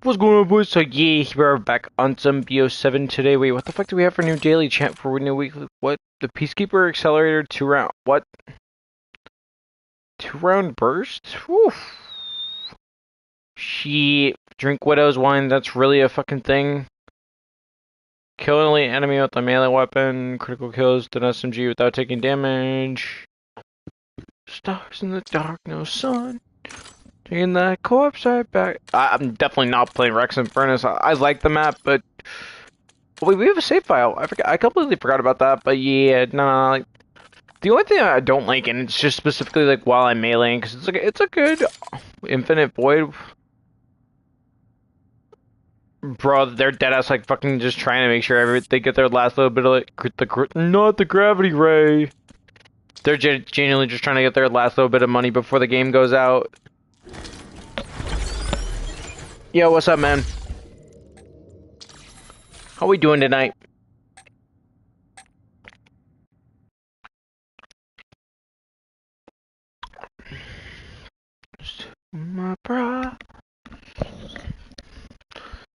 What's going on, boys? So yeah, we're back on some BO7 today. Wait, what the fuck do we have for new daily chat for new weekly? What? The Peacekeeper Accelerator 2-round. What? 2-round burst? Whew. Shit. Drink Widow's Wine, that's really a fucking thing. Kill an elite enemy with a melee weapon. Critical kills with an SMG without taking damage. Stars in the dark, no sun. Taking that corpse right back. I'm definitely not playing Rex and Furnace. I like the map, but wait, we have a save file. I completely forgot about that. But yeah, no, like the only thing I don't like, and it's just specifically like while I'm meleeing, because it's a good Infinite Void. Bro, they're dead ass like fucking just trying to make sure they get their last little bit of like not the gravity ray. They're genuinely just trying to get their last little bit of money before the game goes out. Yo, what's up, man? How we doing tonight? My bra.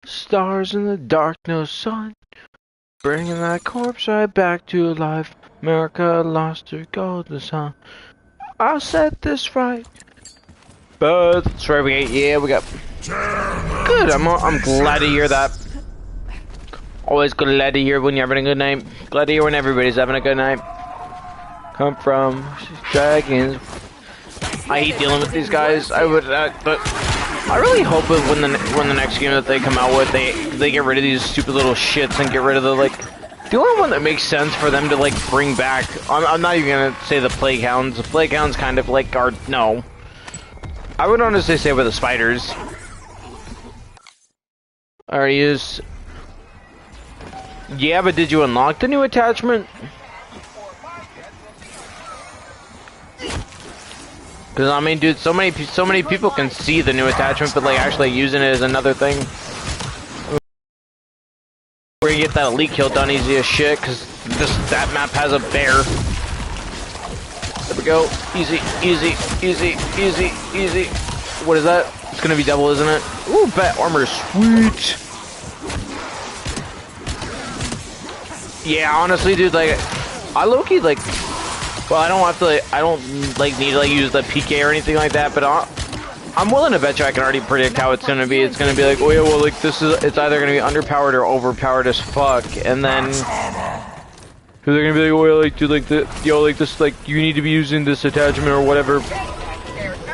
Stars in the dark, no sun. Bringing that corpse right back to life. America lost her golden sun. I'll set this right. But that's right, we got. Good, I'm glad to hear that. Always glad to hear when you're having a good night. Glad to hear when everybody's having a good night. Come from dragons. I hate dealing with these guys. But I really hope that when the next game that they come out with, they get rid of these stupid little shits and get rid of the like. The only one that makes sense for them to like bring back. I'm not even gonna say the Plague Hounds. The Plague Hounds kind of like are no. I would honestly say with the spiders. Already is. Yeah, but did you unlock the new attachment? Because I mean, dude, so many people can see the new attachment, but like actually using it is another thing. We're gonna get that elite kill done easy as shit, because that map has a bear. There we go. Easy, easy, easy, easy, easy. What is that? It's gonna be double, isn't it? Ooh, bat armor, sweet. Yeah, honestly, dude, like, I low-key, like, well, I don't have to, like, I don't, like, need to, like, use the PK or anything like that, but I'm willing to bet you I can already predict how it's gonna be. It's gonna be like, oh yeah, well, like, it's either gonna be underpowered or overpowered as fuck, and then they're gonna be like, oh yeah, like, dude, like, like, this, like, you need to be using this attachment or whatever,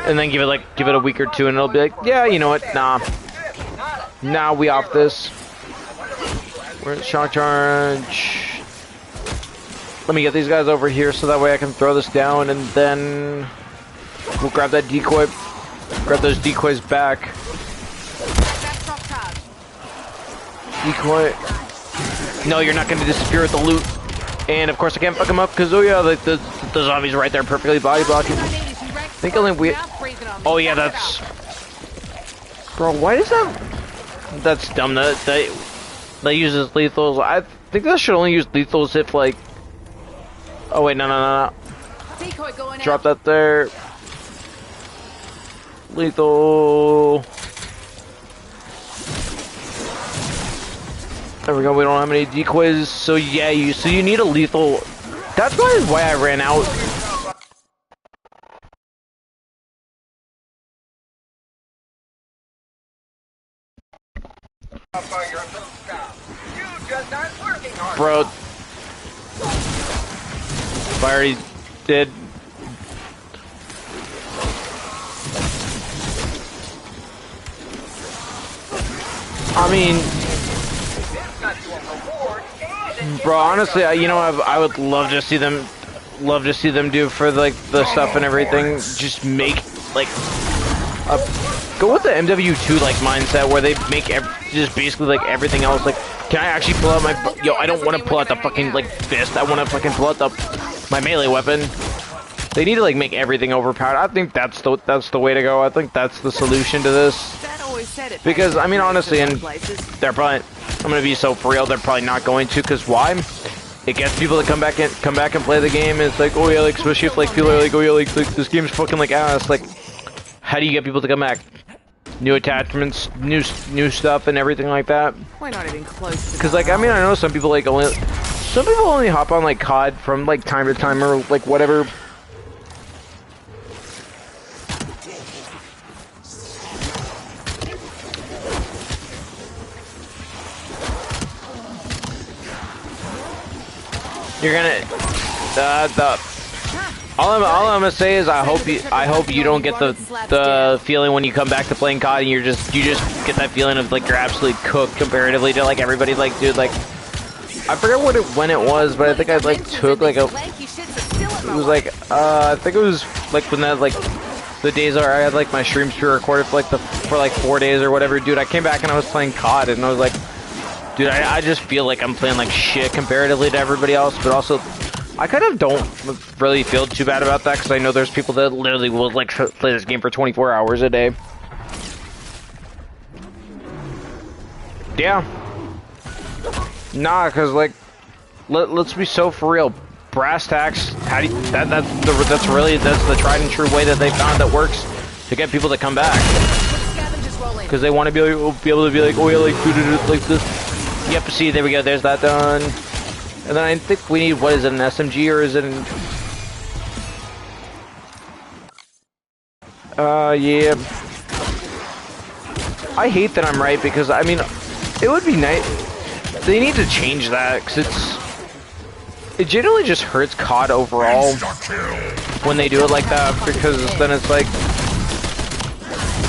and then give it a week or two, and it'll be like, yeah, you know what, nah, we off this. We're at shock charge. Let me get these guys over here so that way I can throw this down, and then we'll grab that decoy. Grab those decoys back. Decoy. No, you're not going to disappear with the loot. And of course I can't fuck them up because, oh yeah, like the zombies right there perfectly body blocking. I think only we. Oh yeah, that's. Bro, why is that? That's dumb. That uses lethals. I think that should only use lethals if like. Oh wait, no. Drop that there. Lethal. There we go. We don't have any decoys, so yeah, you need a lethal. That's probably why I ran out. Bro, I already did. I mean, bro, honestly, you know, I would love to see them do for like the stuff and everything. Just make like go with the MW2 like mindset where they make just basically like everything else. Like, can I actually pull out my I don't want to pull out the fucking like fist. I want to fucking pull out my melee weapon. They need to like make everything overpowered. I think that's the way to go. I think that's the solution to this. Because I mean, honestly, and they're probably, I'm gonna be so for real, they're probably not going to. Cause why? It gets people to come back and play the game. And it's like, oh yeah, like especially if like people are like, oh yeah, like this game's fucking like ass. Like, how do you get people to come back? new attachments, new stuff, and everything like that. We're not even close. Because like I mean, I know some people only hop on like COD from like time to time or like whatever. You're gonna all I'm gonna say is I hope you don't get the feeling when you come back to playing COD and you just get that feeling of like you're absolutely cooked comparatively to like everybody. Like dude, like I forget when it was, but I think I like took like it was like I think it was like when that like the days where I had like my streams pre-recorded for like 4 days or whatever. Dude, I came back and I was playing COD and I was like, dude, I just feel like I'm playing like shit comparatively to everybody else, but also I kind of don't really feel too bad about that because I know there's people that literally will like play this game for 24 hours a day. Yeah. Nah, because like, let's be so for real. Brass tacks. How do you, that's the tried and true way that they found that works to get people to come back. Because they want to be able to be like, oh yeah, like this. Yep. See, there we go. There's that done. And then I think we need, what is it, an SMG or is it an... yeah. I hate that I'm right because, I mean, it would be nice. They need to change that because it generally just hurts COD overall when they do it like that because then it's like,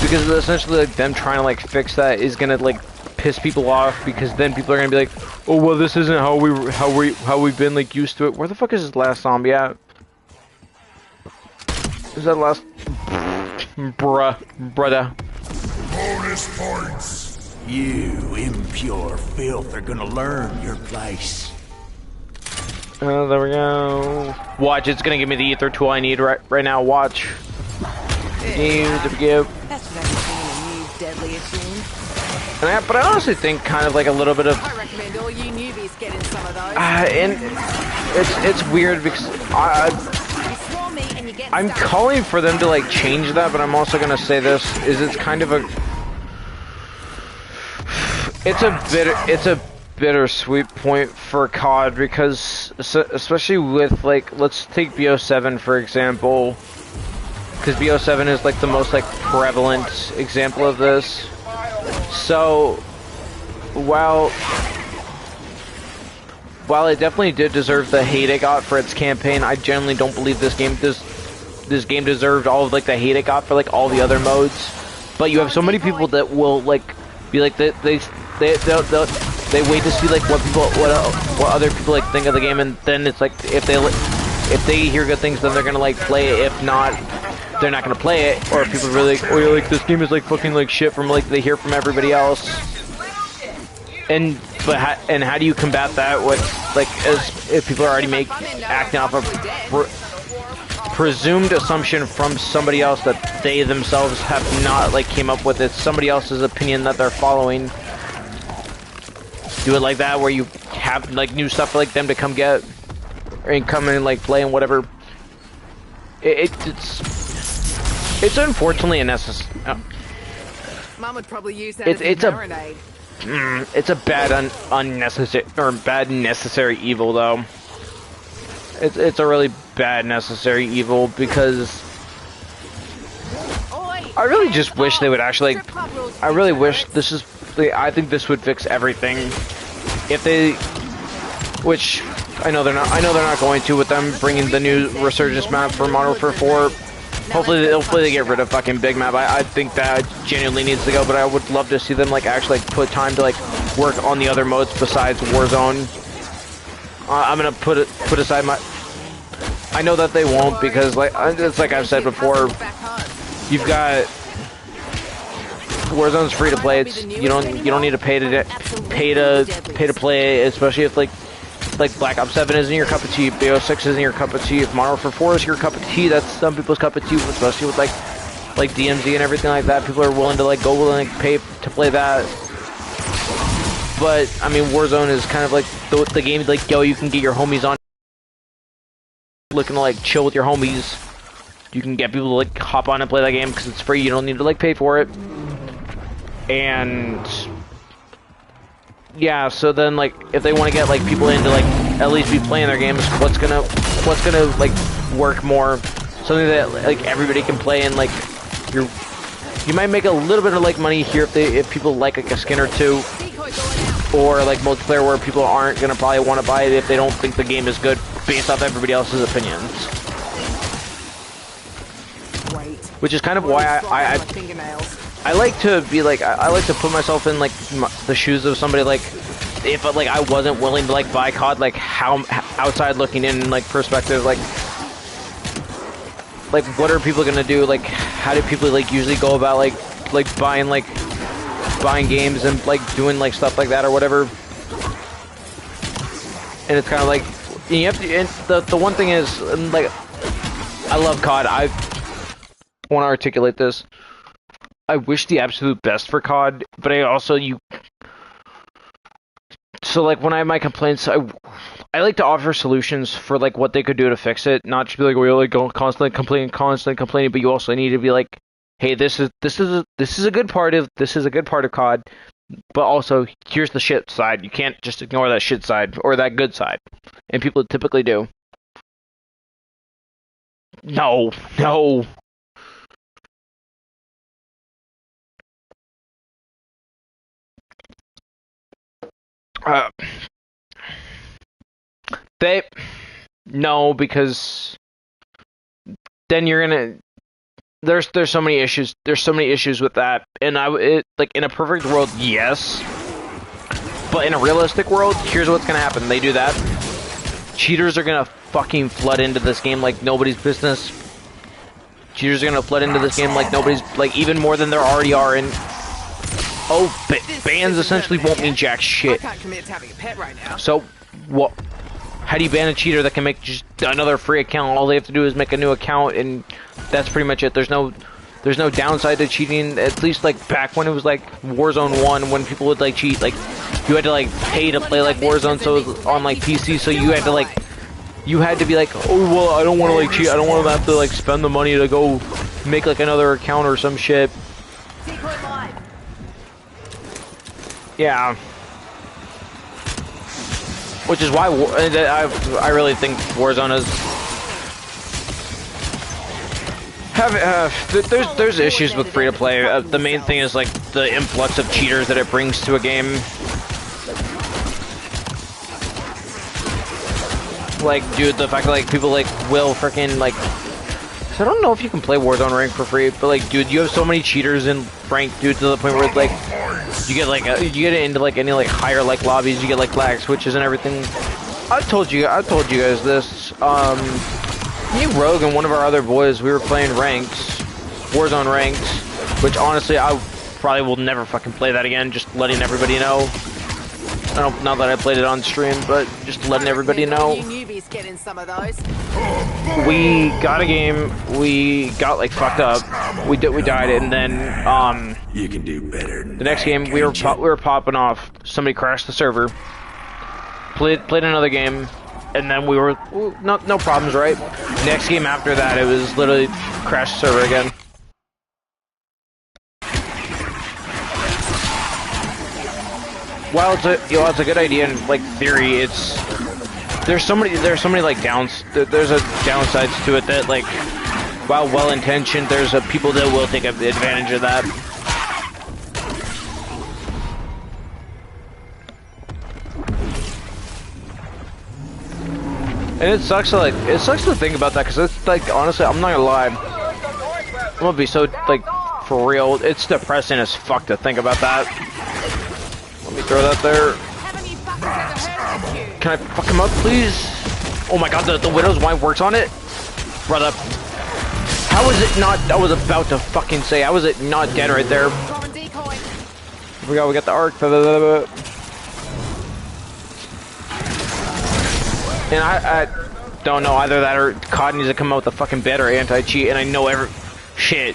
because essentially like them trying to like fix that is gonna like piss people off because then people are gonna be like, oh well, this isn't how we've been like used to it. Where the fuck is this last zombie at? Is that last brother? Bonus points. You impure filth are gonna learn your place. Oh, there we go. Watch, it's gonna give me the ether tool I need right now. Watch. There we go. That's what I've been in a new deadly attune. But I honestly think kind of like a little bit of. I recommend all you newbies get in some of those. And it's weird because I'm calling for them to like change that, but I'm also gonna say this is it's kind of a. It's a bittersweet point for COD because especially with like let's take BO7 for example, because BO7 is like the most like prevalent example of this. So, while it definitely did deserve the hate it got for its campaign, I generally don't believe this game deserved all of like the hate it got for like all the other modes. But you have so many people that will like be like they wait to see like what other people like think of the game, and then it's like if they hear good things, then they're gonna like play it. If not, they're not gonna play it. Or if people are really like, oh yeah, like this game is like fucking like shit from like they hear from everybody else. And how do you combat that with like if people are already acting off a presumed assumption from somebody else that they themselves have not like came up with? It's somebody else's opinion that they're following. Do it like that where you have like new stuff for like them to come get and come in and like play and whatever. It's unfortunately a necessary. Mom would probably use that as a marinade. It's a bad unnecessary or bad necessary evil though. It's a really bad necessary evil because I really just wish they would actually. I really wish this is. I think this would fix everything if they. Which I know they're not. I know they're not going to with them bringing the new resurgence map for Modern Warfare 4. Hopefully they get rid of fucking Big Map. I think that genuinely needs to go, but I would love to see them like actually like, put time to like work on the other modes besides Warzone. I'm gonna put aside my. I know that they won't because like it's like I've said before. You've got Warzone's free to play. It's you don't need to pay to play, especially if like Black Ops 7 isn't your cup of tea, BO6 isn't your cup of tea, if Modern Warfare 4 is your cup of tea, that's some people's cup of tea, especially with like DMZ and everything like that. People are willing to like go and like pay to play that. But I mean, Warzone is kind of like the game like yo, you can get your homies on, looking to like chill with your homies. You can get people to like hop on and play that game because it's free. You don't need to like pay for it. And yeah, so then like if they want to get like people into like at least be playing their games, what's gonna like work more? Something that like everybody can play, and like you might make a little bit of like money here if people like a skin or two, or like multiplayer where people aren't gonna probably want to buy it if they don't think the game is good based off everybody else's opinions. Which is kind of why I like to be like I like to put myself in like the shoes of somebody, like if like I wasn't willing to like buy COD, like how outside looking in like perspective, like what are people gonna do, like how do people like usually go about like buying games and like doing like stuff like that or whatever. And it's kind of like you have to, and the one thing is, and like I love COD, I want to articulate this, I wish the absolute best for COD, but I also so like when I have my complaints, I like to offer solutions for like what they could do to fix it, not just be like we're like going constantly complaining, but you also need to be like, hey, this is a good part of COD, but also here's the shit side. You can't just ignore that shit side or that good side, and people typically do. No. No, because then you're gonna. There's so many issues. There's so many issues with that, and like in a perfect world, yes, but in a realistic world, here's what's gonna happen. They do that. Cheaters are gonna fucking flood into this game like nobody's business. Cheaters are gonna flood into this game like nobody's, like even more than there already are. And bans essentially won't mean jack shit. I can't commit to having a pet right now. So what? How do you ban a cheater that can make just another free account? All they have to do is make a new account, and that's pretty much it. There's no downside to cheating. At least like back when it was like Warzone 1, when people would like cheat, like you had to like pay to play like Warzone, so it was on like PC, so you had to be like, oh well, I don't want to like cheat. I don't want to have to like spend the money to go make like another account or some shit. Yeah. Which is why I really think Warzone is there's issues with free to play. The main thing is like the influx of cheaters that it brings to a game. Like, dude, the fact that like people like will freaking like. So I don't know if you can play Warzone rank for free, but like, dude, you have so many cheaters in rank, dude, to the point where it's like. You get into like any like higher like lobbies, you get like lag switches and everything. I told you guys this. Me, Rogue, and one of our other boys, we were playing ranks, Warzone ranks, which honestly I probably will never fucking play that again. Just letting everybody know. I don't, not that I played it on stream, but just letting everybody know. We got a game, we got like fucked up, we died, and then you can do better. The next game we were popping off. Somebody crashed the server. Played another game, and then we were no problems, right? Next game after that, it was literally crashed the server again. While it's a good idea in like theory, there's so many like there's a downsides to it that like while well intentioned, there's people that will take advantage of that. And it sucks to think about that, because it's like, honestly, I'm not gonna lie, I'm gonna be so like for real, it's depressing as fuck to think about that. Let me throw that there. Can I fuck him up, please? Oh my god, the widow's wife works on it? Brother. How is it not? I was about to fucking say, how is it not dead right there? We got the arc. And I don't know, either that or COD needs to come out with a fucking better anti-cheat, and I know shit.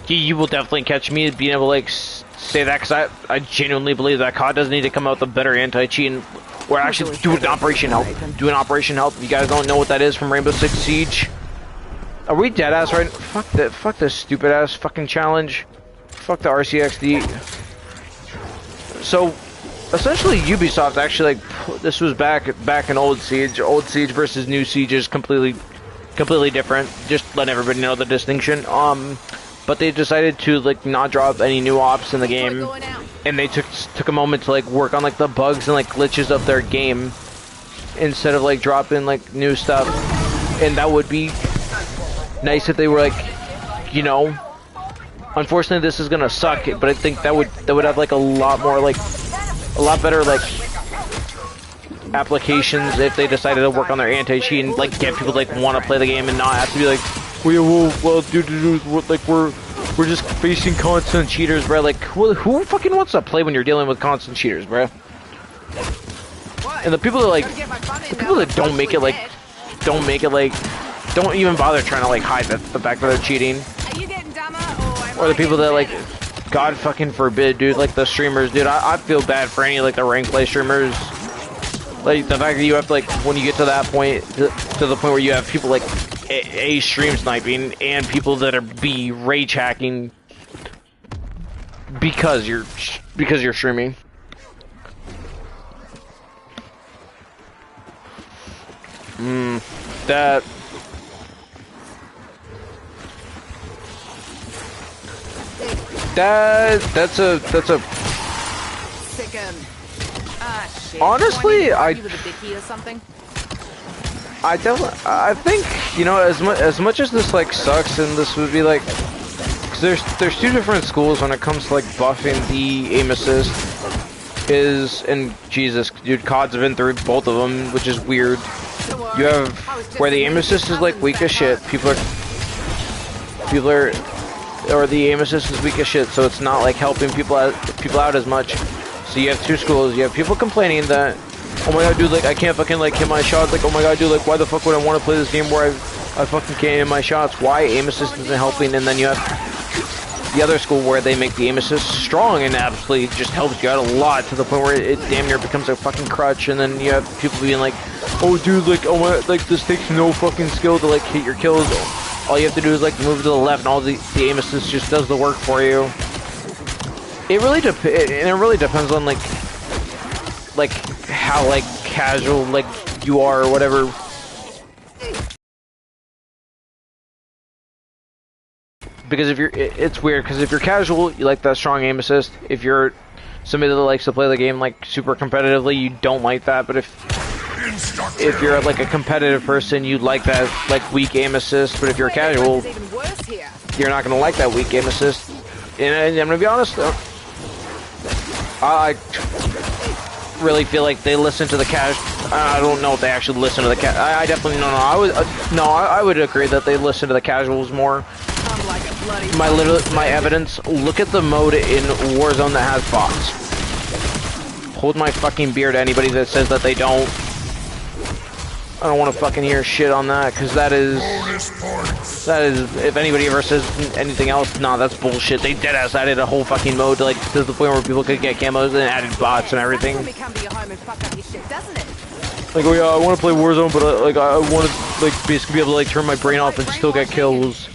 You will definitely catch me being able to like say that, because I genuinely believe that COD does need to come out with a better anti-cheat, and or actually do an Operation Help. Do an Operation Help. If you guys don't know what that is from Rainbow Six Siege. Are we dead ass right now? Fuck this stupid ass fucking challenge. fuck the RCXD. So, essentially, Ubisoft actually like this was back in Old Siege. Old Siege versus New Siege is completely different. Just let everybody know the distinction. But they decided to like not drop any new ops in the game, and they took a moment to like work on like the bugs and like glitches of their game instead of like dropping like new stuff. And that would be nice if they were like, you know. Unfortunately, this is gonna suck, but I think that would have like a lot better like applications if they decided to work on their anti-cheat and like get people to like want to play the game and not have to be like, well, dude, like we're just facing constant cheaters, bro. Like who fucking wants to play when you're dealing with constant cheaters, bro? And the people that like don't make it like don't even bother trying to like hide the fact that they're cheating. Or the people that like, God fucking forbid, dude, like the streamers, dude, I feel bad for any like the rank play streamers. Like the fact that you have to like, when you get to that point, to the point where you have people like A stream sniping and people that are B rage hacking because you're streaming. That's a honestly, I think, you know, as much as this like sucks, and this would be like, cause there's two different schools when it comes to like buffing the aim assist. And Jesus, dude, COD's been through both of them, which is weird. You have where the aim assist is like weak as shit. People are or the aim assist is weak as shit, so it's not like helping people out as much. So you have two schools. You have people complaining that, oh my god, dude, like I can't fucking like hit my shots. Like, oh my god, dude, like why the fuck would I want to play this game where I fucking can't hit my shots? Why aim assist isn't helping? And then you have the other school where they make the aim assist strong and absolutely just helps you out a lot to the point where it damn near becomes a fucking crutch. And then you have people being like, oh dude, like oh my, like this takes no fucking skill to like hit your kills. All you have to do is like move to the left, and all the aim assist just does the work for you. It really depends on like how like casual like you are or whatever. Because if it's weird. Because if you're casual, you like that strong aim assist. If you're somebody that likes to play the game like super competitively, you don't like that. But if you're like a competitive person, you like that like weak aim assist. But if you're casual, you're not gonna like that weak aim assist. And I'm gonna be honest, I really feel like they listen to the I don't know if they actually listen to the I definitely I would agree that they listen to the casuals more. My evidence. Look at the mode in Warzone that has bots. Hold my fucking beer to anybody that says that they don't. I don't want to fucking hear shit on that, because that is, if anybody ever says anything else, nah, that's bullshit. They deadass added a whole fucking mode to, like, to the point where people could get camos and added bots and everything. Like, oh yeah, I want to play Warzone, but like, I want to, like, basically be able to, like, turn my brain off and still get kills.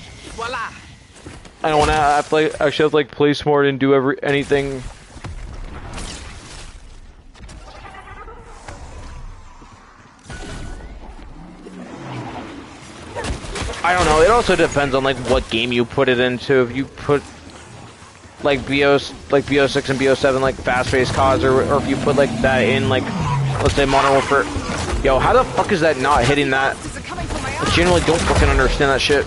I don't want to actually have to, like, play smart and do anything. I don't know, it also depends on like what game you put it into. If you put like BO6 and BO7 like fast-paced CODs, or if you put like that in like, let's say Modern Warfare. Yo, how the fuck is that not hitting that? I genuinely don't fucking understand that shit.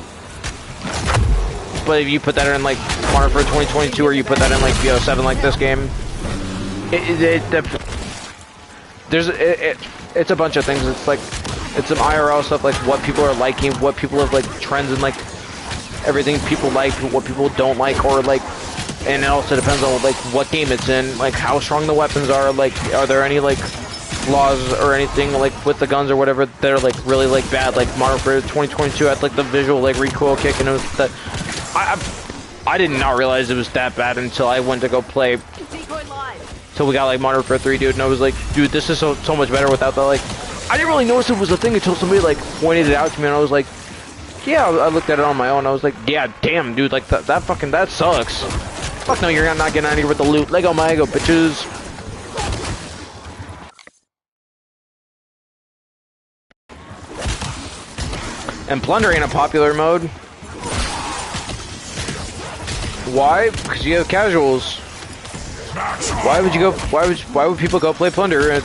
But if you put that in like Modern Warfare 2022, or you put that in like BO7 like this game, it's a bunch of things. It's like, it's some IRL stuff, like what people are liking, what people have like trends, and like everything people like, what people don't like, or like, and it also depends on like what game it's in, like how strong the weapons are, like are there any like flaws or anything like with the guns or whatever that are like really like bad. Like Modern Warfare 2022 had like the visual like recoil kick, and it was that I did not realize it was that bad until I went to go play. Till we got like Modern Warfare 3, dude, and I was like, dude, this is so much better without that. Like, I didn't really notice it was a thing until somebody like pointed it out to me, and I was like, yeah, I looked at it on my own. I was like, yeah, damn, dude, like that sucks. Fuck no, you're not getting out of here with the loot. Lego my ego, bitches. And plunder ain't a popular mode. Why? Because you have casuals. Why would you go? Why would people go play plunder? And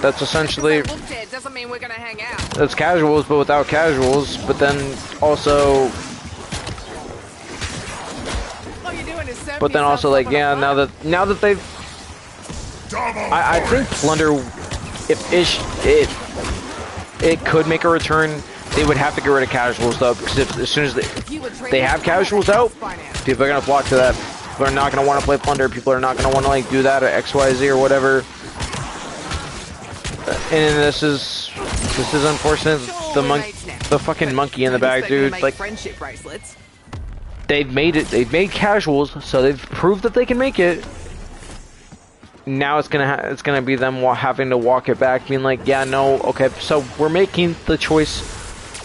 that's essentially. Doesn't mean we're gonna hang out. That's casuals, but without casuals. But then also. But then also, like, yeah, now that they've. I think plunder, if it could make a return. They would have to get rid of casuals though, because as soon as they have casuals out, people are gonna flock to that. People are not gonna want to play plunder. People are not gonna want to like do that or XYZ or whatever. And this is unfortunate. The fucking monkey in the bag, dude. Like they've made it. They've made casuals, so they've proved that they can make it. Now it's gonna be them having to walk it back, being like, yeah, no, okay, so we're making the choice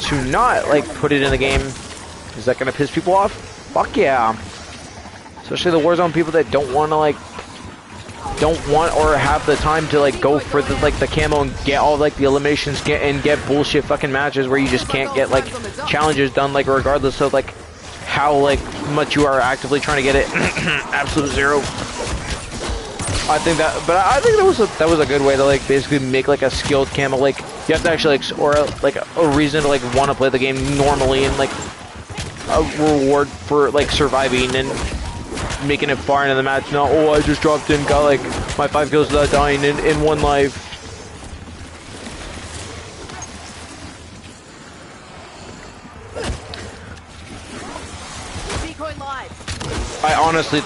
to not like put it in the game. Is that gonna piss people off? Fuck yeah. Especially the Warzone people that don't want to like don't want or have the time to like go for the like the camo and get all like the eliminations, get bullshit fucking matches where you just can't get like challenges done, like regardless of like how like much you are actively trying to get it. Absolute zero. I think that was a good way to like basically make like a skilled camo. Like you have to actually like or like a reason to like want to play the game normally and like a reward for like surviving and making it far into the match. Not, oh, I just dropped in, got like my 5 kills without dying in one life. I honestly.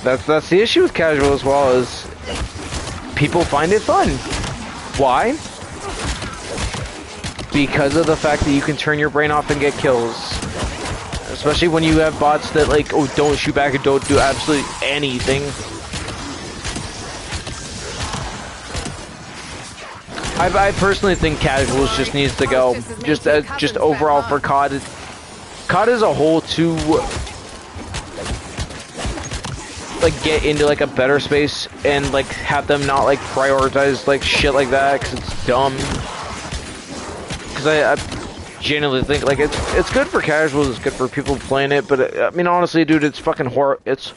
That's the issue with casual as well, is people find it fun. Why? Because of the fact that you can turn your brain off and get kills. Especially when you have bots that like, oh, don't shoot back and don't do absolutely anything. I personally think casuals just needs to go. Just overall for COD. COD as a whole to like get into like a better space and like have them not like prioritize like shit like that because it's dumb. Because I genuinely think like it's good for casuals, it's good for people playing it, but I mean honestly, dude, it's fucking it's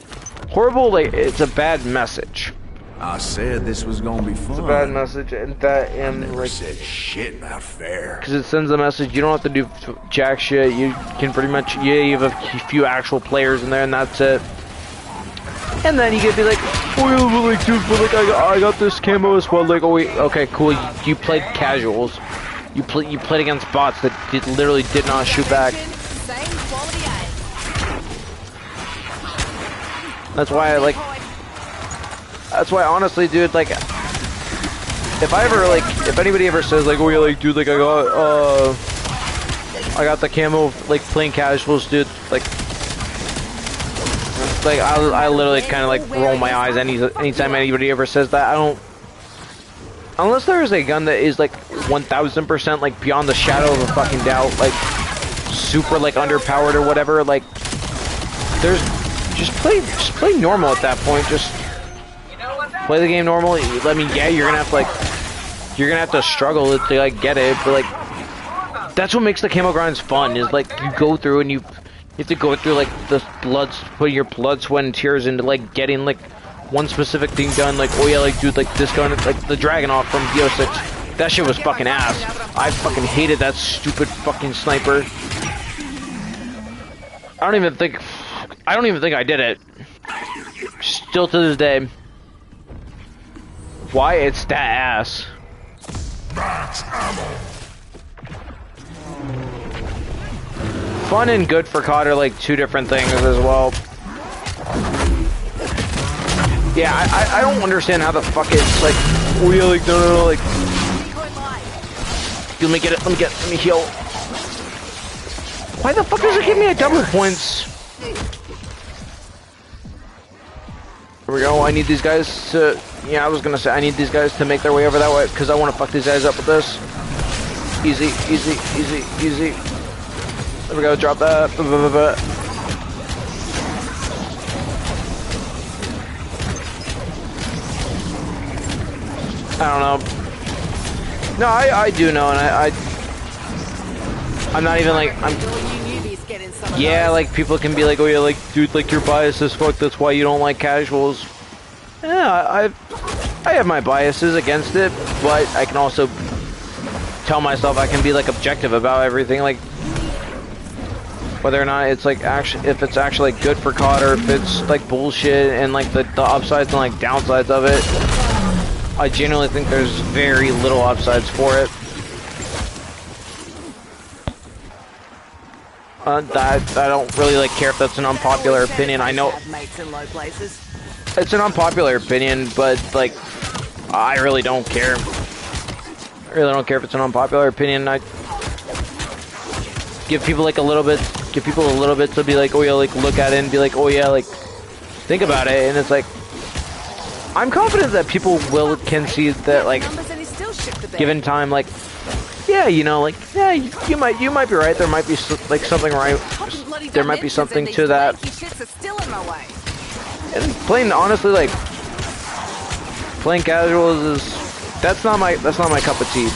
horrible. Like it's a bad message. I said this was gonna be fun. It's a bad message, and that and never like said shit about fair. Because it sends a message you don't have to do jack shit. You can pretty much you have a few actual players in there, and that's it. And then you could be like, oh yeah, but like, dude, but like I got this camo as well. Like, oh wait, okay, cool. You played casuals. You played against bots that literally did not shoot back. That's why I like. That's why honestly, dude, like, if I ever like, if anybody ever says like, oh yeah, like, dude, like I got the camo like playing casuals, dude, like I literally kind of like roll my eyes anytime anybody ever says that. I don't, unless there is a gun that is like 1000% like beyond the shadow of a fucking doubt, like super like underpowered or whatever. Like, there's just play normal at that point. Just play the game normally. I mean, yeah, you're gonna have to struggle to like get it, but like that's what makes the camo grinds fun. Is like you go through and you have to go through like putting your blood, sweat, and tears into like getting like one specific thing done. Like, oh yeah, like dude, like this gun, like the Dragonov from BO6. That shit was fucking ass. I fucking hated that stupid fucking sniper. I don't even think I did it. Still to this day. Why it's that ass? Fun and good for COD are like two different things as well. Yeah, I don't understand how the fuck it's like. Oh yeah, like no, like. Let me get it. Let me heal. Why the fuck does it give me a double points? Here we go. I need these guys to. Yeah, I was gonna say I need these guys to make their way over that way because I want to fuck these guys up with this. Easy, easy, easy, easy. There we go, drop that. I don't know. No, I do know, and I'm not even like, yeah, like, people can be like, oh yeah, like, dude, like, you're biased as fuck, that's why you don't like casuals. Yeah, I have my biases against it, but I can also tell myself I can be, like, objective about everything, like, whether or not it's, like, actually, if it's actually like, good for COD, or if it's, like, bullshit, and, like, the upsides and, like, downsides of it. I genuinely think there's very little upsides for it. I don't really like care if that's an unpopular opinion. I know it's an unpopular opinion, but like I really don't care. I really don't care if it's an unpopular opinion. I give people like a little bit to be like, oh yeah, like look at it and be like, oh yeah, like think about it, and it's like I'm confident that people can see that, like, given time, like, yeah, you know, like, yeah, you might be right. There might be like something right. There might be something to that. And playing honestly, like, playing casuals is that's not my cup of tea.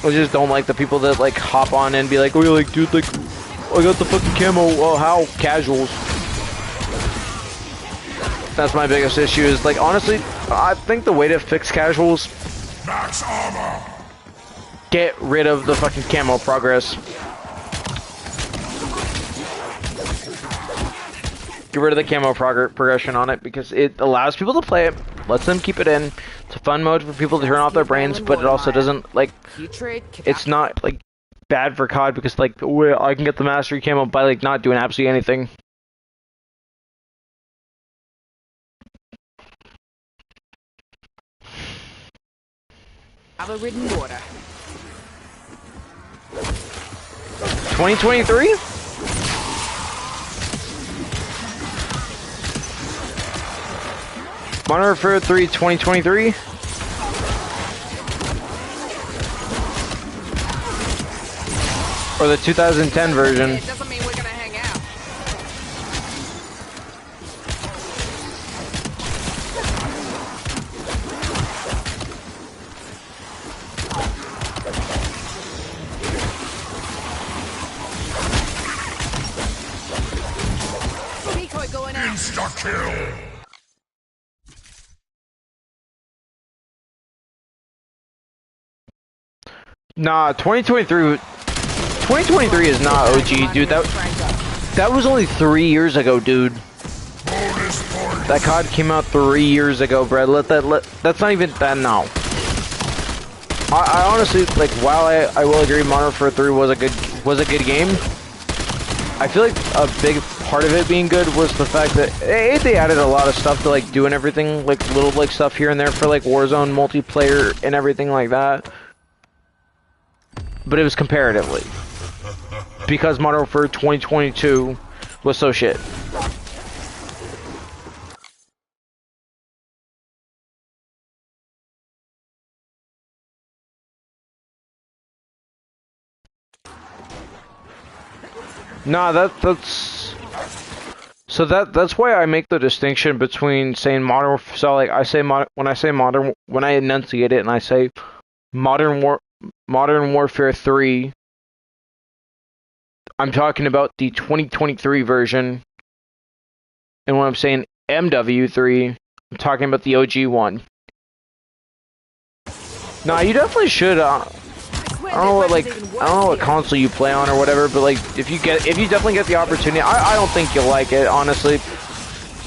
I just don't like the people that like hop on and be like, oh, you're like, dude, like, I got the fucking camo. Oh, how casuals. That's my biggest issue is, like, honestly, I think the way to fix casuals, max armor. Get rid of the fucking camo progress. Get rid of the camo progression on it, because it allows people to play it, lets them keep it in. It's a fun mode for people to turn off their brains, but it also doesn't, like, it's not, like, bad for COD, because, like, I can get the mastery camo by, like, not doing absolutely anything. Ridden water. 2023? Modern Warfare 3 2023? Or the 2010 version? It doesn't mean we're gonna hang out. Insta-kill! Nah, 2023 is not OG, dude. That was only 3 years ago, dude. That COD came out 3 years ago, Brad. That's not even that now. I honestly, like, while I will agree Modern Warfare 3 was a good game, I feel like a big part of it being good was the fact that they added a lot of stuff to, like, doing everything, like, little, like, stuff here and there for, like, Warzone multiplayer and everything like that. But it was comparatively. Because Modern Warfare 2022 was so shit. Nah, that's so that's why I make the distinction between saying modern. So like when I enunciate it and I say Modern Warfare 3, I'm talking about the 2023 version, and when I'm saying MW3, I'm talking about the OG one. Nah, you definitely should. I don't know what console you play on or whatever, but like if you definitely get the opportunity, I don't think you'll like it, honestly.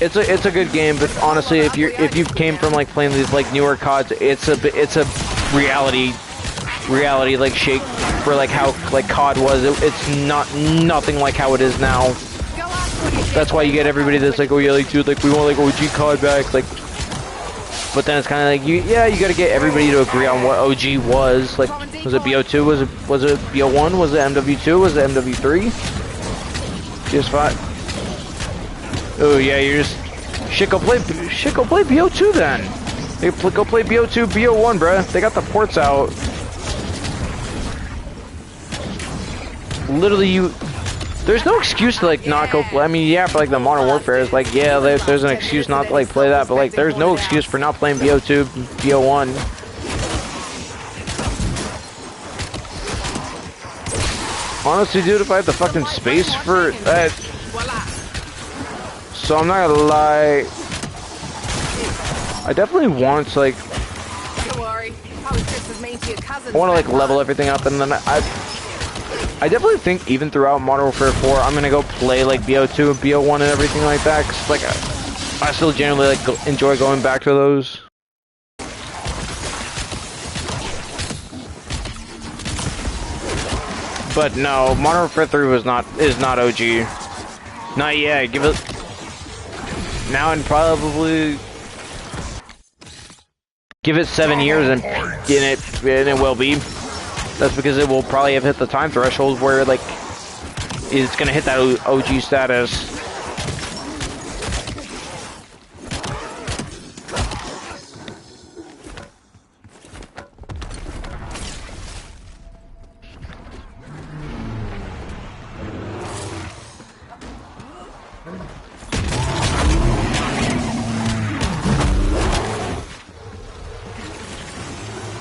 It's a good game, but honestly, if you came from like playing these like newer CODs, it's a reality like shake for like how like COD was. It's nothing like how it is now. That's why you get everybody that's like, oh yeah, like dude, like we want like OG COD back, like. But then it's kind of like you gotta get everybody to agree on what OG was. Like, was it BO2? Was it BO1? Was it MW2? Was it MW3? PS5. Oh yeah, you're just go play BO2 then. Go play BO2, BO1, bruh. They got the ports out. literally there's no excuse to like not go play. I mean, yeah, for like the Modern Warfare is like, yeah, there's an excuse not to like play that, but like there's no excuse for not playing BO2, BO1. Honestly, dude, if I had the fucking space for that, so I'm not gonna lie, I definitely want to like, I want to like level everything up, and then I definitely think even throughout Modern Warfare 4, I'm gonna go play like BO2 and BO1 and everything like that, cause like I still generally like enjoy going back to those. But no, Modern Warfare 3 is not OG. Not yet. Give it now and probably give it 7 years and it will be. That's because it will probably have hit the time threshold where like it's gonna hit that OG status.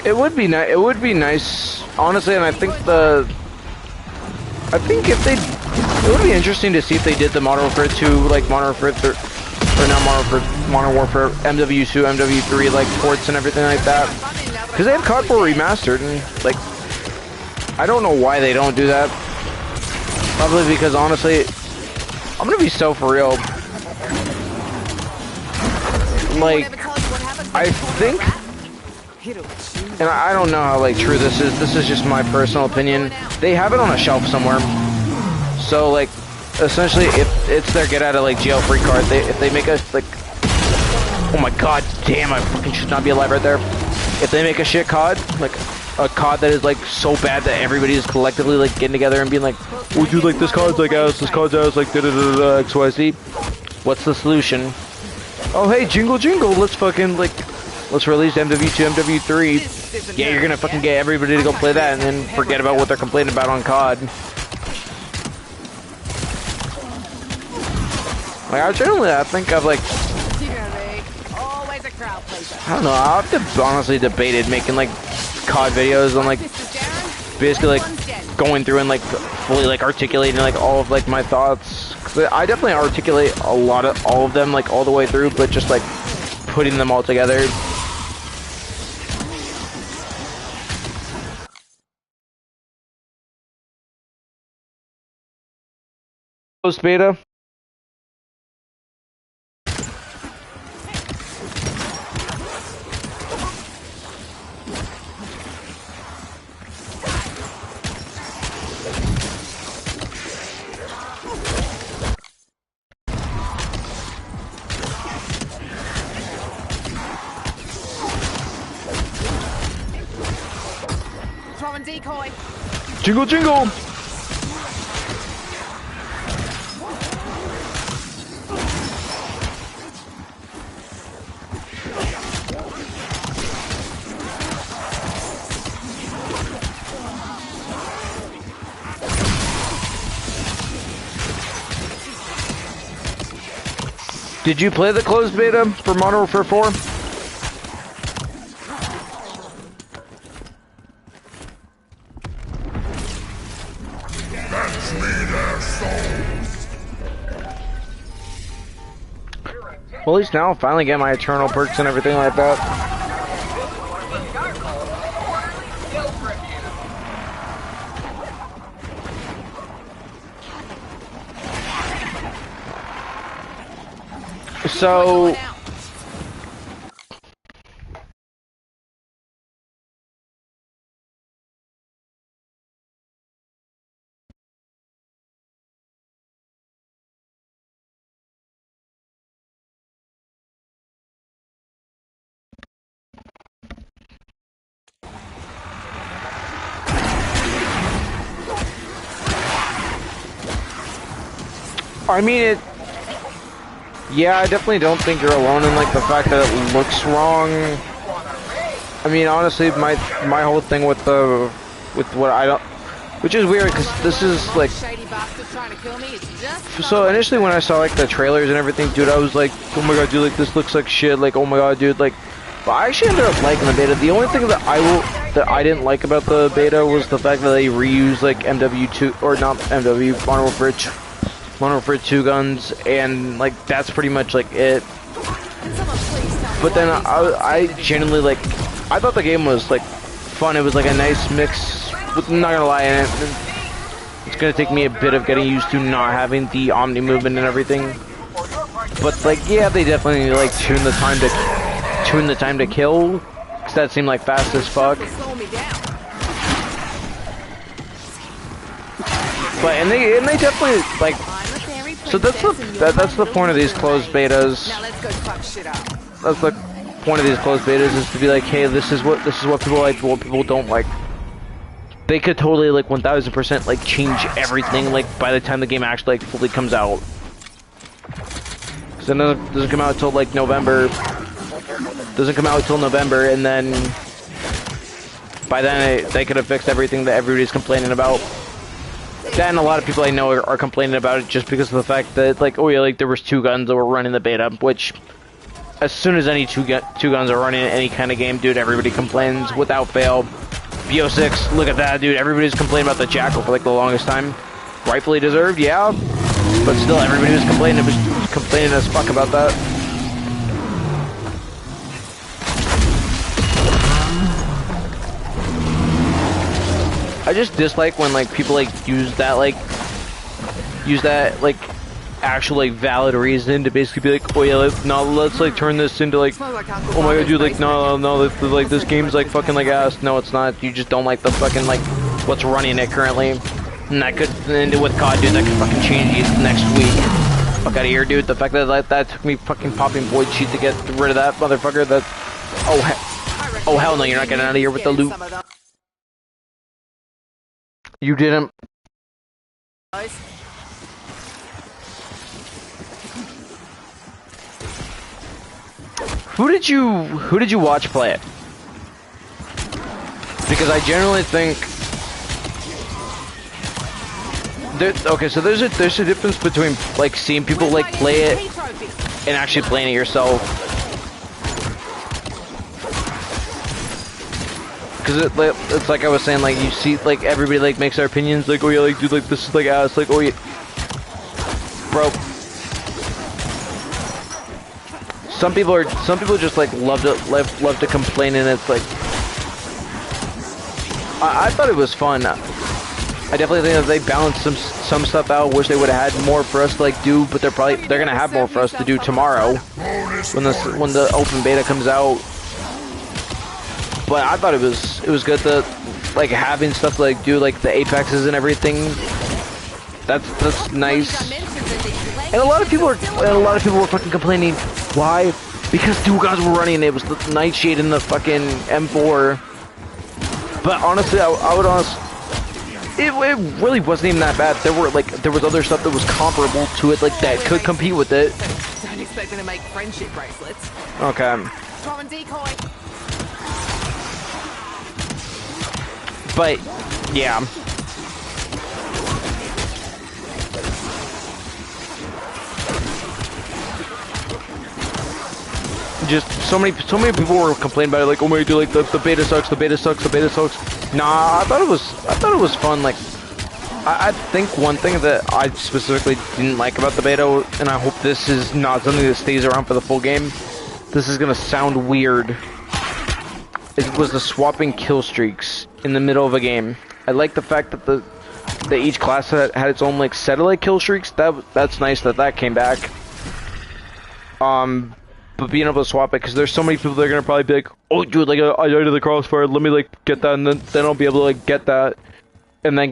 It would be nice. It would be nice, honestly, and I think if they, it would be interesting to see if they did the Modern Warfare 2, like Modern Warfare 3, or not Modern Warfare MW2, MW3, like ports and everything like that, because they have COD 4 remastered, and like, I don't know why they don't do that. Probably because honestly, I'm gonna be so for real. Like, I think. And I don't know how like true this is. This is just my personal opinion. They have it on a shelf somewhere. So like, essentially, if it's their get out of like jail free card, if they make a like, oh my god, damn, I fucking should not be alive right there. If they make a shit COD, like a COD that is like so bad that everybody is collectively like getting together and being like, oh dude, like this COD's like ass, this COD's ass, like da da da da XYZ. What's the solution? Oh hey, jingle jingle, let's fucking like. Let's release MW2, MW3. Yeah, you're gonna fucking get everybody to go play that and then forget about what they're complaining about on COD. Like, I think I've like, I don't know, I've honestly debated making like COD videos on like, basically like going through and like fully like articulating like all of like my thoughts. 'Cause I definitely articulate a lot of all of them like all the way through, but just like putting them all together. Post beta. Throwing decoy. Jingle jingle. Did you play the closed beta for Modern Warfare 4? Well, at least now I'm finally getting my eternal perks and everything like that. So I mean, yeah, I definitely don't think you're alone in like the fact that it looks wrong. I mean, honestly, my whole thing with what Which is weird, because this is, like... So, initially when I saw, like, the trailers and everything, dude, I was like, oh my god, dude, like, this looks like shit, like, oh my god, dude, like... But I actually ended up liking the beta. The only thing that I didn't like about the beta was the fact that they reused, like, MW2, or not MW, Modern Warfare 2 guns, and, like, that's pretty much, like, it. But then I genuinely, like, I thought the game was, like, fun. It was, like, a nice mix. I'm not gonna lie, and it's gonna take me a bit of getting used to not having the Omni movement and everything. But like, yeah, they definitely like tune the time to kill, because that seemed like fast as fuck. But and they definitely like. So that's the point of these closed betas. That's the point of these closed betas, is to be like, hey, this is what people like, what people don't like. They could totally, like, 1000%, like, change everything, like, by the time the game actually, like, fully comes out. Because it doesn't come out until, like, November. Doesn't come out until November, and then... By then, they could have fixed everything that everybody's complaining about. Then, a lot of people I know are complaining about it just because of the fact that, like, oh yeah, like, there was 2 guns that were running the beta, which... As soon as any two guns are running in any kind of game, dude, everybody complains without fail. BO6, look at that, dude. Everybody's complaining about the Jackal for like the longest time. Rightfully deserved, yeah. But still, everybody was complaining as fuck about that. I just dislike when like people like use that actual like valid reason to basically be like, oh yeah, let's like turn this into like, oh my god, dude, like no, like this game's like fucking like ass. No, it's not. You just don't like the fucking like what's running it currently, and that could end with COD, dude. That could fucking change it next week. Fuck out of here, dude. The fact that that took me fucking popping void cheat to get rid of that motherfucker. That oh hell no, you're not getting out of here with the loot. You didn't. Who did you watch play it? Because I generally think okay, so there's a difference between like seeing people like play it and actually playing it yourself. Because it's like I was saying, like you see like everybody like makes their opinions, like oh yeah, like dude, like this is like ass, like oh yeah, bro. Some people just like love to complain, and it's like I thought it was fun. I definitely think that they balanced some stuff out. Wish they would have had more for us to like do, but they're gonna have more for us to do tomorrow when the open beta comes out. But I thought it was good to like having stuff to like do like the apexes and everything. That's nice. And a lot of people were fucking complaining. Why? Because 2 guys were running. It was the Nightshade and the fucking M4. But honestly, I would honestly, it really wasn't even that bad. There was other stuff that was comparable to it, like that could compete with it. Don't expect me to make friendship bracelets. Okay. Throw and decoy. But yeah. Just so many people were complaining about it, like, oh my god, like the beta sucks, the beta sucks. Nah, I thought it was fun. Like, I think one thing that I specifically didn't like about the beta, and I hope this is not something that stays around for the full game. This is gonna sound weird. It was the swapping kill streaks in the middle of a game. I like the fact that that each class had its own like set of like kill streaks. That's nice that came back. But being able to swap it, because there's so many people that are gonna probably be like, oh dude, like I died to the crossfire, let me like get that, and then I'll be able to like get that, and then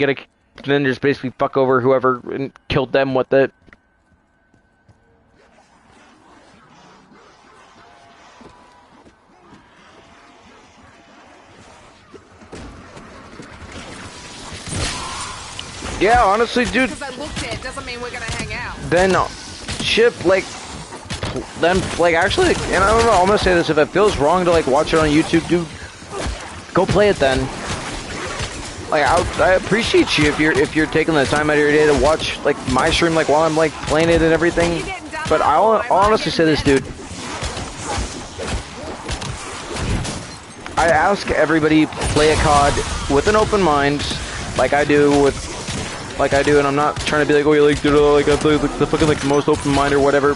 then just basically fuck over whoever and killed them with it. Yeah, honestly, dude. Because I looked at it doesn't mean we're gonna hang out. Then, actually, and I don't know, I'm gonna say this, if it feels wrong to like watch it on YouTube, dude, go play it then. like I appreciate you if you're taking the time out of your day to watch like my stream like while I'm like playing it and everything. But I'll honestly say this, dude. I ask everybody play a COD with an open mind, like I do, and I'm not trying to be like, oh, you like, dude, like I play like the fucking like most open mind or whatever.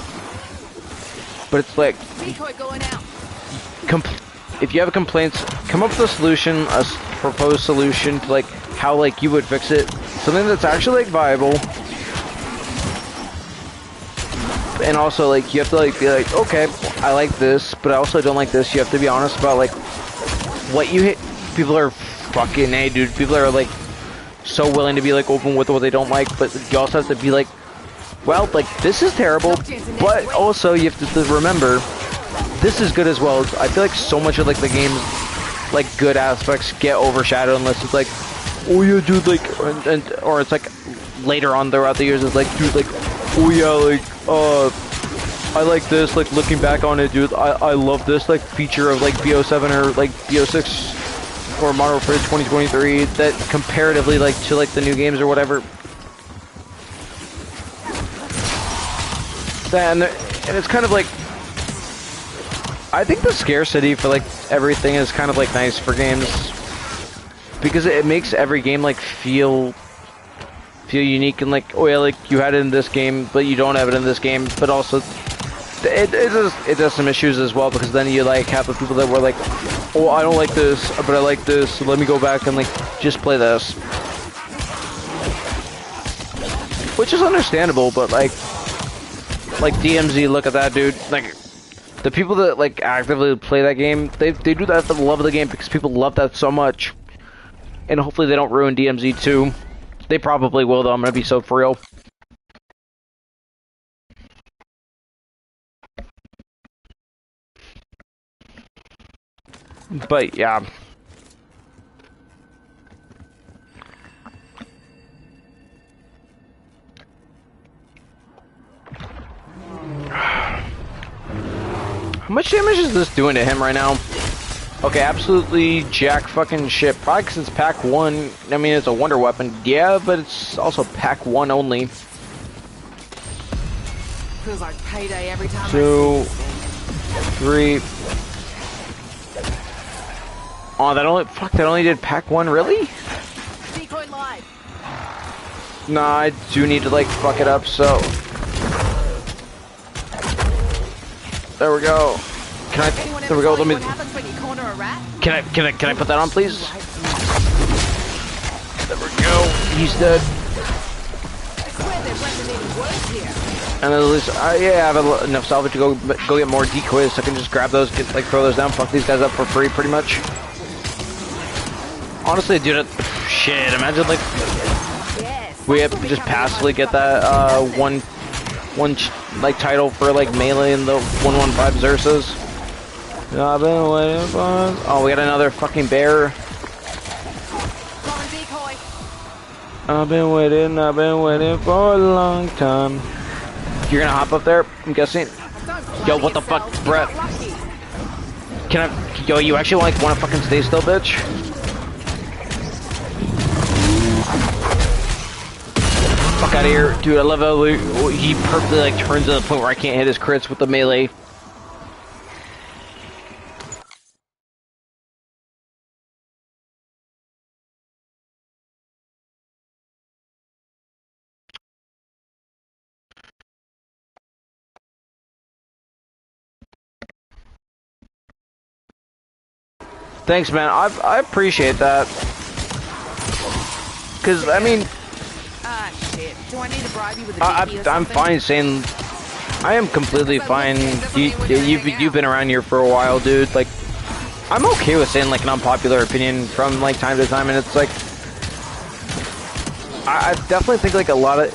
But it's like, if you have complaints, come up with a solution, a proposed solution to like how like you would fix it, something that's actually like viable. And also like you have to like be like, okay, I like this, but I also don't like this. You have to be honest about like what you hit. People are fucking, hey dude, people are like so willing to be like open with what they don't like, but you also have to be like, well, like this is terrible, but also you have to remember this is good as well. I feel like so much of like the game's like good aspects get overshadowed unless it's like, oh yeah dude, like, or it's like later on throughout the years it's like, dude, like, oh yeah, like I like this, like looking back on it, dude, I love this like feature of like BO7 or like BO6 or Modern Warfare 2023 that comparatively like to like the new games or whatever. And it's kind of like, I think the scarcity for like everything is kind of like nice for games because it makes every game like feel unique and like, oh yeah, like you had it in this game but you don't have it in this game, but also it does some issues as well because then you like have the people that were like, oh I don't like this but I like this, so let me go back and like just play this, which is understandable. But like DMZ, look at that, dude. Like the people that like actively play that game, they do that for the love of the game because people love that so much, and hopefully they don't ruin DMZ too. They probably will though, I'm gonna be so for real. But yeah. How much damage is this doing to him right now? Okay, absolutely jack fucking shit. Probably because it's pack 1. I mean, it's a wonder weapon. Yeah, but it's also pack 1 only. Feels like payday every time. 2, 3. Oh, that only did pack 1, really? Decoy live. Nah, I do need to like fuck it up, so there we go. There we go, let me... Can I put that on, please? There we go. He's dead. And at least, yeah, I have enough salvage to go get more decoys, so I can just grab those, throw those down, fuck these guys up for free, pretty much. Honestly, dude, shit, imagine, like, we have to just passively get that, one, like, title for, like, melee in the 115 Xerxes. I've been waiting for... Oh, we got another fucking bear. I've been waiting for a long time. You're gonna hop up there, I'm guessing? Yo, what the fuck, Brett? Can I... Yo, you actually, like, wanna fucking stay still, bitch? Fuck out of here. Dude, I love how he perfectly, like, turns to the point where I can't hit his crits with the melee. Thanks, man. I appreciate that. Cause I mean, shit. Do I need to bribe you with a I'm fine saying, I am completely fine. You've been around here for a while, dude. Like, I'm okay with saying like an unpopular opinion from like time to time, and it's like, I definitely think like a lot of,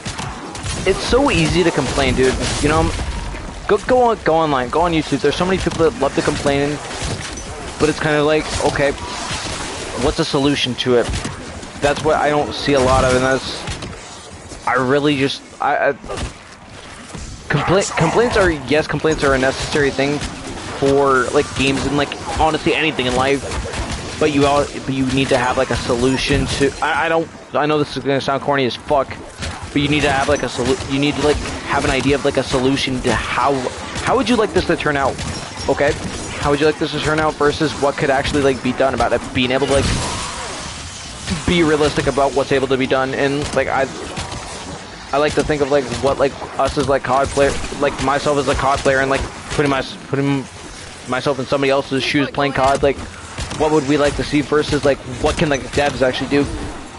it's so easy to complain, dude. You know, go online, go on YouTube. There's so many people that love to complain. But it's kind of like, okay, what's the solution to it? That's what I don't see a lot of, and that's, I really just, complaints are a necessary thing for, like, games and, like, honestly anything in life. but you need to have like a solution to. I know this is gonna sound corny as fuck, but you need to have like you need to like have an idea of like a solution to how would you like this to turn out, okay? How would you like this to turn out versus what could actually like be done about it? Being able to like be realistic about what's able to be done, and like I like to think of like what like us as like COD player, like myself as a COD player, and like putting myself in somebody else's shoes playing COD, like what would we like to see versus like what can like devs actually do?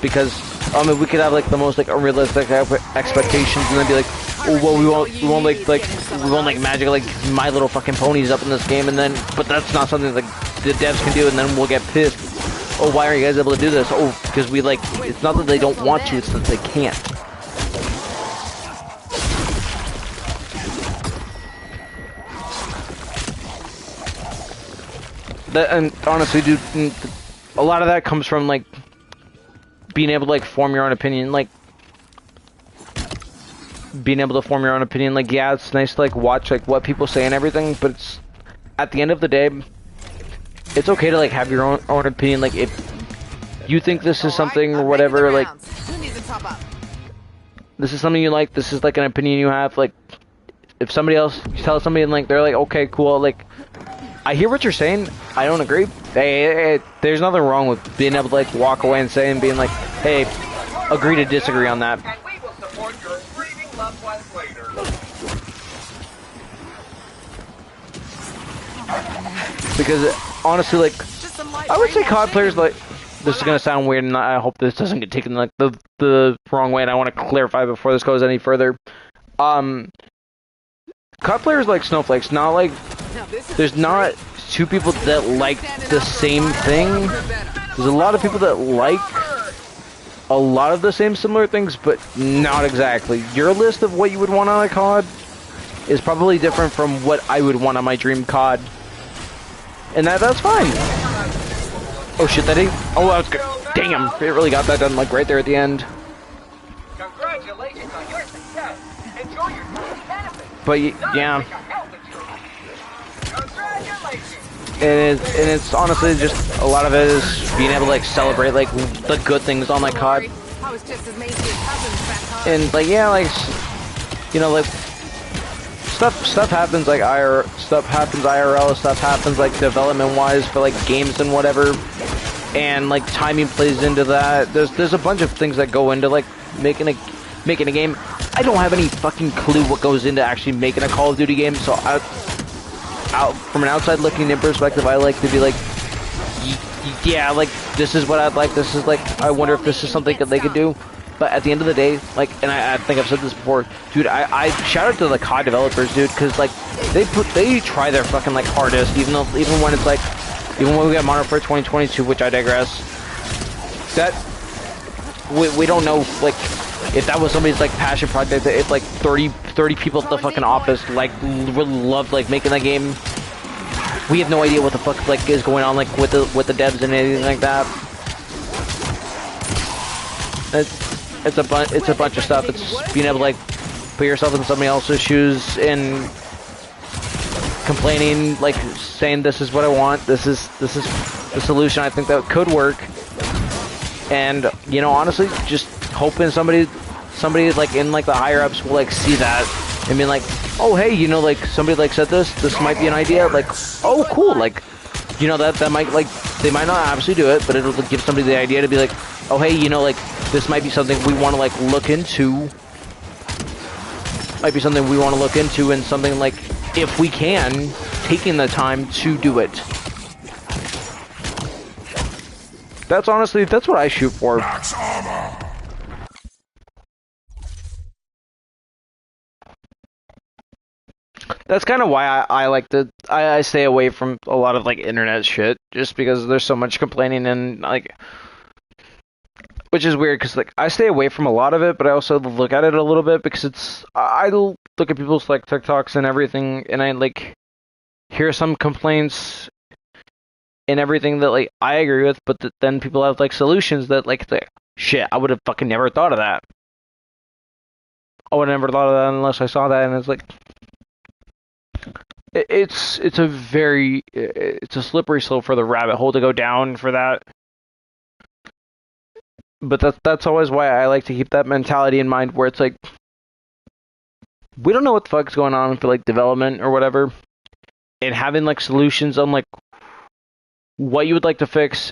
Because I mean we could have like the most like unrealistic expectations and then be like, oh well we won't like magic like My Little fucking Ponies up in this game, and then but that's not something like the devs can do, and then we'll get pissed. Oh, why are you guys able to do this? Oh, because we like it's not that they don't want to, it's that they can't. And honestly, dude, a lot of that comes from like being able to like form your own opinion, like being able to form your own opinion. Like, yeah, it's nice to like watch like what people say and everything, but it's at the end of the day, it's okay to like have your own opinion. Like, if you think this is something or whatever, like this is something you like, this is like an opinion you have. Like, if somebody else tells somebody and like they're like, okay, cool, like. I hear what you're saying. I don't agree. Hey, there's nothing wrong with being able to like walk away and say and being like, hey, agree to disagree on that. And we will support your grieving loved ones later. Because honestly, like, I would say COD players like this is gonna sound weird, and I hope this doesn't get taken like the wrong way. And I want to clarify before this goes any further. COD players like snowflakes, not like. There's not two people that like the same thing. There's a lot of people that like a lot of the same similar things, but not exactly. Your list of what you would want on a COD is probably different from what I would want on my dream COD. And that's fine. Oh shit, that ain't... Oh, that was good. Damn, it really got that done like right there at the end. Congratulations on your success. Enjoy your benefits. But yeah. And it's honestly just a lot of it is being able to like celebrate like the good things on like COD. And like yeah, like you know, like stuff happens like stuff happens IRL, stuff happens like development wise for like games and whatever. And like timing plays into that. There's a bunch of things that go into like making a game. I don't have any fucking clue what goes into actually making a Call of Duty game, so from an outside looking in perspective, I like to be like, yeah, like this is what I'd like. This is like, I wonder if this is something that they could do. But at the end of the day, like, and I think I've said this before, dude. I shout out to the COD developers, dude, because like they try their fucking like hardest, even when it's like, even when we got Modern Warfare 2022, which I digress. That we don't know like. If that was somebody's like passion project, if like 30 people at the fucking office like really loved like making that game, we have no idea what the fuck like is going on like with the devs and anything like that. It's a bunch of stuff. It's being able to like put yourself in somebody else's shoes and complaining, like saying this is what I want. This is the solution I think that could work. And you know, honestly, just hoping somebody like in like the higher ups will like see that and be like, oh hey, you know, like somebody like said this might be an idea, like, oh cool, like, you know, that might like they might not obviously do it, but it'll give somebody the idea to be like, oh hey, you know, like this might be something we want to like look into, and something like, if we can, taking the time to do it. That's what I shoot for. Max armor. That's kind of why I like to I stay away from a lot of like internet shit, just because there's so much complaining and like, which is weird because like I stay away from a lot of it, but I also look at it a little bit because I look at people's like TikToks and everything, and I like hear some complaints and everything that like I agree with, but then people have like solutions that like shit, I would have fucking never thought of that. I would have never thought of that unless I saw that, and it's like, it's a slippery slope for the rabbit hole to go down for that. But that's always why I like to keep that mentality in mind, where it's like, we don't know what the fuck's going on for like development or whatever, and having like solutions on like what you would like to fix,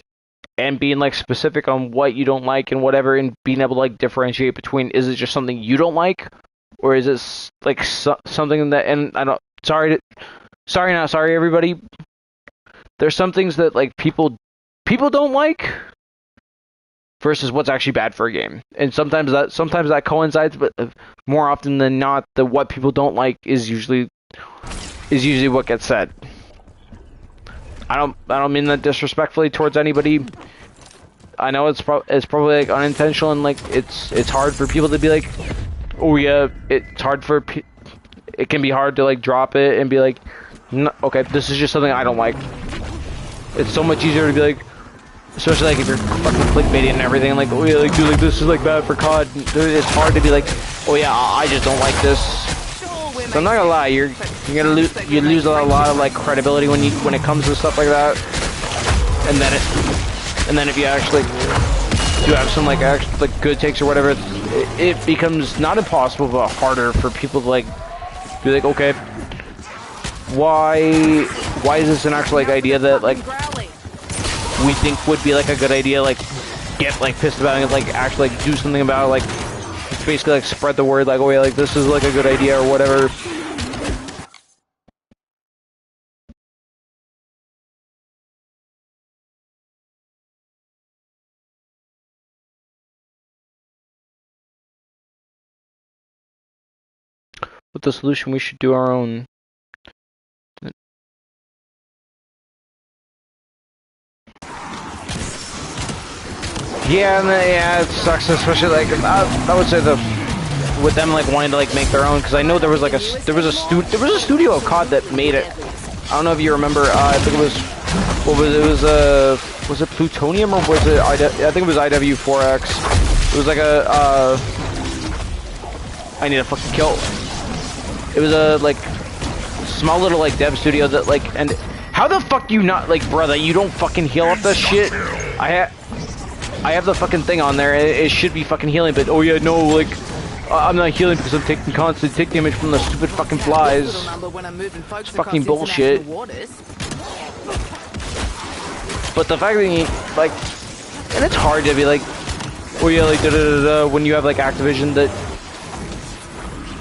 and being like specific on what you don't like and whatever, and being able to like differentiate between, is it just something you don't like, or is it like something that, and I don't, sorry everybody, there's some things that like people don't like versus what's actually bad for a game, and sometimes that coincides, but more often than not, the what people don't like is usually what gets said. I don't mean that disrespectfully towards anybody. I know it's probably like unintentional, and like it's hard for people to be like, oh yeah, it's hard for it can be hard to like drop it and be like, no, okay, this is just something I don't like. It's so much easier to be like, especially like if you're fucking clickbaiting and everything, like, oh yeah, like dude, like this is like bad for COD. It's hard to be like, oh yeah, I just don't like this. So I'm not gonna lie, you lose a lot of like credibility when it comes to stuff like that. And then if you actually do have some like good takes or whatever, it becomes not impossible but harder for people to like be like, okay, why is this an actual like idea that like we think would be like a good idea, like get like pissed about it and like actually like do something about it, like basically like spread the word, like, oh yeah, like this is like a good idea or whatever. With the solution, we should do our own. Yeah, it sucks, especially like I would say with them like wanting to like make their own, because I know there was a studio of COD that made it. I don't know if you remember. I think it was was it Plutonium, or was it I think it was IW4X. It was like a I need a fucking kill. It was a like small little like dev studio that like, and how the fuck do you not like, brother? You don't fucking heal up this shit. I have the fucking thing on there. It should be fucking healing, but oh yeah, no, like I'm not healing because I'm taking constant tick damage from the stupid fucking flies. It's fucking bullshit. But the fact that you like, and it's hard to be like, oh yeah, like when you have like Activision that.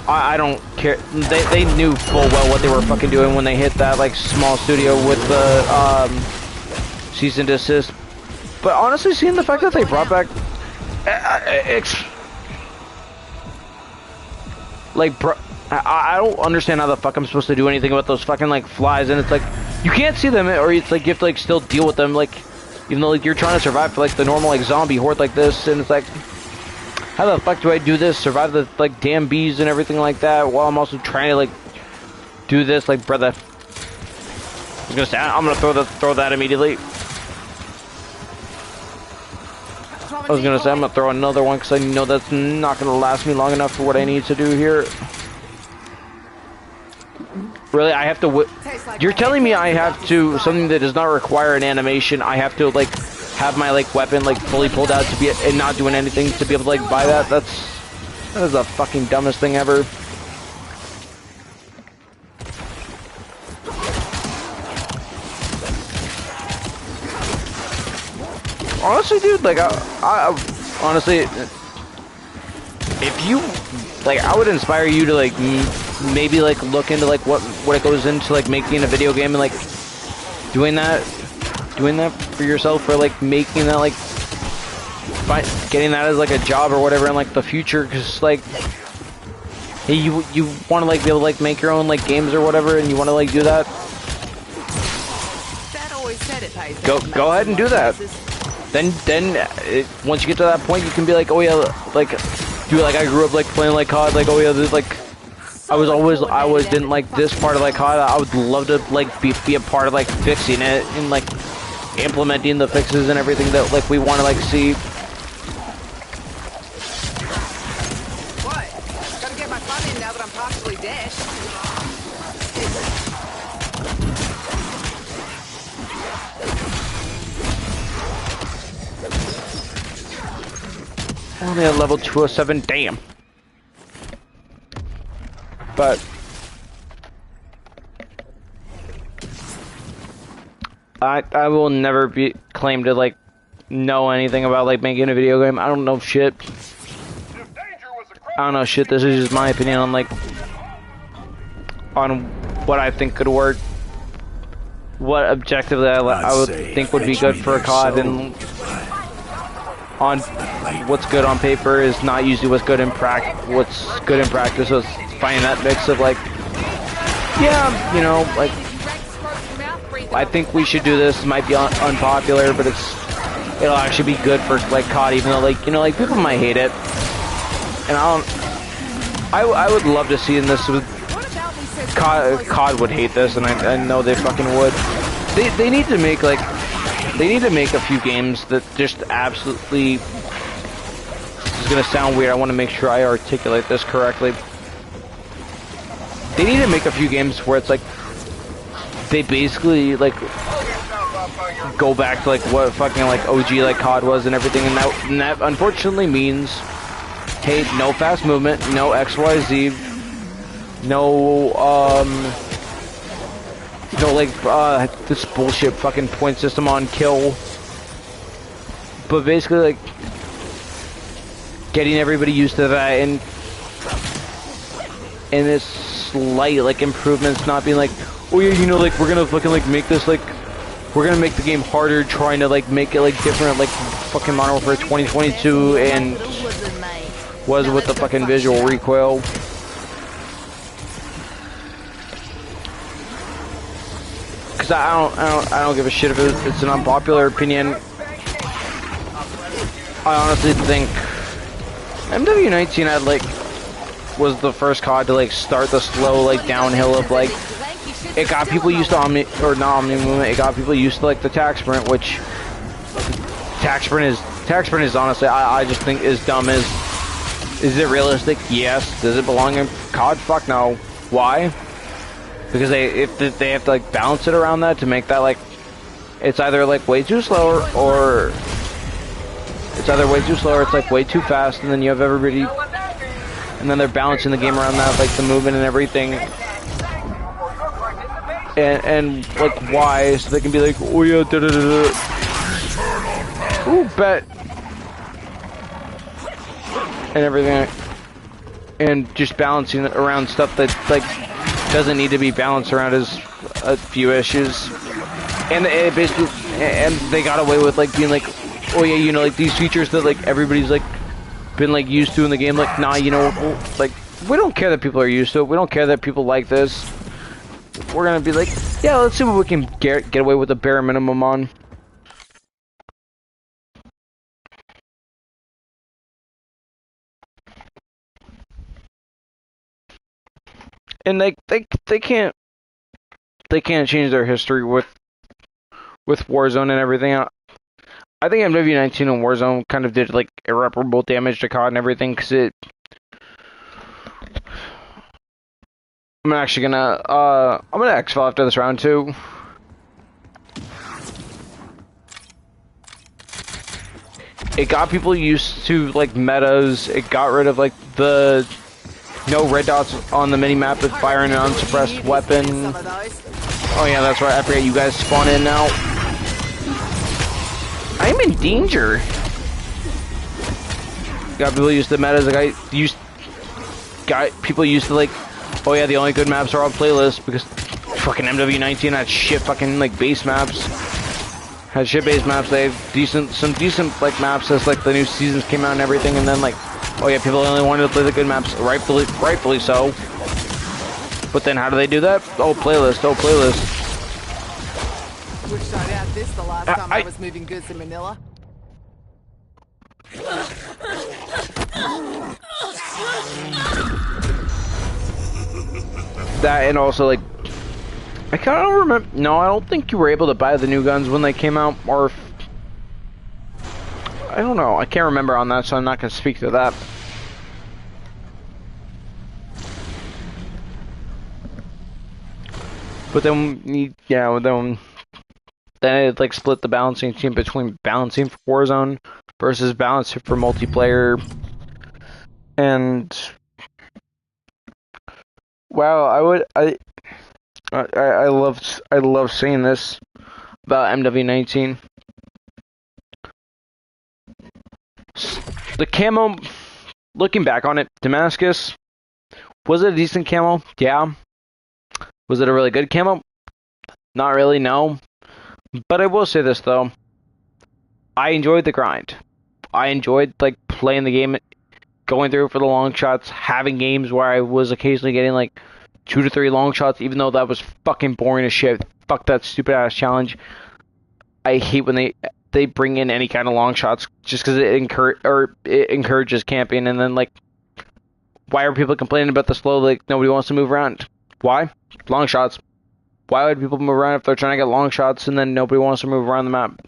I don't care. They knew full well what they were fucking doing when they hit that like small studio with the cease and desist. But honestly, seeing the fact that they brought back, like, bro, I don't understand how the fuck I'm supposed to do anything about those fucking like flies, and it's like you can't see them, or it's like you have to like still deal with them, like even though like you're trying to survive for like the normal like zombie horde like this, and it's like, how the fuck do I do this? Survive the like damn bees and everything like that while I'm also trying to like do this, like, brother. I was gonna say I'm gonna throw that immediately. I was gonna say I'm gonna throw another one because I know that's not gonna last me long enough for what I need to do here. Really, I have to. You're telling me I have to, something that does not require an animation, I have to like have my like weapon like fully pulled out to be and not doing anything to be able to like buy that? That is the fucking dumbest thing ever. Honestly, dude, like I honestly, if you like, I would inspire you to like maybe like look into like what it goes into like making a video game and like doing that for yourself, or like making that like getting that as like a job or whatever in like the future, because like, hey, you want to like be able to like make your own like games or whatever, and you want to like do that, go ahead and do that. Then once you get to that point, you can be like, oh yeah, like, dude, like I grew up like playing like COD, like, oh yeah, this, like I always didn't like this part of like COD. I would love to like be a part of like fixing it and like implementing the fixes and everything that like we want to like see. What? Gotta get my fun in now that I'm partially dead. Only at level 207, damn. But I will never be claim to like know anything about like making a video game. I don't know shit. I don't know shit. This is just my opinion on like on what I think could work. What objectively I would think would be good for a COD, and on what's good on paper is not usually what's good in practice. So it's finding that mix of like, yeah, you know, like I think we should do this. It might be unpopular, but it'll actually be good for like COD, even though like, you know, like people might hate it. And I would love to see in this with COD would hate this, and I know they fucking would. They need to make like a few games that just absolutely. This is gonna sound weird. I want to make sure I articulate this correctly. They need to make a few games where it's like they basically like go back to like what fucking like OG like COD was and everything, and that unfortunately means, hey, no fast movement, no XYZ, no like this bullshit fucking point system on kill, but basically like getting everybody used to that, and this slight like improvements, not being like, oh yeah, you know, like we're gonna fucking like make this like we're gonna make the game harder, trying to like make it like different, like fucking Modern Warfare 2022 and was with the fucking visual recoil. Cause I don't give a shit if it's an unpopular opinion. I honestly think MW19 had like was the first COD to like start the slow like downhill of like it got people used to Omni movement. It got people used to like the tac sprint, which tac sprint is honestly I just think is dumb. Is it realistic? Yes. Does it belong in COD? Fuck no. Why? Because they have to like balance it around that to make that like it's either like way too slow or it's like way too fast, and then you have everybody, and then they're balancing the game around that, like the movement and everything, and like why, so they can be like, oh yeah, da da da da, ooh, bet, and everything, and just balancing it around stuff that like doesn't need to be balanced around as a few issues, and it basically, and they got away with like being like, oh yeah, you know, like these features that like everybody's like been like used to in the game, like nah, you know, like we don't care that people are used to it, we don't care that people like this, we're gonna be like, yeah, let's see what we can get away with the bare minimum on. And they can't change their history with Warzone and everything. I think MW19 and Warzone kind of did like irreparable damage to COD and everything, because I'm actually gonna exfil after this round too. It got people used to like metas. It got rid of like the no red dots on the minimap with firing an unsuppressed weapon. Oh yeah, that's right. I forget you guys spawn in now. I'm in danger. Got people used to metas. Like people used to like, oh yeah, the only good maps are on playlist, because fucking MW19 had shit fucking like base maps. Had shit base maps. They have some decent like maps as like the new seasons came out and everything, and then like, oh yeah, people only wanted to play the good maps, rightfully so. But then how do they do that? Oh, playlist. Oh, playlist. Wish I'd had this the last time I was moving goods in Manila. That, and also like, I kind of remember. No, I don't think you were able to buy the new guns when they came out, or I don't know. I can't remember on that, so I'm not gonna speak to that. But then, yeah, then it like split the balancing team between balancing for Warzone versus balance for multiplayer. And wow, I love seeing this about MW19. The camo, looking back on it, Damascus, was it a decent camo? Yeah. Was it a really good camo? Not really, no. But I will say this though, I enjoyed the grind. I enjoyed like playing the game, going through for the long shots, having games where I was occasionally getting like 2 to 3 long shots, even though that was fucking boring as shit. Fuck that stupid ass challenge. I hate when they bring in any kind of long shots just because it encourages camping, and then like, why are people complaining about the slow? Like nobody wants to move around. Why? Long shots. Why would people move around if they're trying to get long shots and then nobody wants to move around the map?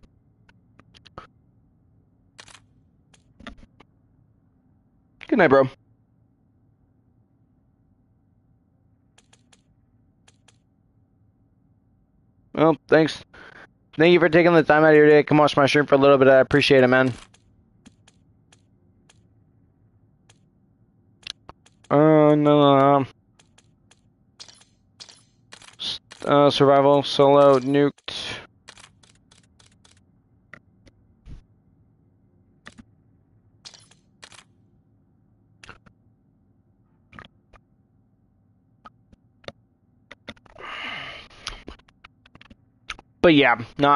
Good night, bro. Well, thanks. Thank you for taking the time out of your day to come watch my stream for a little bit. I appreciate it, man. No. Survival, solo, nuked. But yeah, no,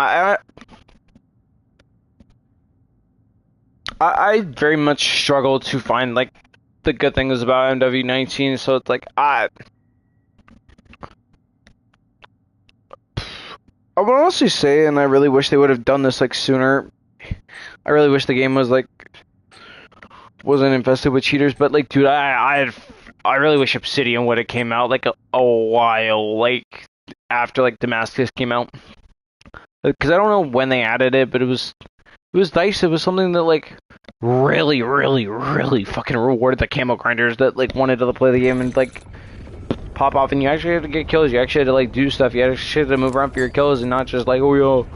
I very much struggle to find like the good things about MW19, so it's like I would honestly say, and I really wish they would have done this like sooner. I really wish the game was like wasn't infested with cheaters, but like, dude, I really wish Obsidian would have came out like a while like after like Damascus came out, because I don't know when they added it, but it was nice. It was something that like really fucking rewarded the camo grinders that like wanted to play the game and like pop off, and you actually had to get kills. You actually had to like do stuff. You actually had to move around for your kills and not just like, oh yo,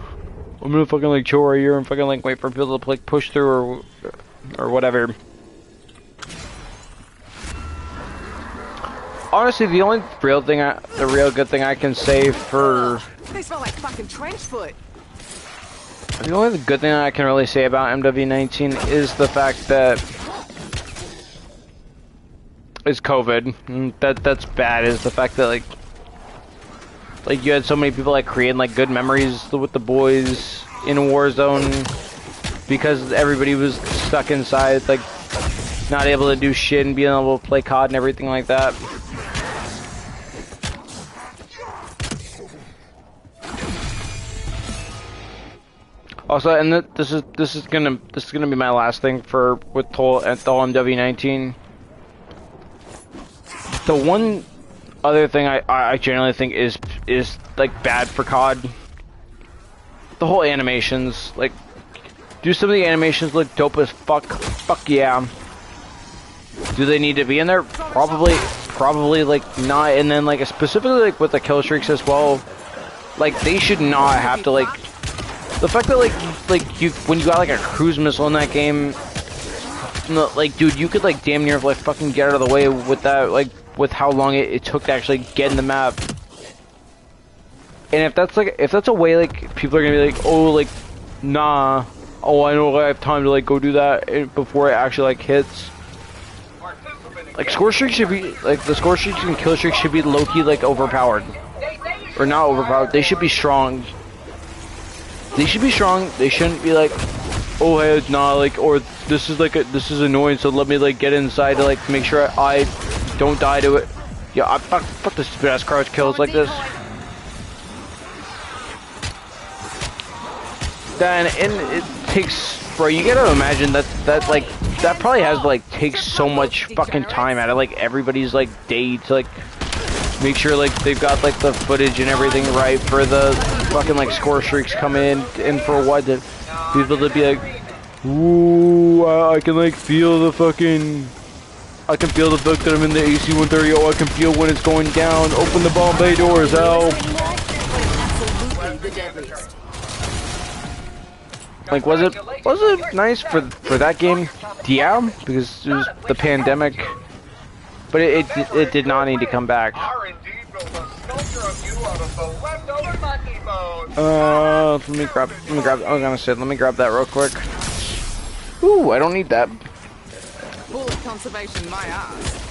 I'm gonna fucking like chill right here and fucking like wait for people to like push through or whatever. Honestly, the only real good thing I can say for They smell like fucking trench foot. the only good thing I can really say about MW19 is the fact that it's COVID. That's bad. Is the fact that like you had so many people like creating like good memories with the boys in Warzone because everybody was stuck inside, like not able to do shit and being able to play COD and everything like that. Also, and this is gonna be my last thing with the whole MW19. The one other thing I generally think is like bad for COD, the whole animations. Like, do some of the animations look dope as fuck? Fuck yeah. Do they need to be in there? Probably like not. And then like specifically like with the kill streaks as well, like they should not have to like. The fact that like you when you got like a cruise missile in that game, like dude, you could like damn near like fucking get out of the way with that, like with how long it took to actually get in the map. And if that's a way like people are gonna be like, oh like nah, oh I know I have time to like go do that before it actually like hits. Like score streaks should be like the score streaks and kill streaks should be low-key like overpowered, or not overpowered. They should be strong. They should be strong. They shouldn't be like, oh hey, nah, like, or this is annoying, so let me like get inside to like make sure I don't die to it. Yeah, fuck the stupid ass crouch kills like this. Then and it takes, bro. You gotta imagine that probably has like takes so much fucking time out of like everybody's like day to like make sure like they've got like the footage and everything right for the fucking like score streaks come in, and for what the people to be like, ooh, I can like feel the fucking, I can feel the fact that I'm in the AC-130. Oh, I can feel when it's going down. Open the bomb bay doors, hell. Like, was it nice for that game? Yeah, because it was the pandemic. But it did not need to come back. R&D built a sculpture of you out of the leftover monkey bones. Let me grab. I was gonna say, let me grab that real quick. Ooh, I don't need that. Bullet conservation, my ass.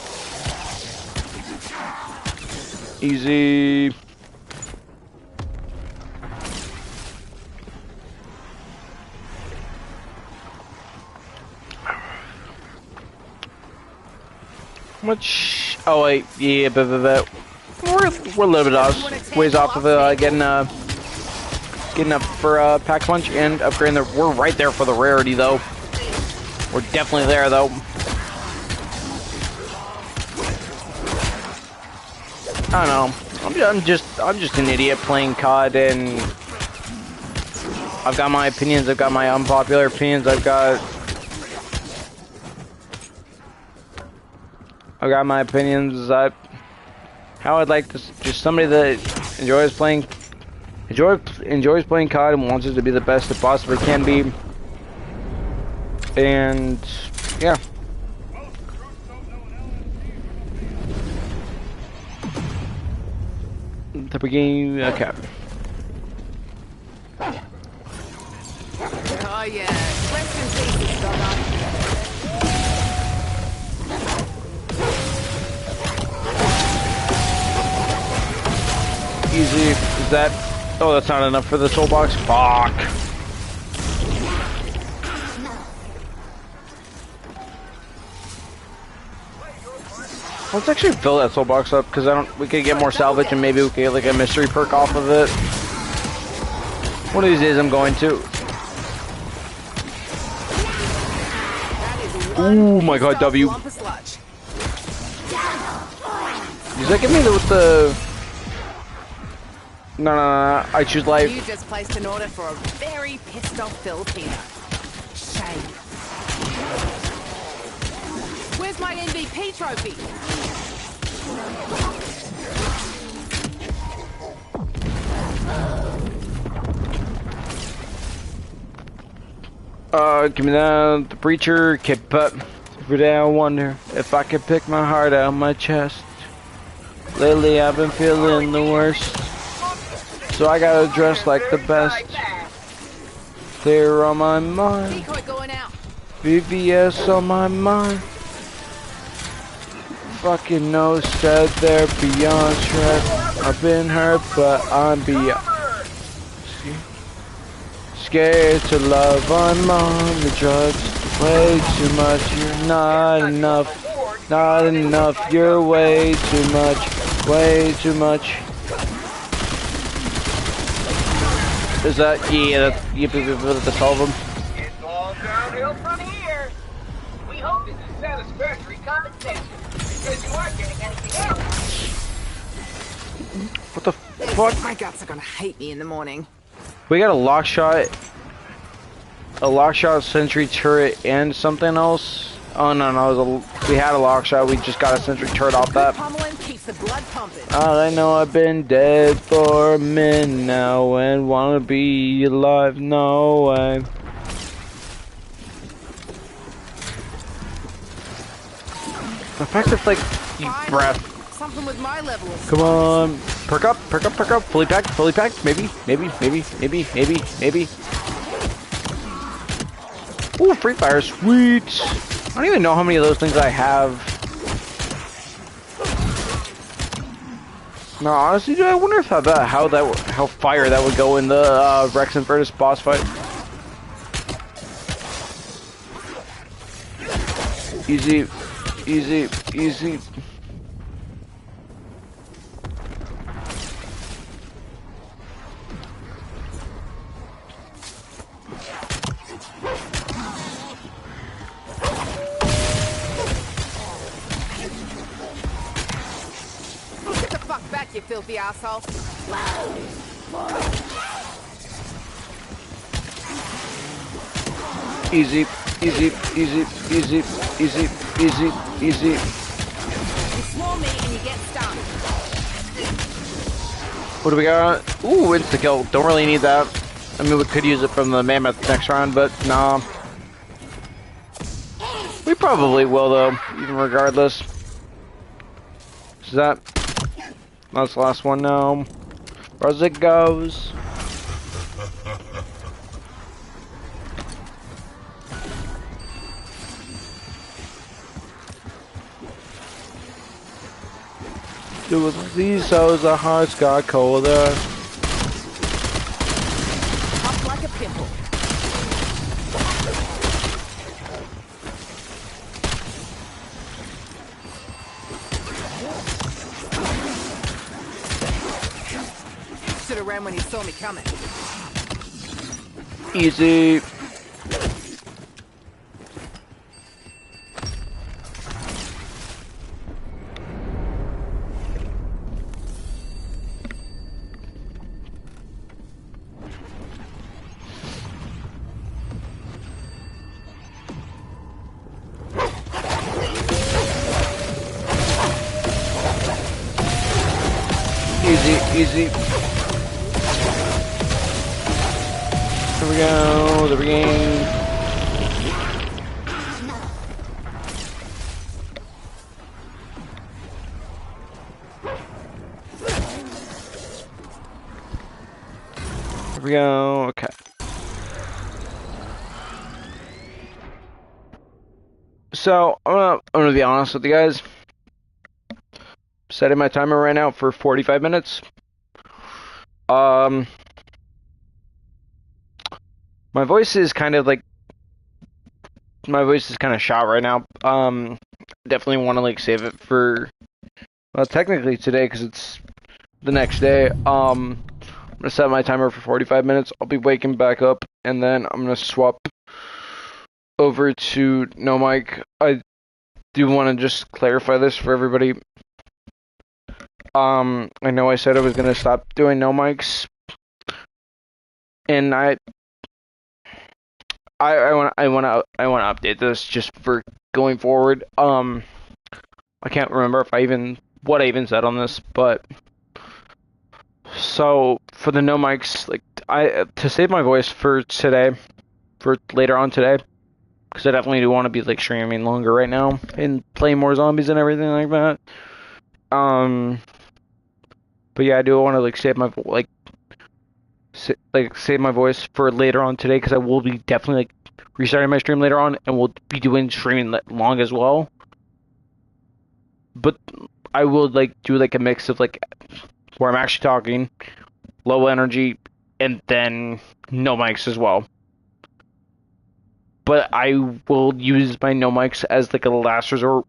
Easy. Much? Oh wait, yeah, but we're a little bit ways off of getting up for pack punch and upgrading the. We're right there for the rarity though. We're definitely there though. I don't know. I'm just an idiot playing COD, and I've got my opinions. I've got my unpopular opinions. I've got my opinions. How I'd like to just somebody that enjoys playing COD and wants it to be the best it possibly can be. And yeah. The beginning, okay. Oh yeah, rest in peace, Donna. Easy. Is that? Oh, that's not enough for the soul box. Fuck. Let's actually fill that soul box up because we could get more salvage and maybe we could get like a mystery perk off of it. One of these days I'm going to. Oh my god, W. Does that give me with the... No, I choose life. You just placed an order for a very pissed off Filipino. Shame. Where's my MVP trophy? Give me that, the preacher, kid pup. Every day I wonder if I could pick my heart out of my chest. Lately I've been feeling the worst, so I gotta dress like the best. Clear on my mind, VVS on my mind. Fucking no said they're beyond Shrek. I've been hurt, but I'm beyond. Scared to love, I'm on the drugs. Way too much, you're not enough. Not enough, you're way too much. Way too much. Is that, yeah, that's all of them. It's all downhill from here. We hope this is satisfactory compensation, because you aren't getting anything else. What the fuck? My guts are gonna hate me in the morning. We got a lock shot, sentry turret, and something else. Oh no, we had a lock shot. We just got a sentry turret off that. Keeps the blood pumping. I know I've been dead for a minute now and wanna be alive. No way. The fact that like you breath. Something with my level of Come on, perk up, fully packed, maybe. Ooh, free fire, sweet. I don't even know how many of those things I have. No, honestly, dude, I wonder if how fire that would go in the Rex and Virtus boss fight. Easy. You filthy asshole. Easy. You swarm me and you get stunned. What do we got? Ooh, insta kill. Don't really need that. I mean, we could use it from the mammoth next round, but nah. We probably will, though, even regardless. Is that... That's the last one now. As it goes. It was these so the hearts got colder. Pop like a pimple. Should have ran when he saw me coming. Easy. Easy. There we go. There we go. There we go. Okay. So I'm gonna be honest with you guys. Setting my timer right now for 45 minutes. My voice is kind of shot right now. Definitely want to like save it for, well, technically today because it's the next day. I'm gonna set my timer for 45 minutes. I'll be waking back up and then I'm gonna swap over to no mic. I do want to just clarify this for everybody. I know I said I was gonna stop doing no mics, and I want to update this just for going forward. I can't remember if what I even said on this, but so for the no mics, like to save my voice for today, for later on today, because I definitely do want to be like streaming longer right now and play more zombies and everything like that. But yeah, I do want to like save my save my voice for later on today because I will be definitely like restarting my stream later on and we'll be doing streaming long as well. But I will like do like a mix of like where I'm actually talking, low energy, and then no mics as well. But I will use my no mics as like a last resort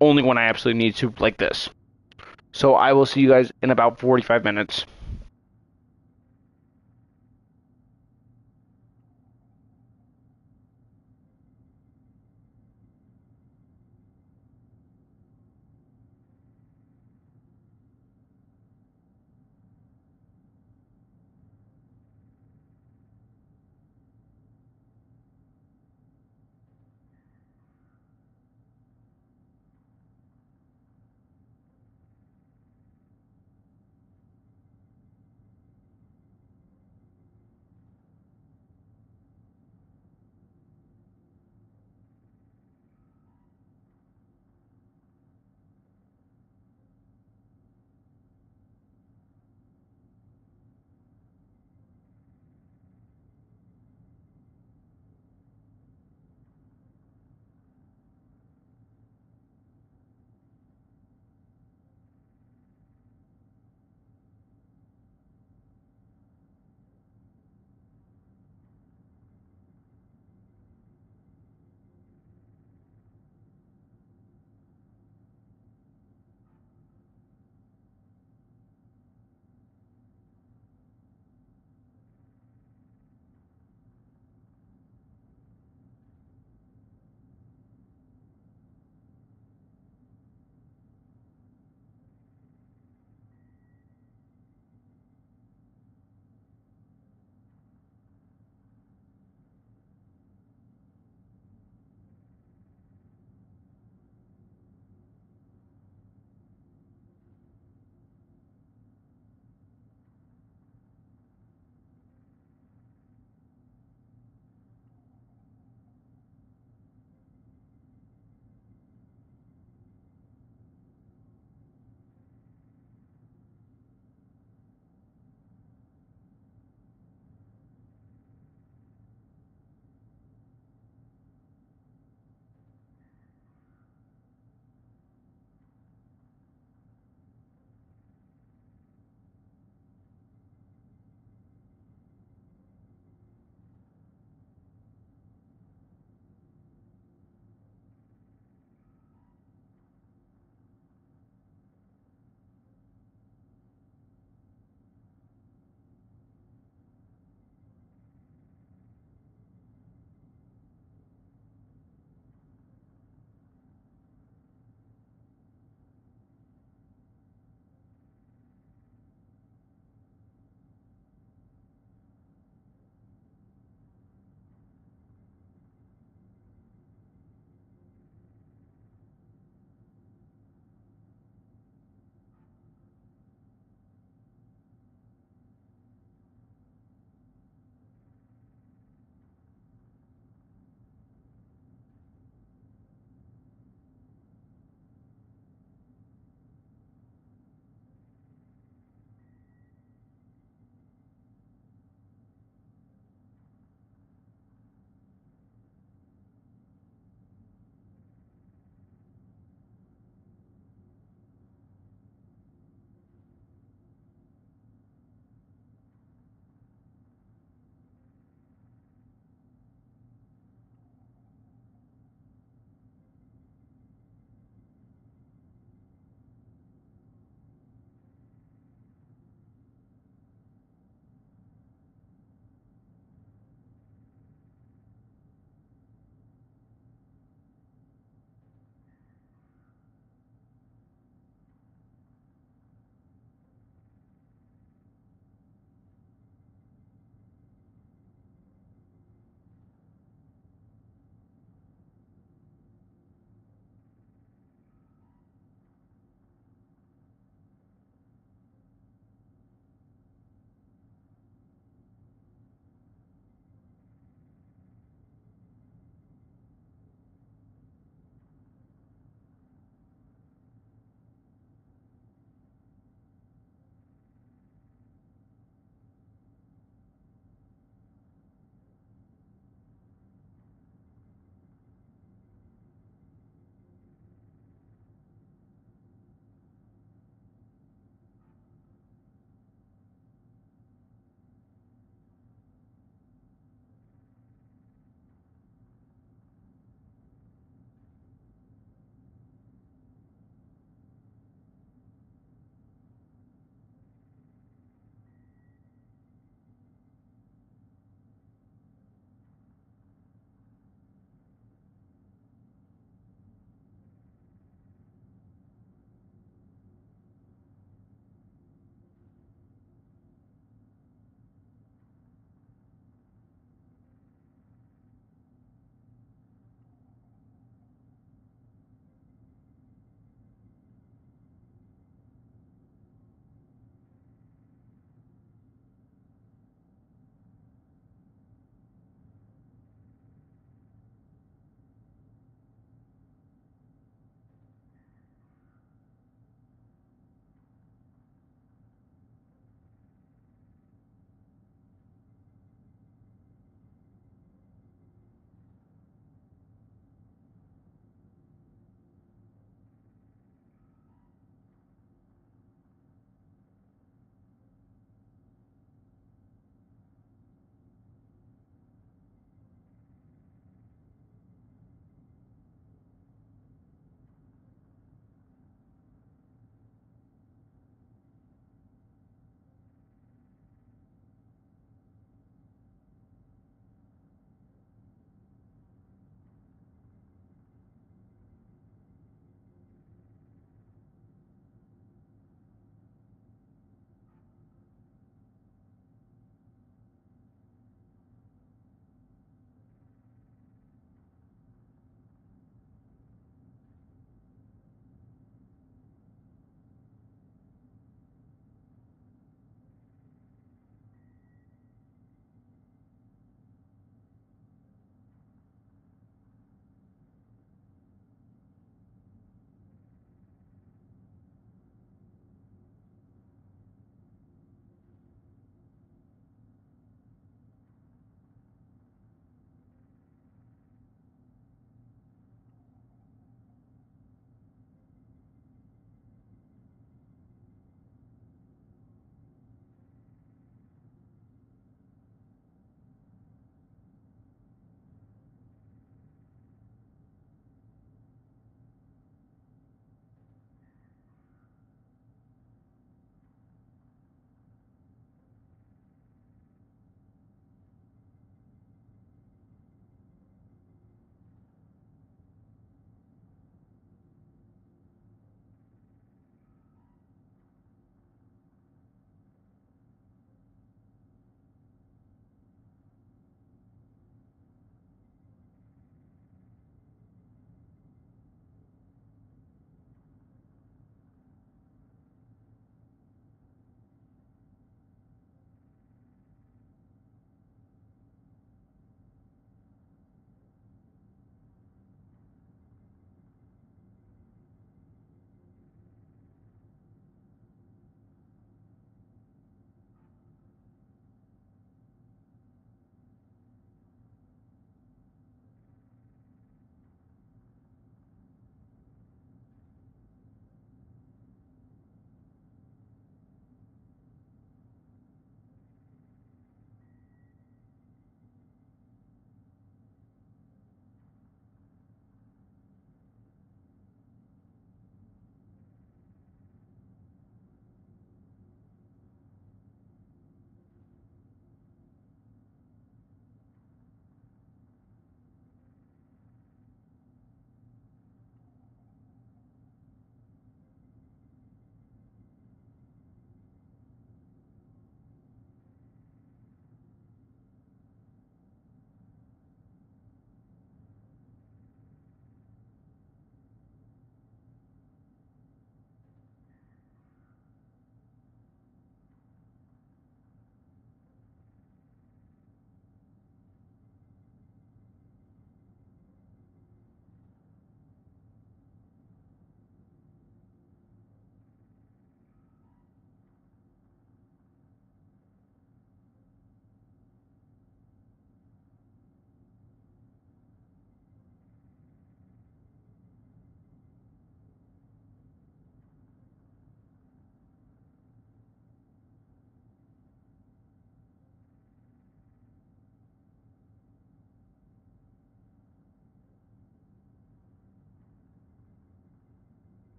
only when I absolutely need to, like this. So I will see you guys in about 45 minutes.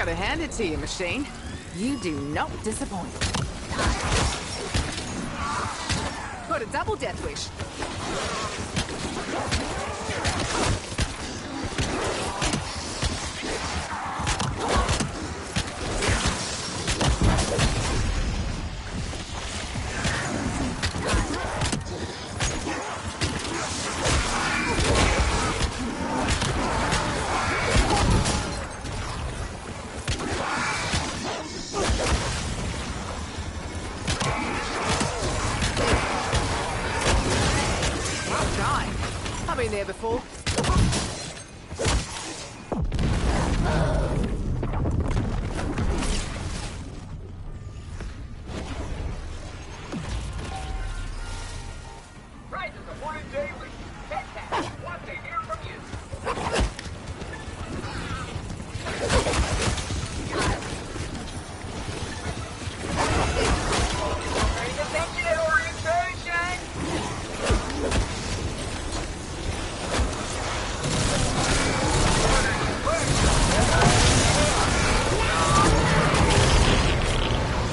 Gotta hand it to you, machine. You do not disappoint. Got a double death wish. I've been there before. Prizes awarded daily. Pet Cat wants to hear from you. Paying attention at orientation.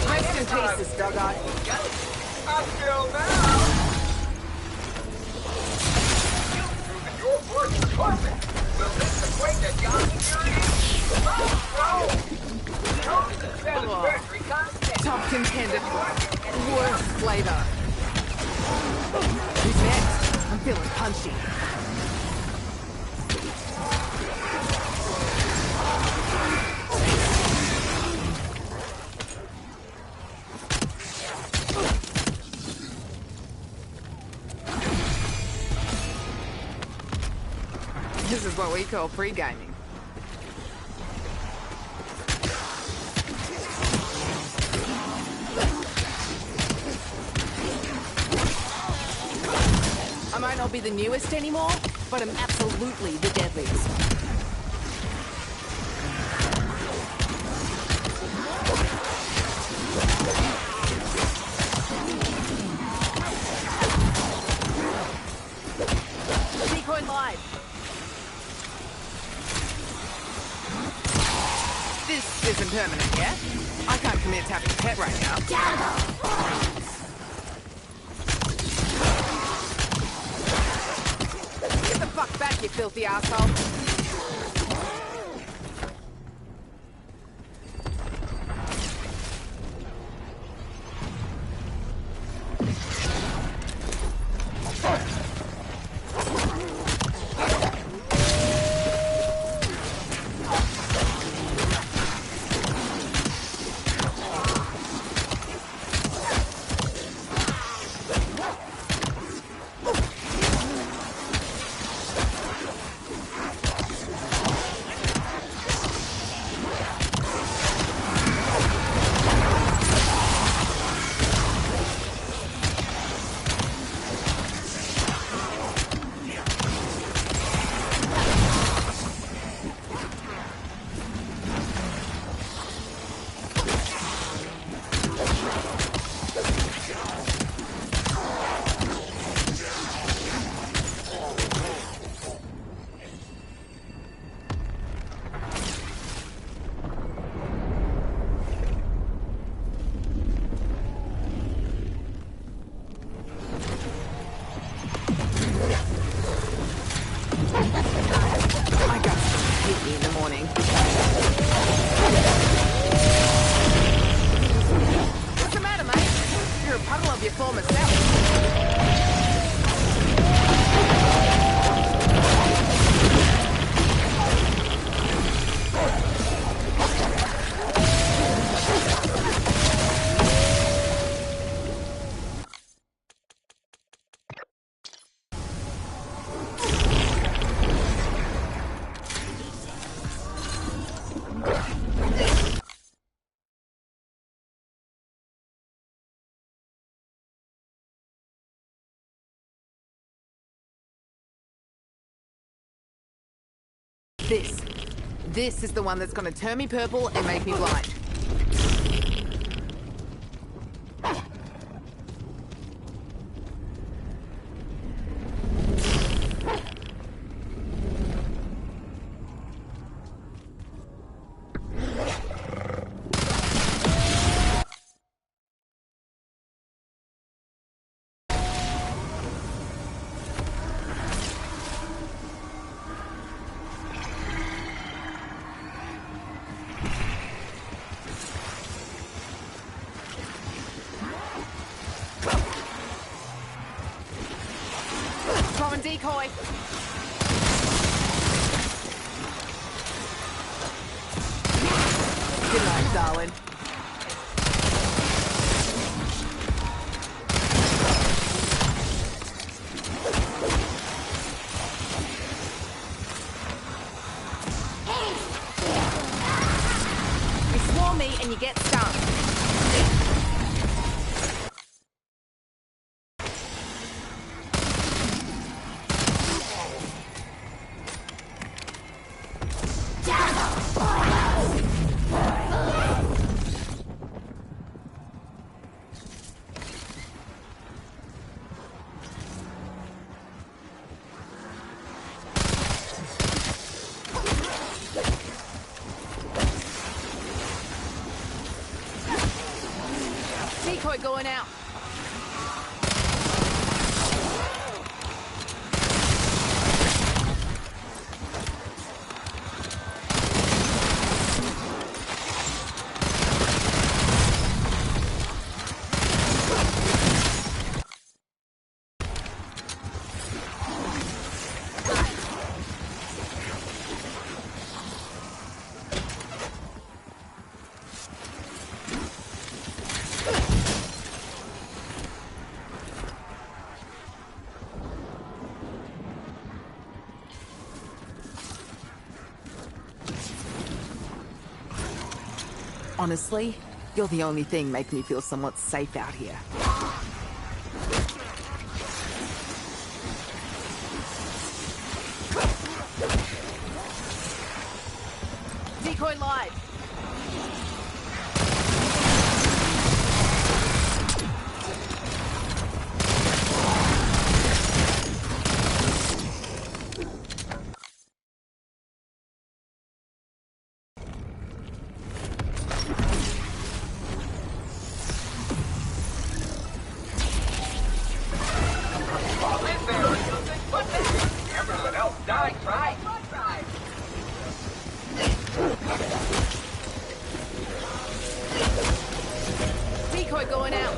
Rest in peace, this dog-eye. Until now. You've proven your work is perfect. Will this equate to job security? Oh, no. No, this is satisfactory content. Top contender. Worst flavor. Who's next? I'm feeling punchy. This is what we call pre-gaming. I might not be the newest anymore, but I'm absolutely the deadliest. Decoy live. This isn't permanent, yeah? I can't commit to having a pet right now. Get the fuck back, you filthy asshole. My guts hit me in the morning. What's the matter, mate? You're a puddle of your former self. This is the one that's gonna turn me purple and make me blind. Decoy. Good night, darling. You swarm me and you get stung. Decoy going out. Honestly, you're the only thing making me feel somewhat safe out here. Decoy live. Everyone else died, right? Decoy going out.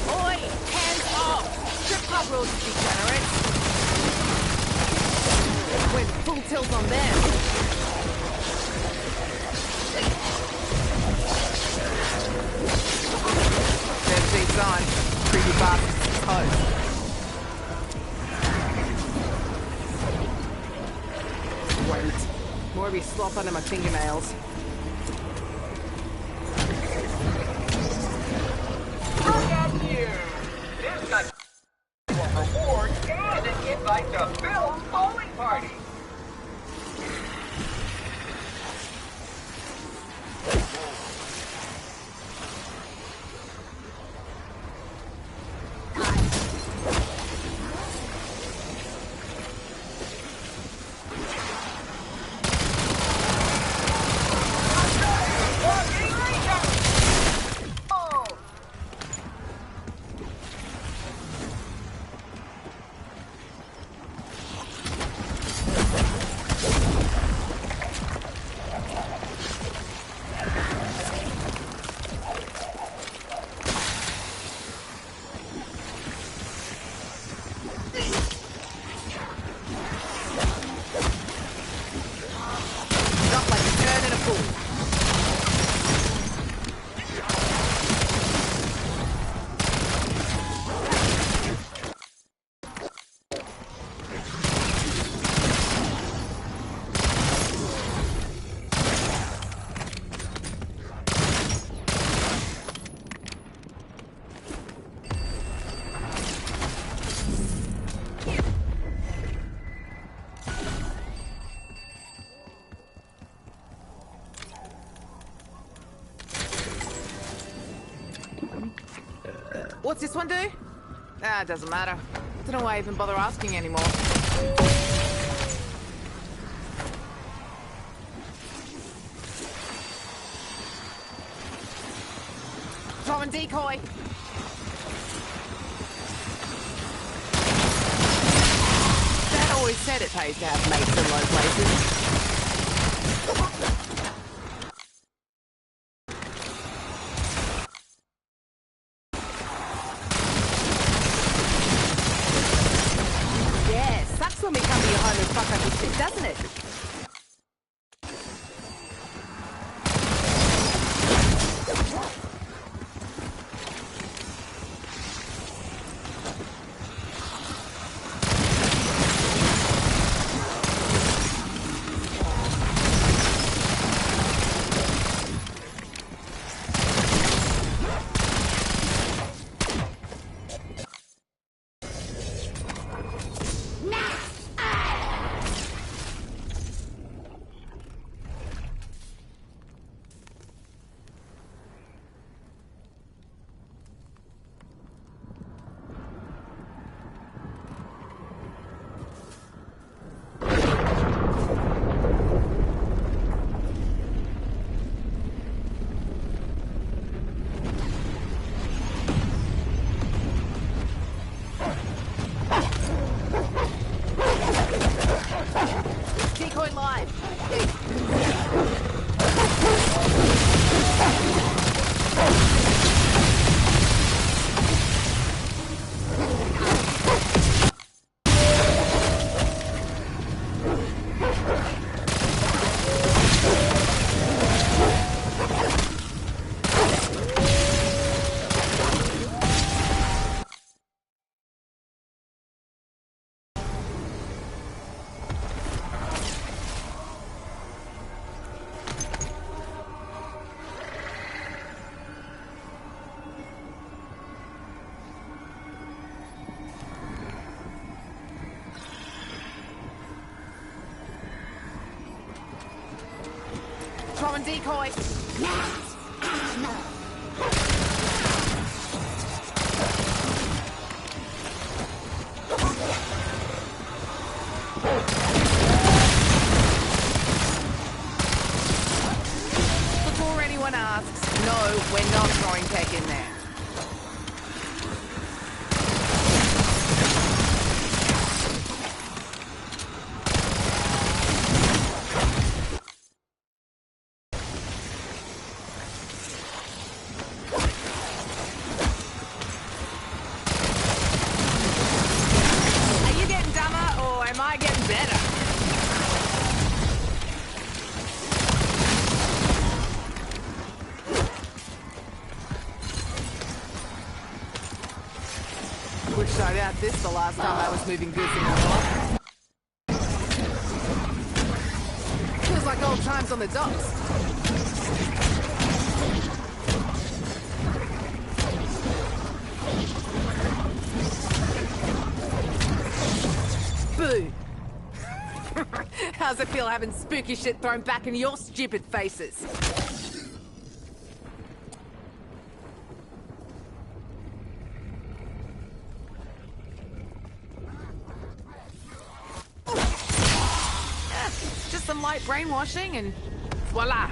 Oi, hands off! Strip club rules, degenerates. Went full tilt on them. Their seat's on. Creepy bastards toast. Wait. More of you slop under my fingernails. Look at you! This got reward and an invite to Phil's bowling party! Not like a turn in a pool. What's this one do? Ah, it doesn't matter. Don't know why I even bother asking anymore. Throwing decoy. Dad always said it pays to have mates in low places. Yeah, sucks when we come to your home and fuck up your shit, doesn't it? Decoy live. Throwing decoy. Before anyone asks, no, we're not throwing tech in there. Are you getting dumber or am I getting better? Wish I'd had this the last time I was moving goods in the world. Feels like old times on the docks. Boo! How's it feel having spooky shit thrown back in your stupid faces? Just some light brainwashing and voila!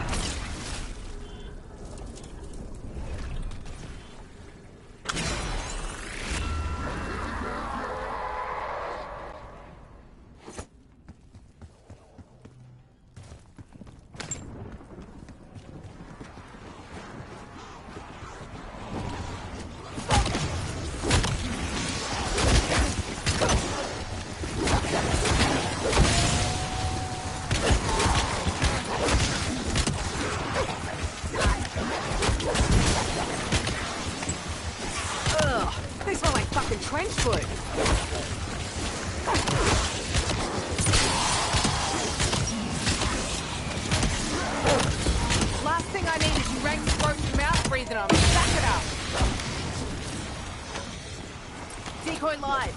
They smell like fucking trench foot. Last thing I need is you rank throat and mouth breathing on me. Back it up. Decoy live.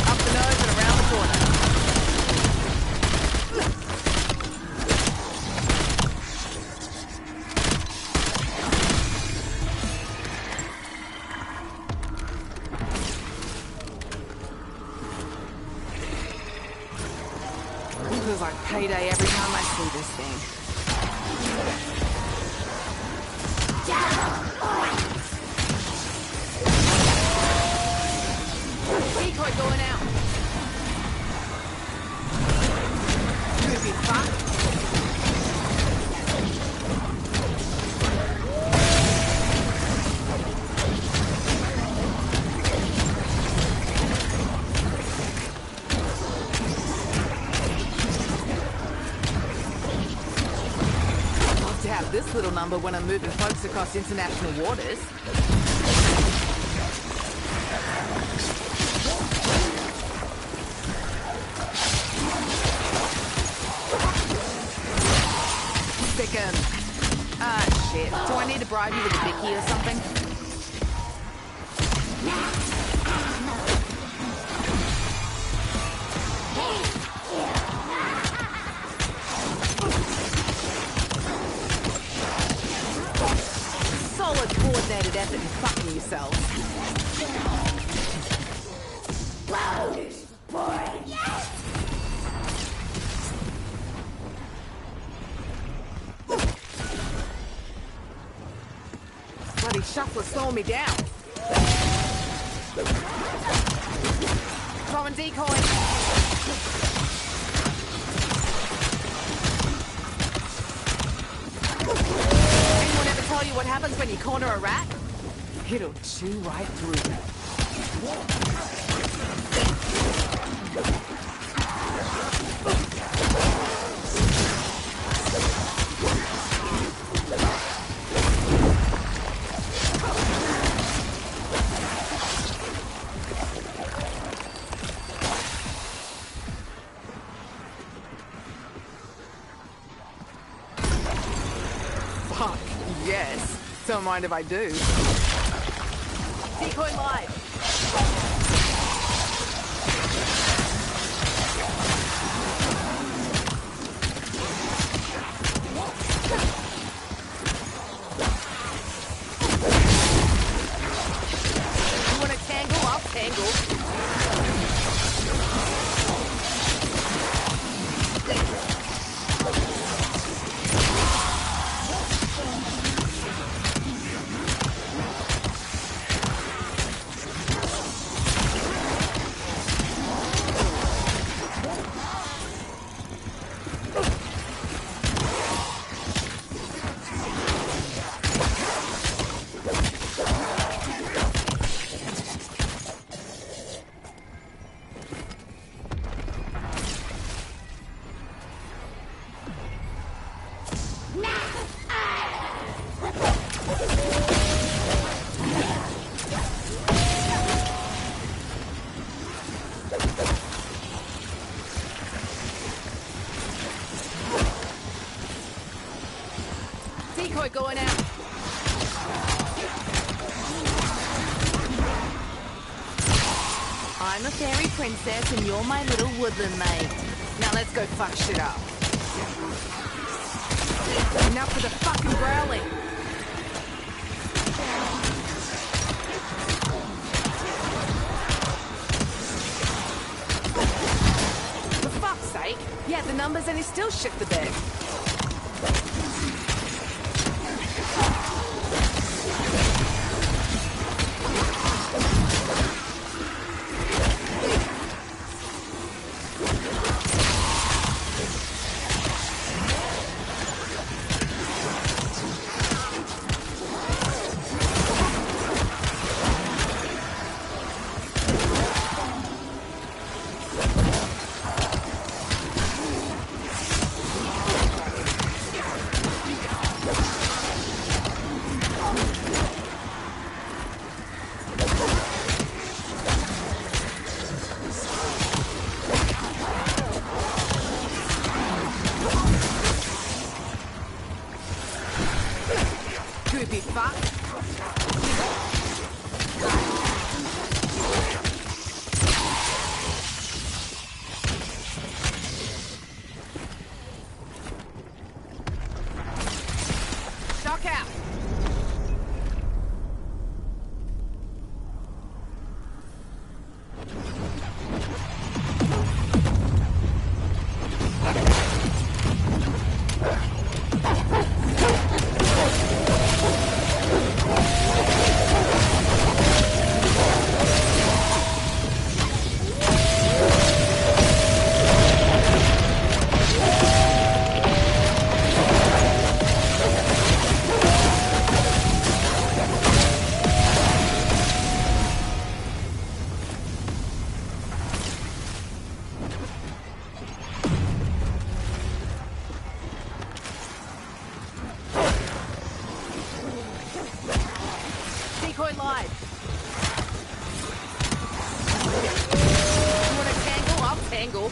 Up the nose and around the corner. Feels like payday every time I see this thing. Decoy going out. Creepy fuck. To have this little number when I'm moving folks across international waters. Second. Ah, shit. Do I need to bribe you with a bicky or something? Solid coordinated effort in fucking yourselves. Bloody shuffler's slowing me down. Throwing decoy. Anyone ever tell you what happens when you corner a rat? It'll chew right through you. Fuck, yes. Don't mind if I do. Decoy live. You want to tangle? I'll tangle. Decoy going out. I'm a fairy princess and you're my little woodland maid. Now let's go fuck shit up. Enough of the fucking growling. For fuck's sake. Yeah, the numbers and he still shit the bed. Creepy fuck. Shock out. Decoy live. You want to tangle? I'll tangle.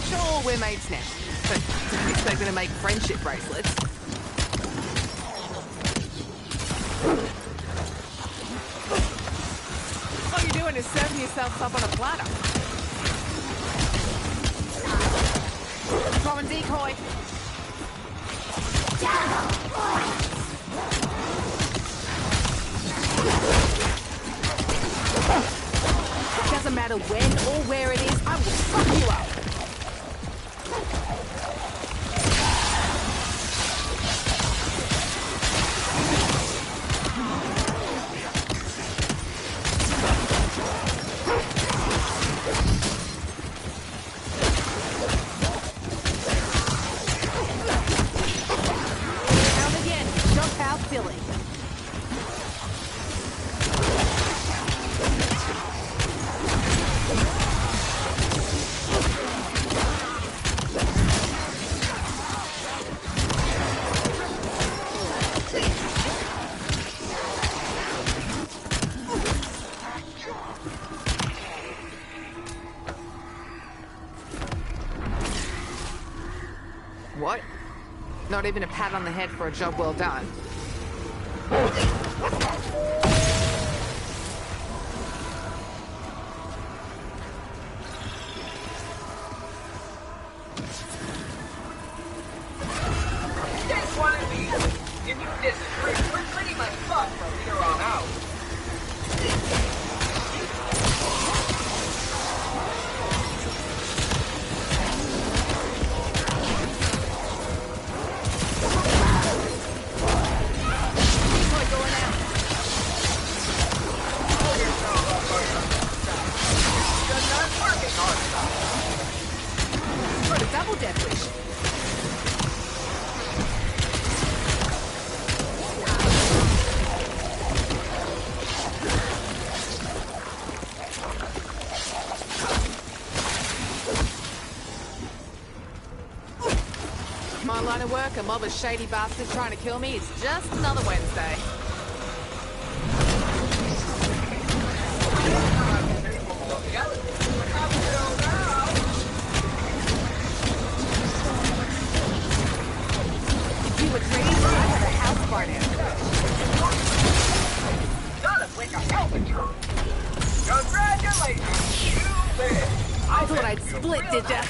Sure, we're mates now, but don't expect me to make friendship bracelets. All you're doing is serving yourself up on a platter. Come on, decoy. It doesn't matter when or where it is, I will fuck you up. What? Not even a pat on the head for a job well done. This one is easy. If you disagree, we're pretty much fucked from here on out. Got a double death wish. My line of work, a mob of shady bastards trying to kill me, is just another Wednesday. If you agree, I have a house party. None of which I help you. Congratulations, you win. I thought I'd split, did ya?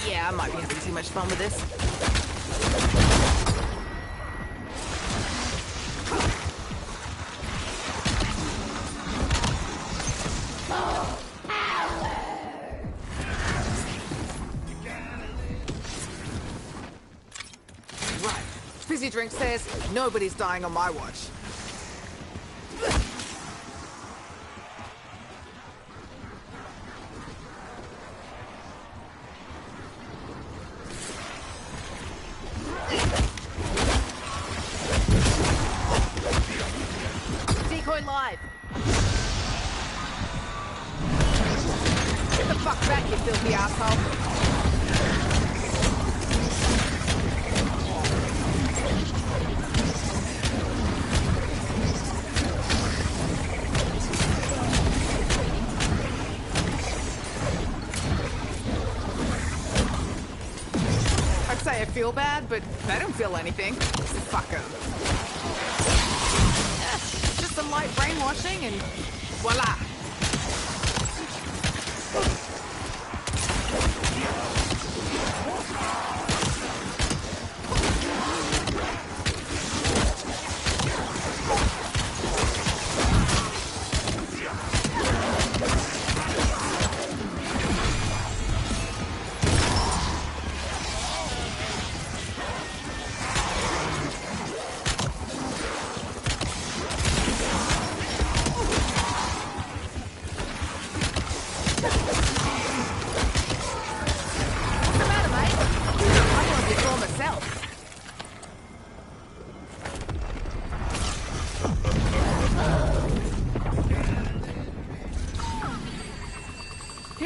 Yeah, I might be having too much fun with this. Right. Fizzy Drink says nobody's dying on my watch. Decoy live. Get the fuck back, you filthy asshole. I'd say I feel bad, but they don't feel anything. Fuck 'em. Just some light brainwashing and voila.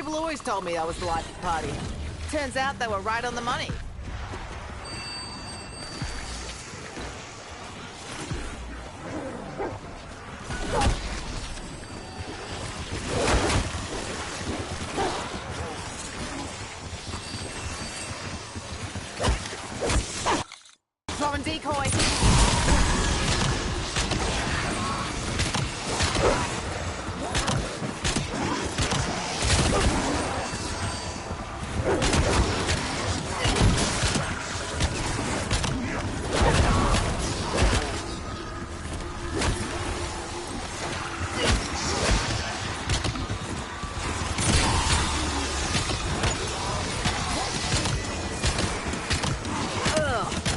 People always told me I was the life of the party. Turns out they were right on the money. Throwing decoy.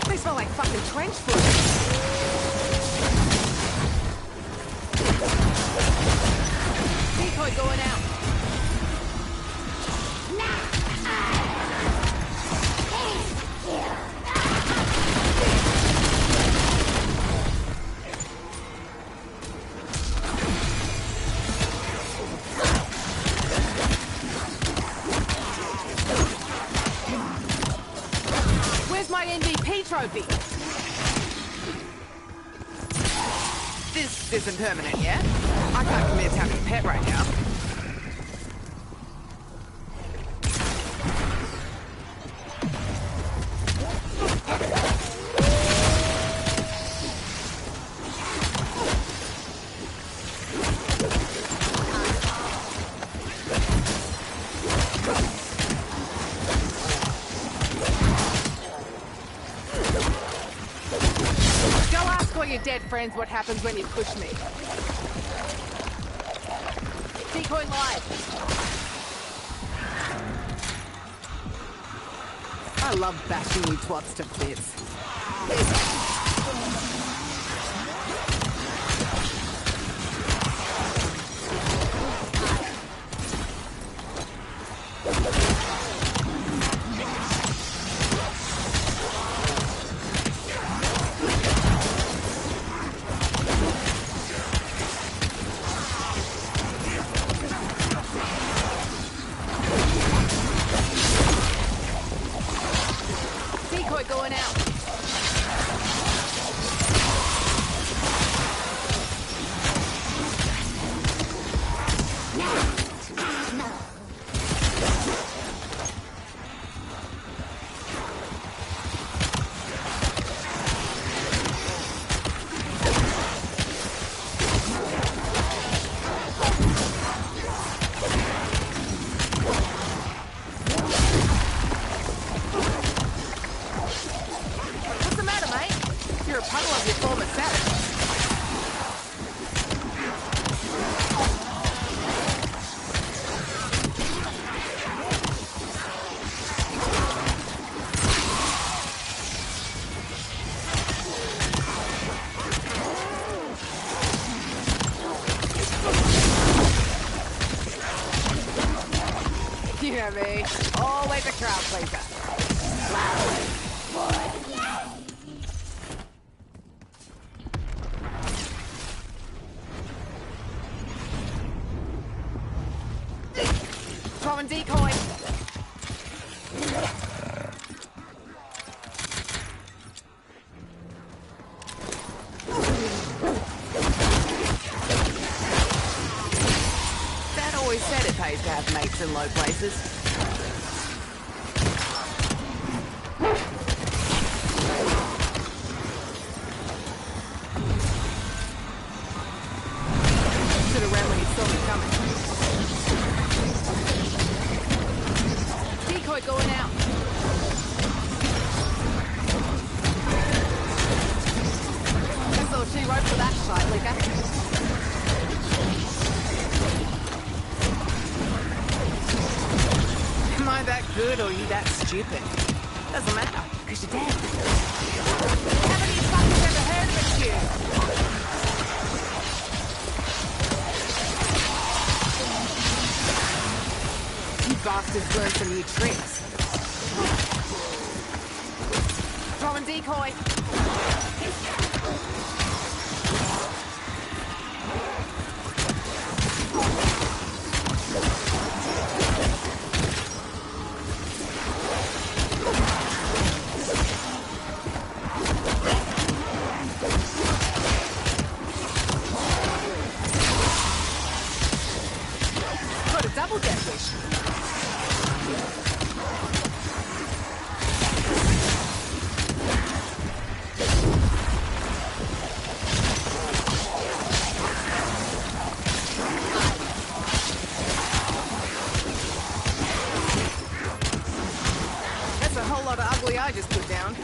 They smell like fucking trench foot. Decoy going out. Where's my MVP trophy? This isn't permanent, yeah? I can't commit to having a pet right now. Go ask all your dead friends what happens when you push me. Decoy live. I love bashing you twats to bits. Decoy going out. What's the matter, mate? You're a puddle of your former self. You know me, always a crowd pleaser. Throwing decoy. Dad always said it pays to have mates in low places. Should have ran when you saw me coming. Decoy going out. That's all she wrote for that shite liquor. Am I that good or are you that stupid? Doesn't matter, because you're dead. Haven't you fuckers ever heard of a tune? You bastards learned some new tricks. Throwing decoy. double death wish. That's a whole lot of ugly I just put down.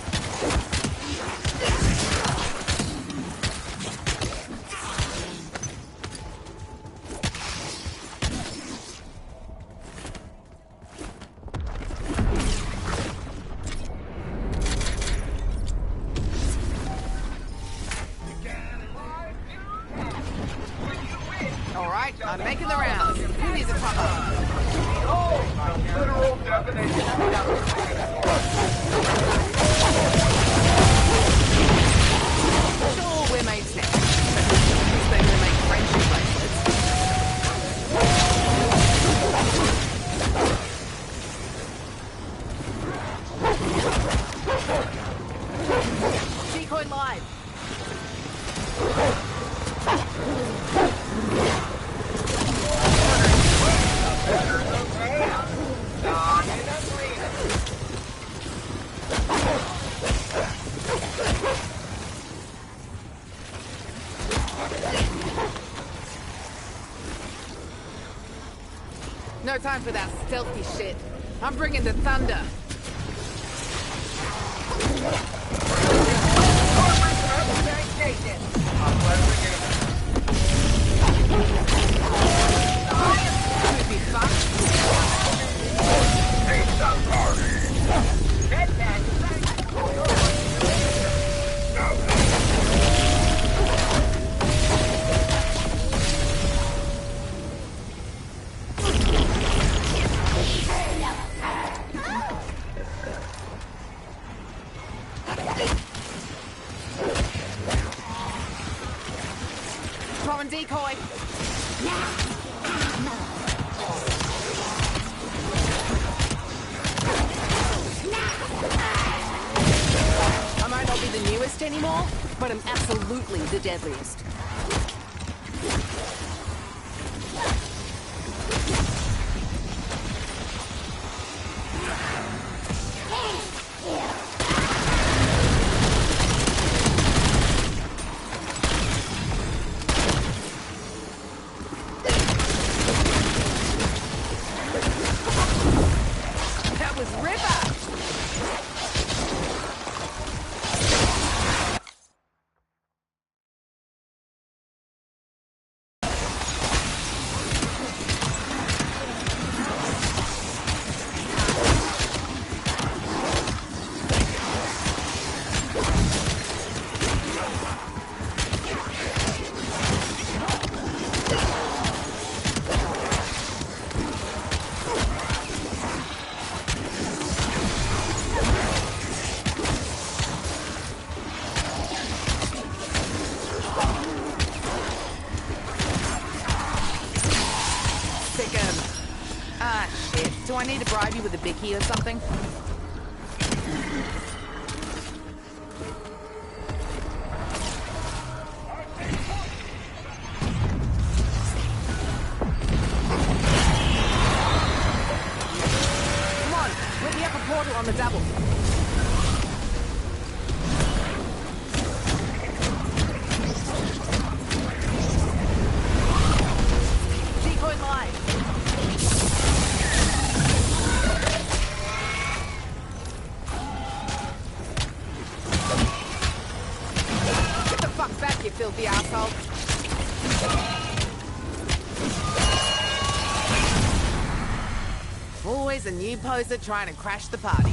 Alright, I'm making the rounds. Who needs a top up? Literal definition of Sure, we're mates now. At least they will make friendship bracelets. Decoy live. No time for that stealthy shit. I'm bringing the thunder. Could be fun. Throwing decoy. I might not be the newest anymore, but I'm absolutely the deadliest. That was Ripper! Ah, shit. Do I need to bribe you with a bicky or something? Come on, let me up a portal on the double. Decoy live. Get the fuck back, you filthy asshole. Always a new poser trying to crash the party.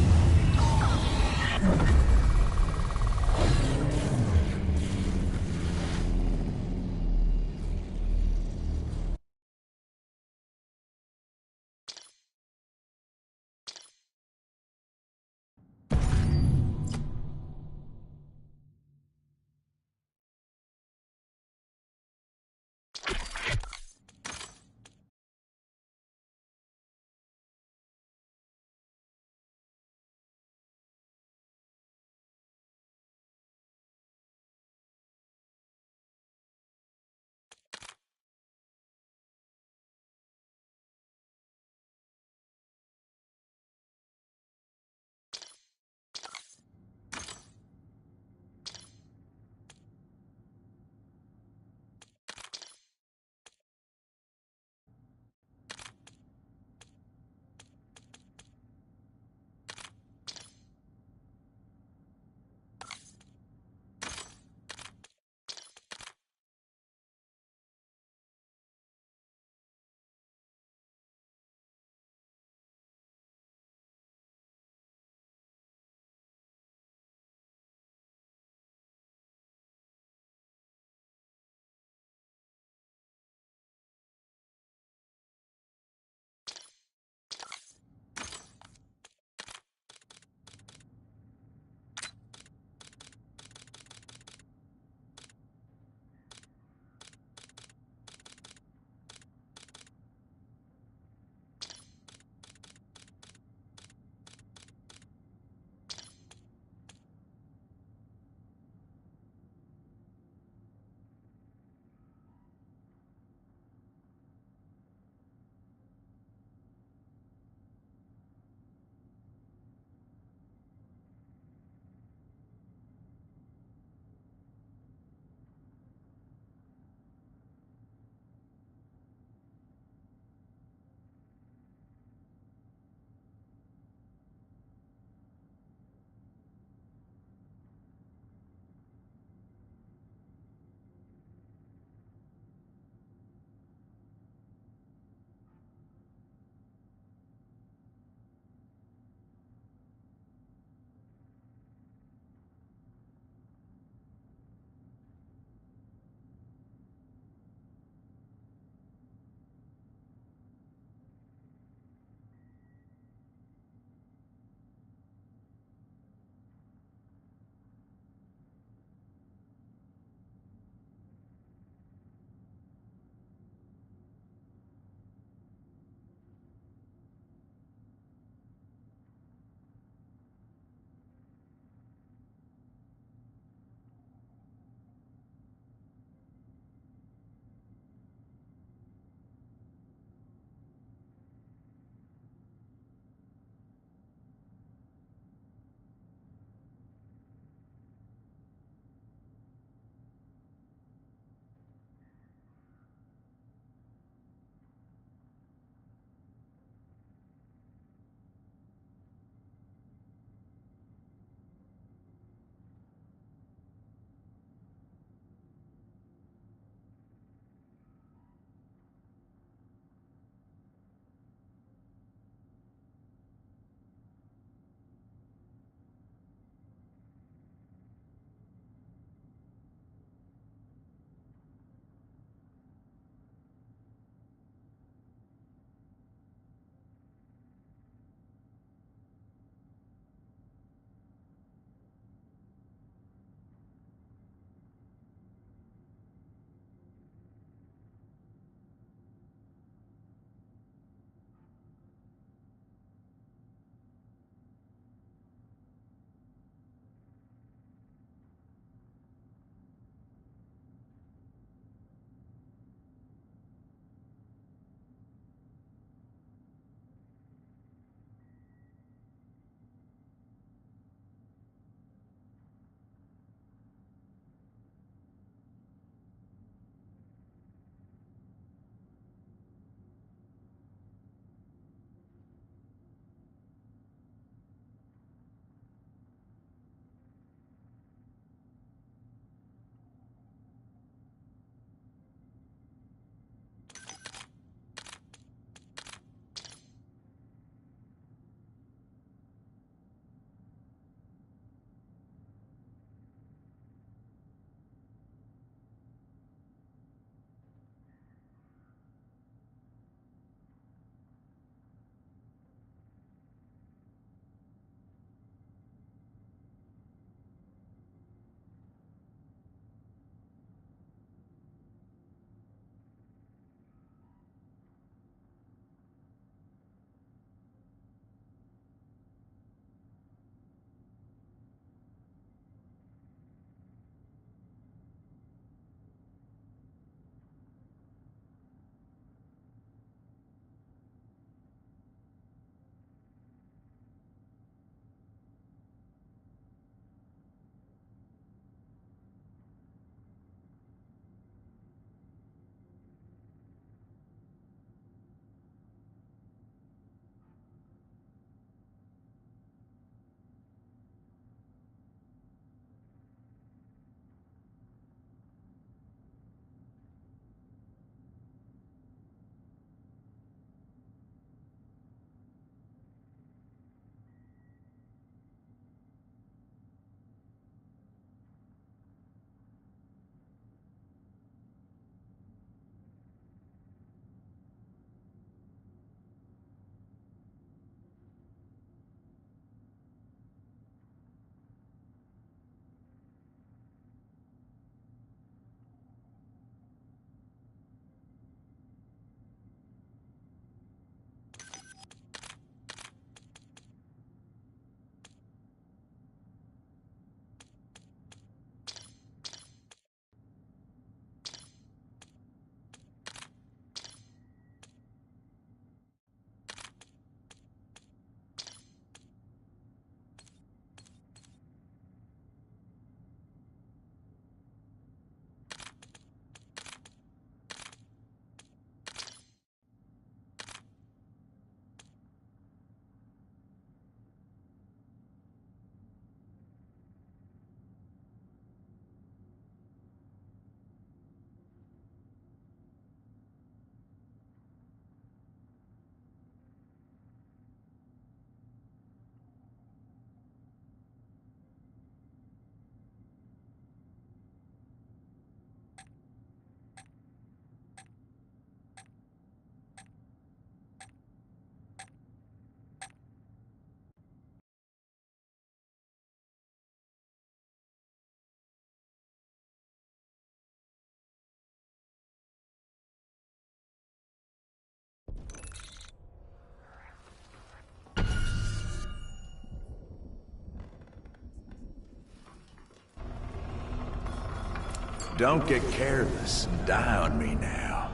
Don't get careless and die on me now.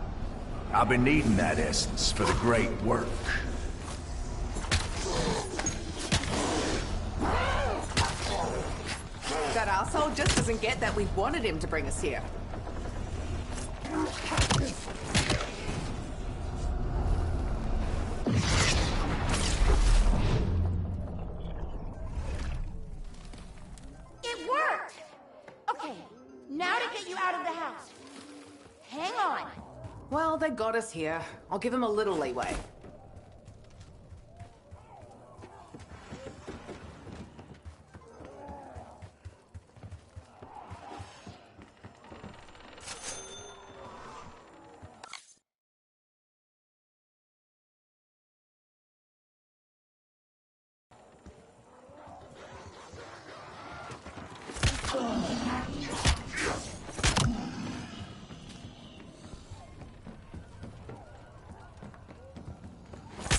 I'll be needing that essence for the great work. That asshole just doesn't get that we wanted him to bring us here. It worked! Okay, now to get you out of the house. Hang on. Well, they got us here. I'll give them a little leeway.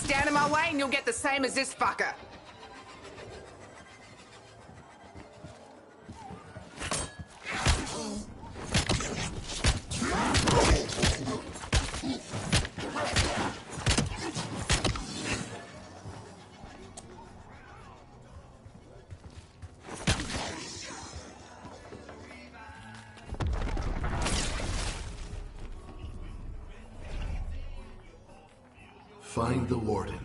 Stand in my way and you'll get the same as this fucker. Find the warden.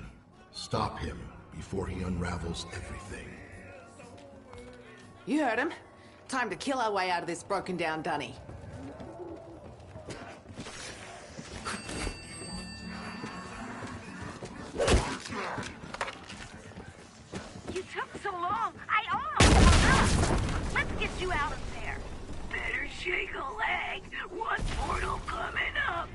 Stop him before he unravels everything. You heard him. Time to kill our way out of this broken down dunny. You took so long, I almost hung up. Let's get you out of there. Better shake a leg. One portal coming up.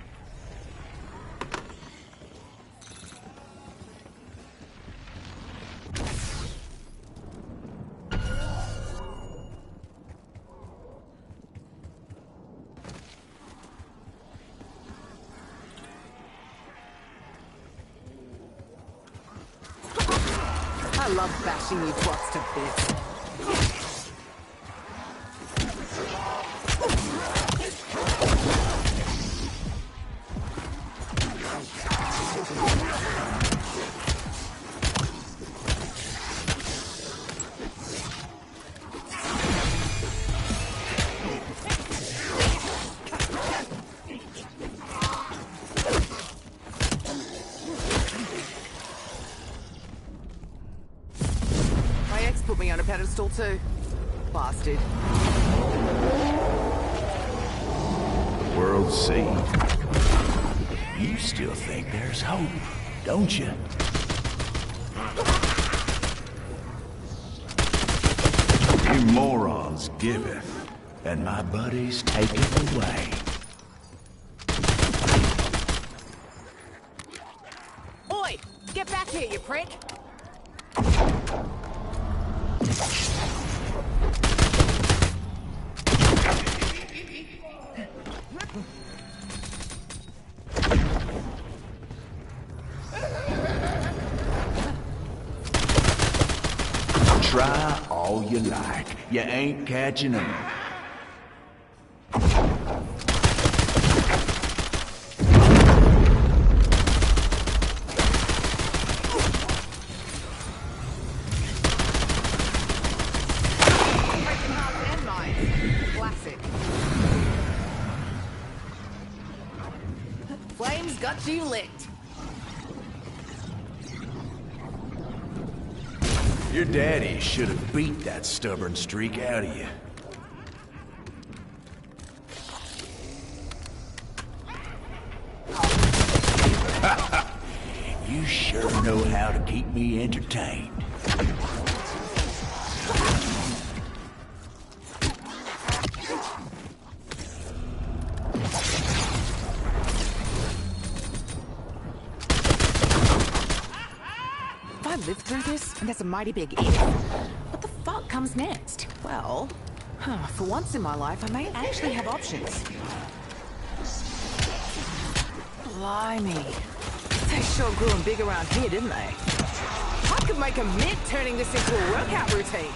I love bashing you twats to bits. My ex put me on a pedestal too. Bastard. The world's saved. You still think there's hope, don't you? You morons giveth, and my buddies taketh away. Oi! Get back here, you prick! Try all you like. You ain't catching them. Breaking hearts and minds. Classic. Flames got you licked. Your daddy should have beat that stubborn streak out of you. You sure know how to keep me entertained. If I live through this, and that's a mighty big if, what the fuck comes next? Well, for once in my life, I may actually have options. Blimey. They sure grew and big around here, didn't they? I could make a mint turning this into a workout routine.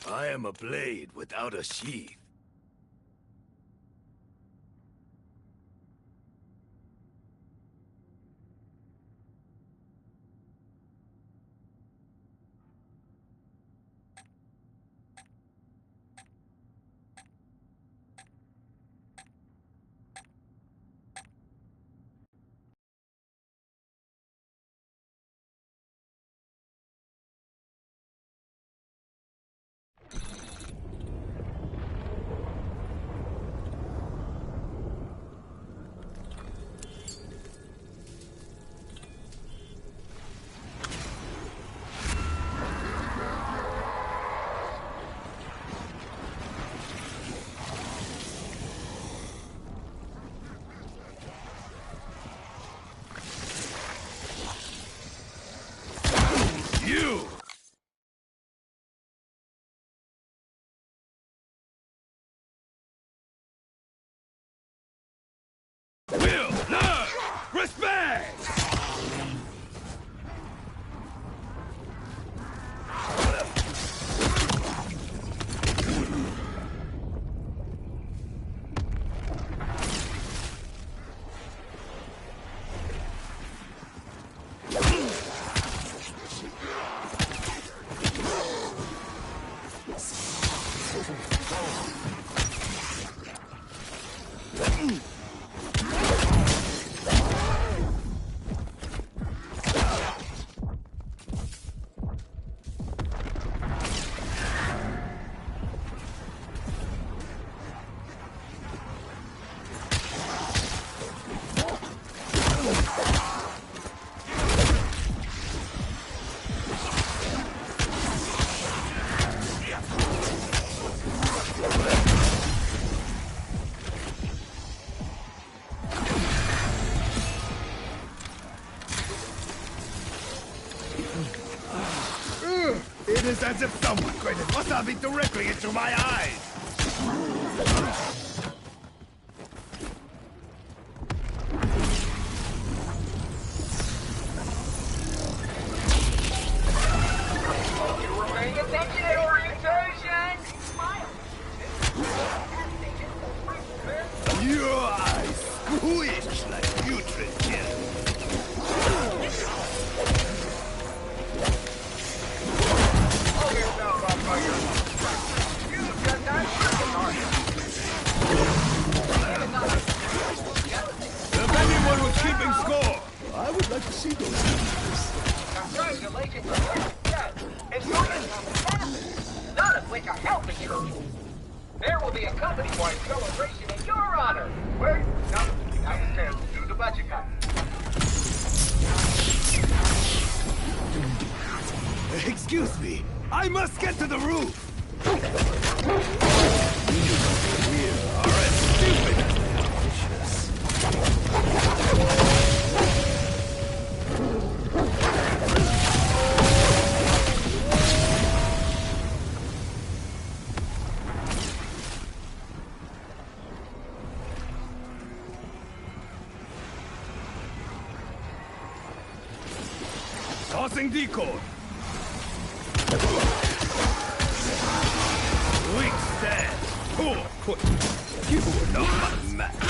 I am a blade without a sheath. You! Will learn respect! It is as if someone graded wasabi directly into my eyes! You were paying attention to orientation! Your eyes squish like putrid jelly. If anyone was keeping score, I would like to see those numbers. Congratulations on your success! Enjoy it, none of which are helping you! There will be a company-wide celebration in your honor! Wait, no, I understand. Do the budget cut. Excuse me, I must get to the roof! You are as stupid as they are vicious. Tossing decoy! Weak stand! Poor quick! You are not my match!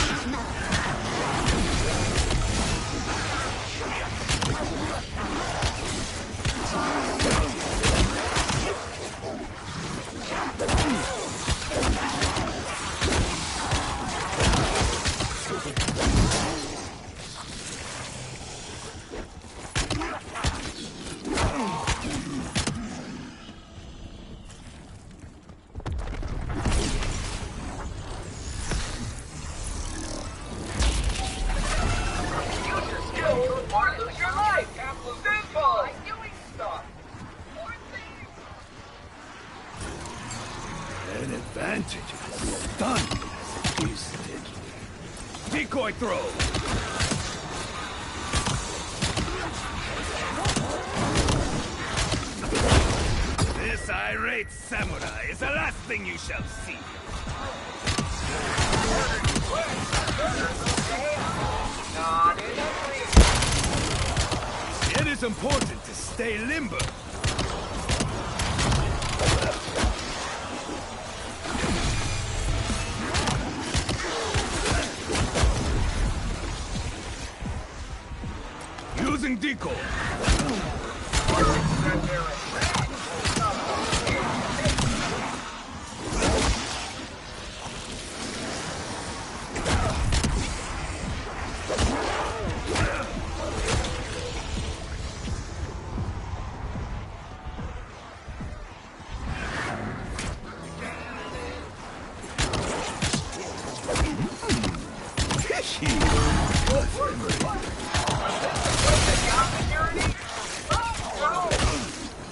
advantages. Done as it is deadly. Decoy throw! This irate samurai is the last thing you shall see. Not in a It is important to stay limber. Using decoy.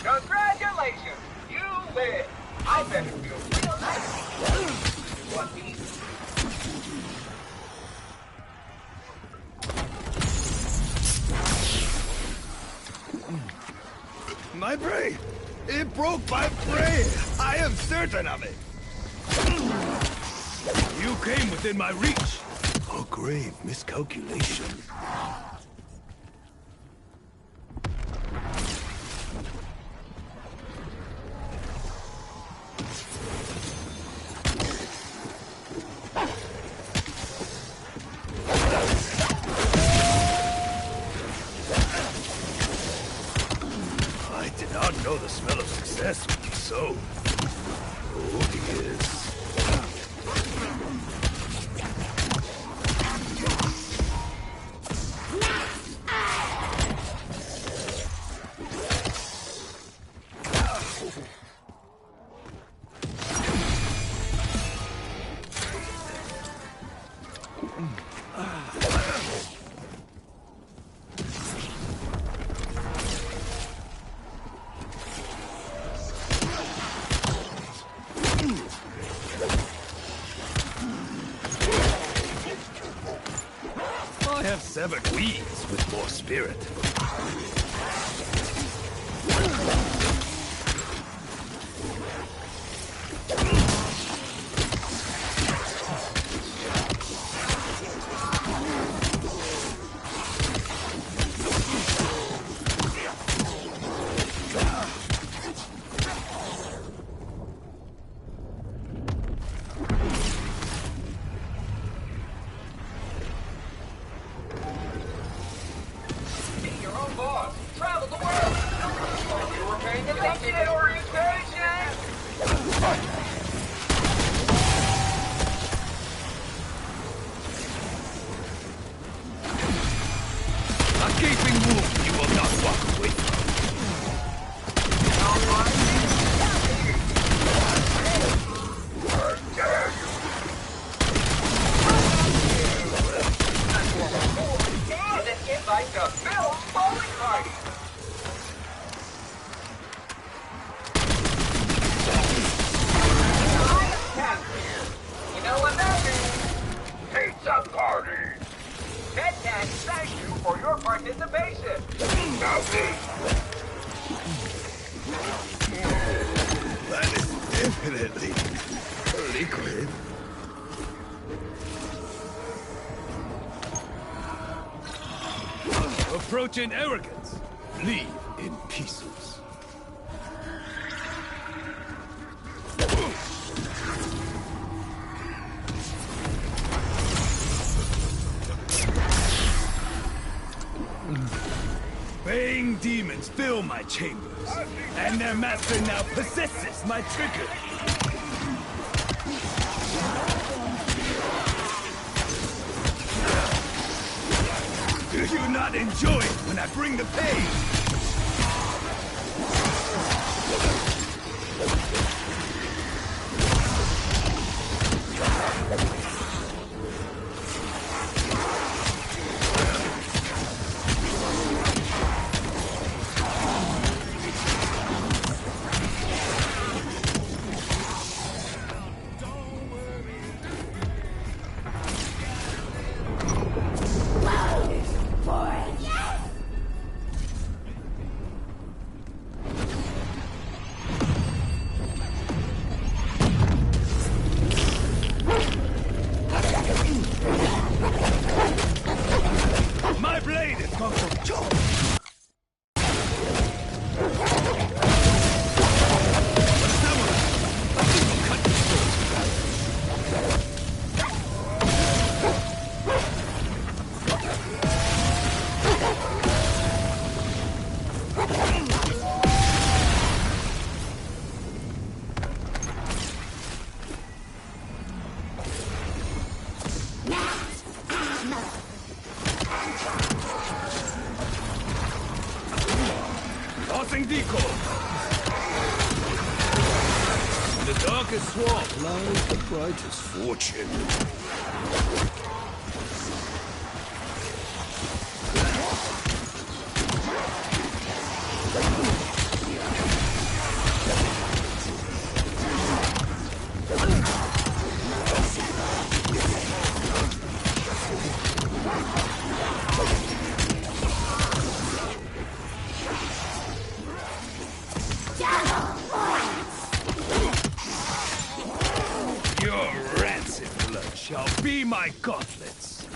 Congratulations! You win! I bet it feels real nice. What these? My brain! It broke my brain! I am certain of it! You came within my reach! A grave miscalculation. I did not know the smell of success would be so odious. I have severed weeds with more spirit. Be your own boss. Travel the world. You were paying attention in orientation. A gaping wound you will not walk away from. And an invite to Bill's bowling party. You know what that means? Pizza party. Ted Cat thank you for your participation. Now That is definitely liquid. Approaching arrogance. Leave in pieces. Baying demons fill my chambers, and their master now possesses my trigger. Do you not enjoy it when I bring the pain? the darkest swamp lies the brightest fortune. Your rancid blood shall be my gauntlets.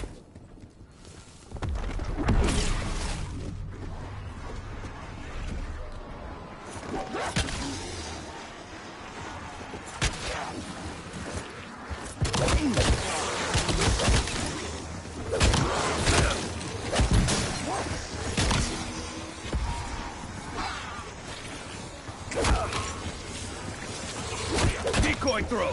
Decoy throw.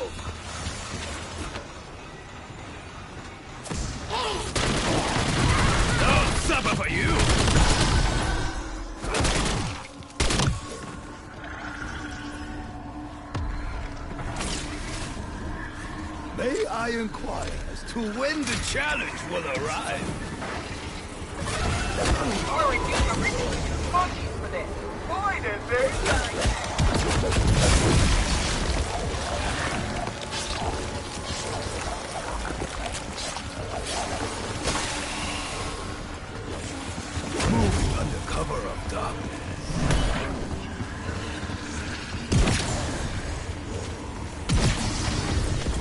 No supper for you. May I inquire as to when the challenge will arrive? Sorry, just a ridiculous monkey for this. Boy, they're very Moving under cover of darkness.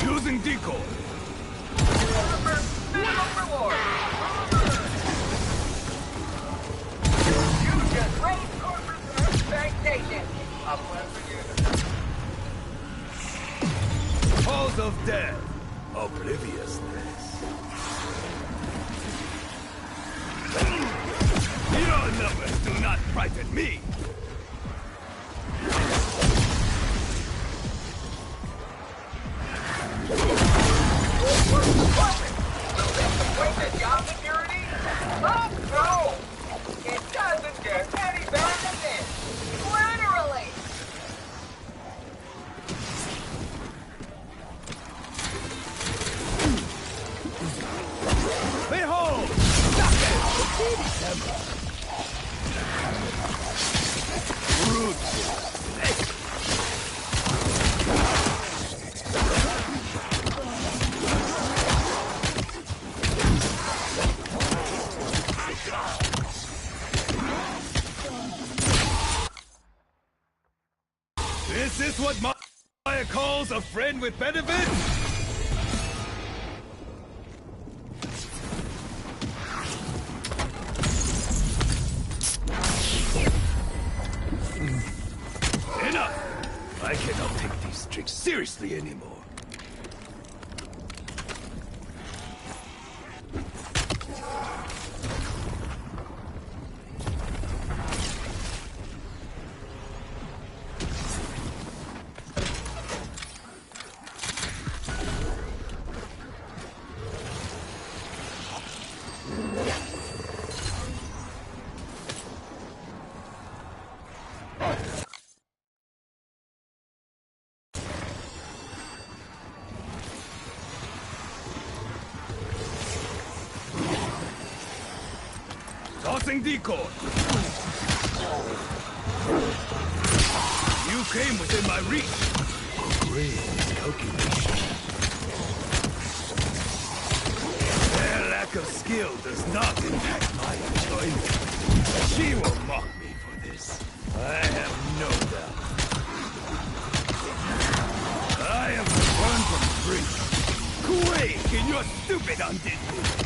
Using decoy. minimum reward. You just raised corporate expectations. A pleasure. Halls of death. Obliviousness. Your numbers do not frighten me. Wait, the job security? Oh, no! It doesn't get any better than this. Literally! Behold! Stop it! Rude. This is what Maya calls a friend with benefits? Enough! I cannot take these tricks seriously anymore. Tossing decoy. You came within my reach. Great calculation. Their lack of skill does not impact my enjoyment. She will mock me for this. I have no doubt. I am the one from the brink. Quake in your stupid undead boots.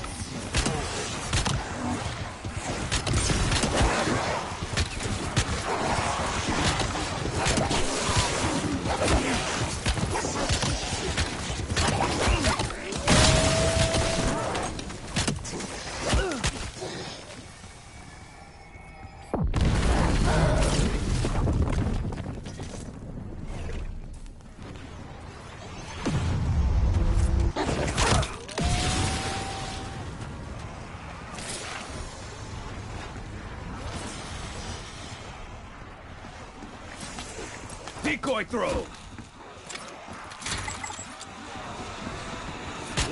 Decoy throw!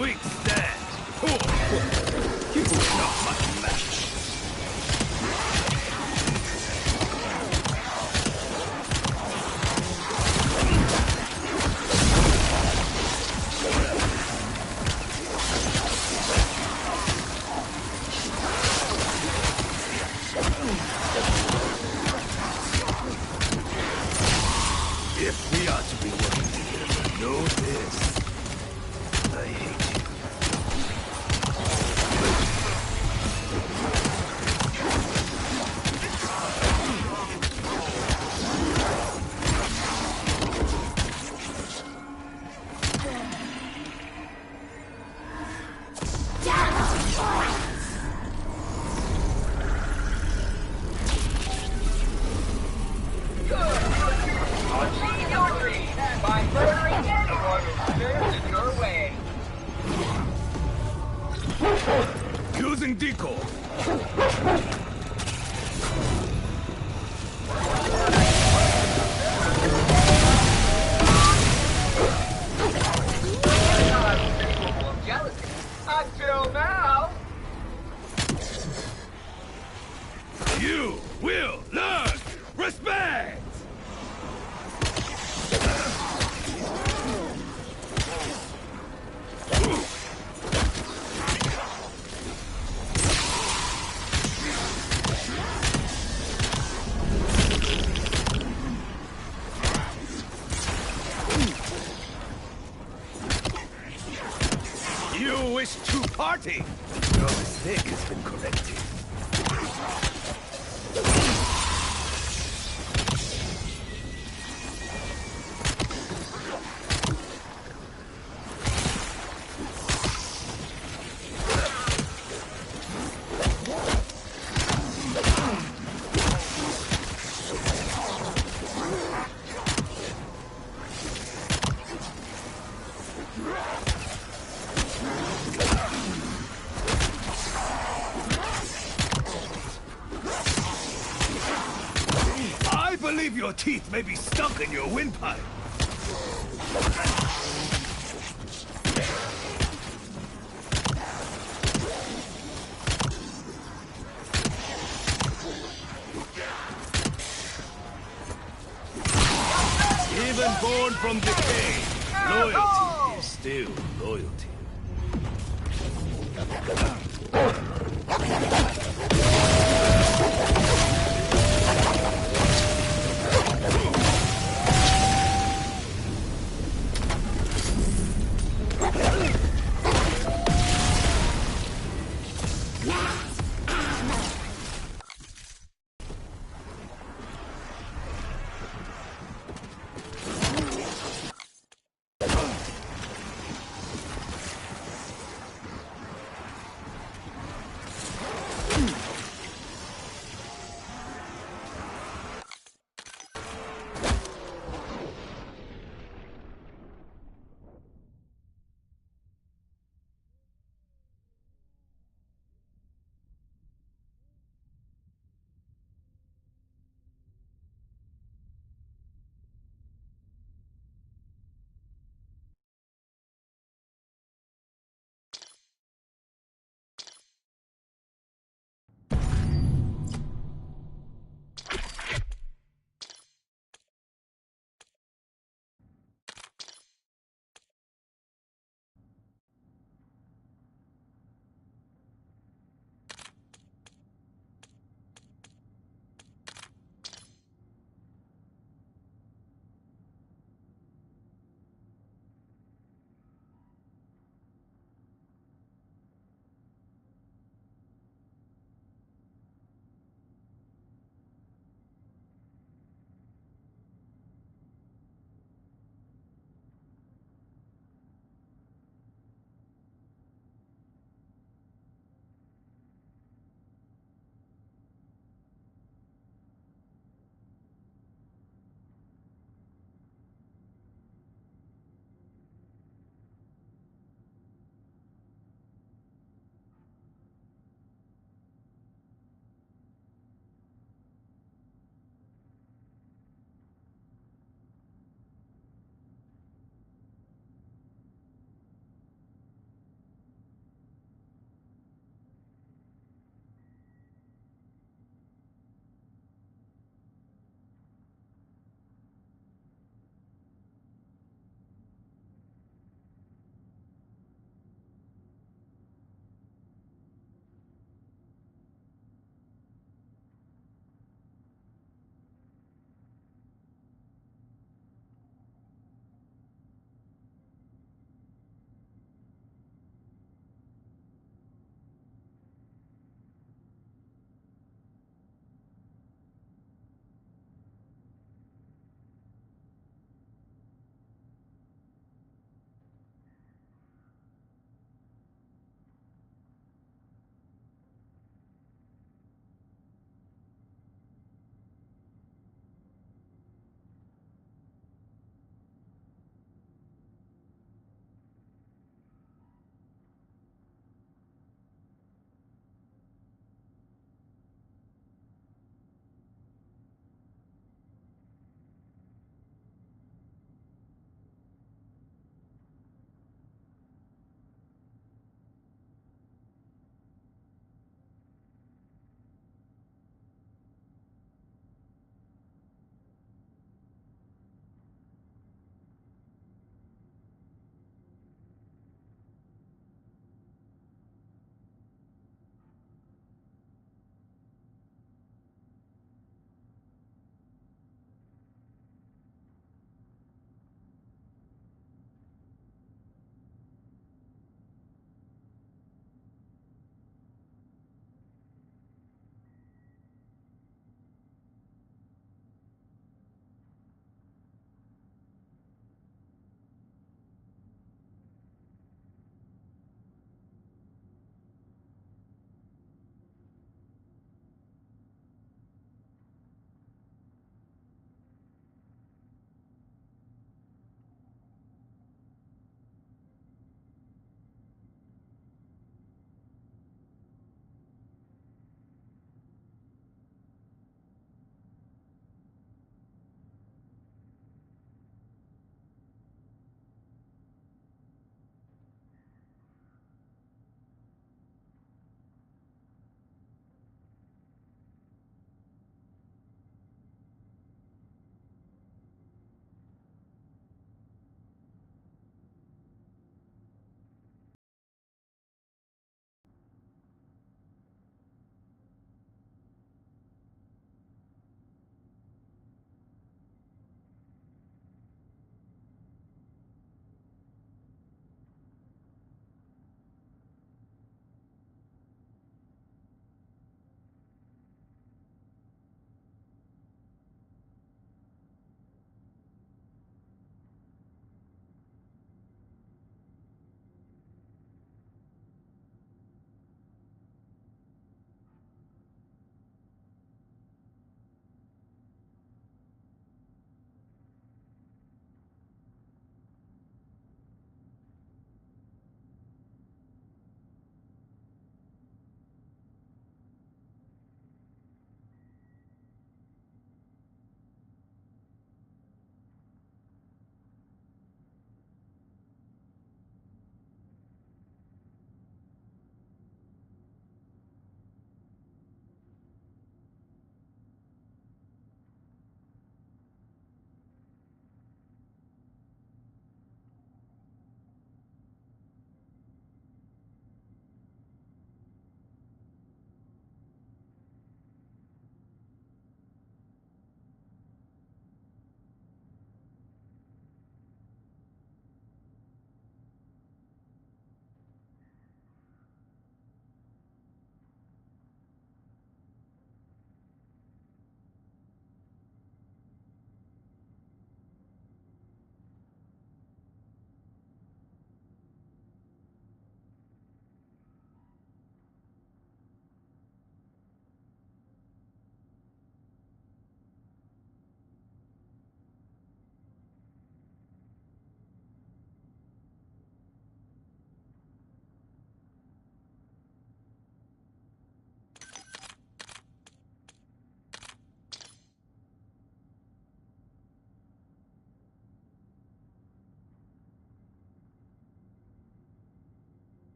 Weak stand. Poor foot. You are not my match. If we are to be working together, know this. I hate you. Achieve your dream by murdering anyone who stands in your way. Using decoy. Not capable of jealousy. Until now. You will learn respect! You wish to party? Your mistake has been corrected. I believe your teeth may be stuck in your windpipe. Even born from decay, loyalty is still loyalty.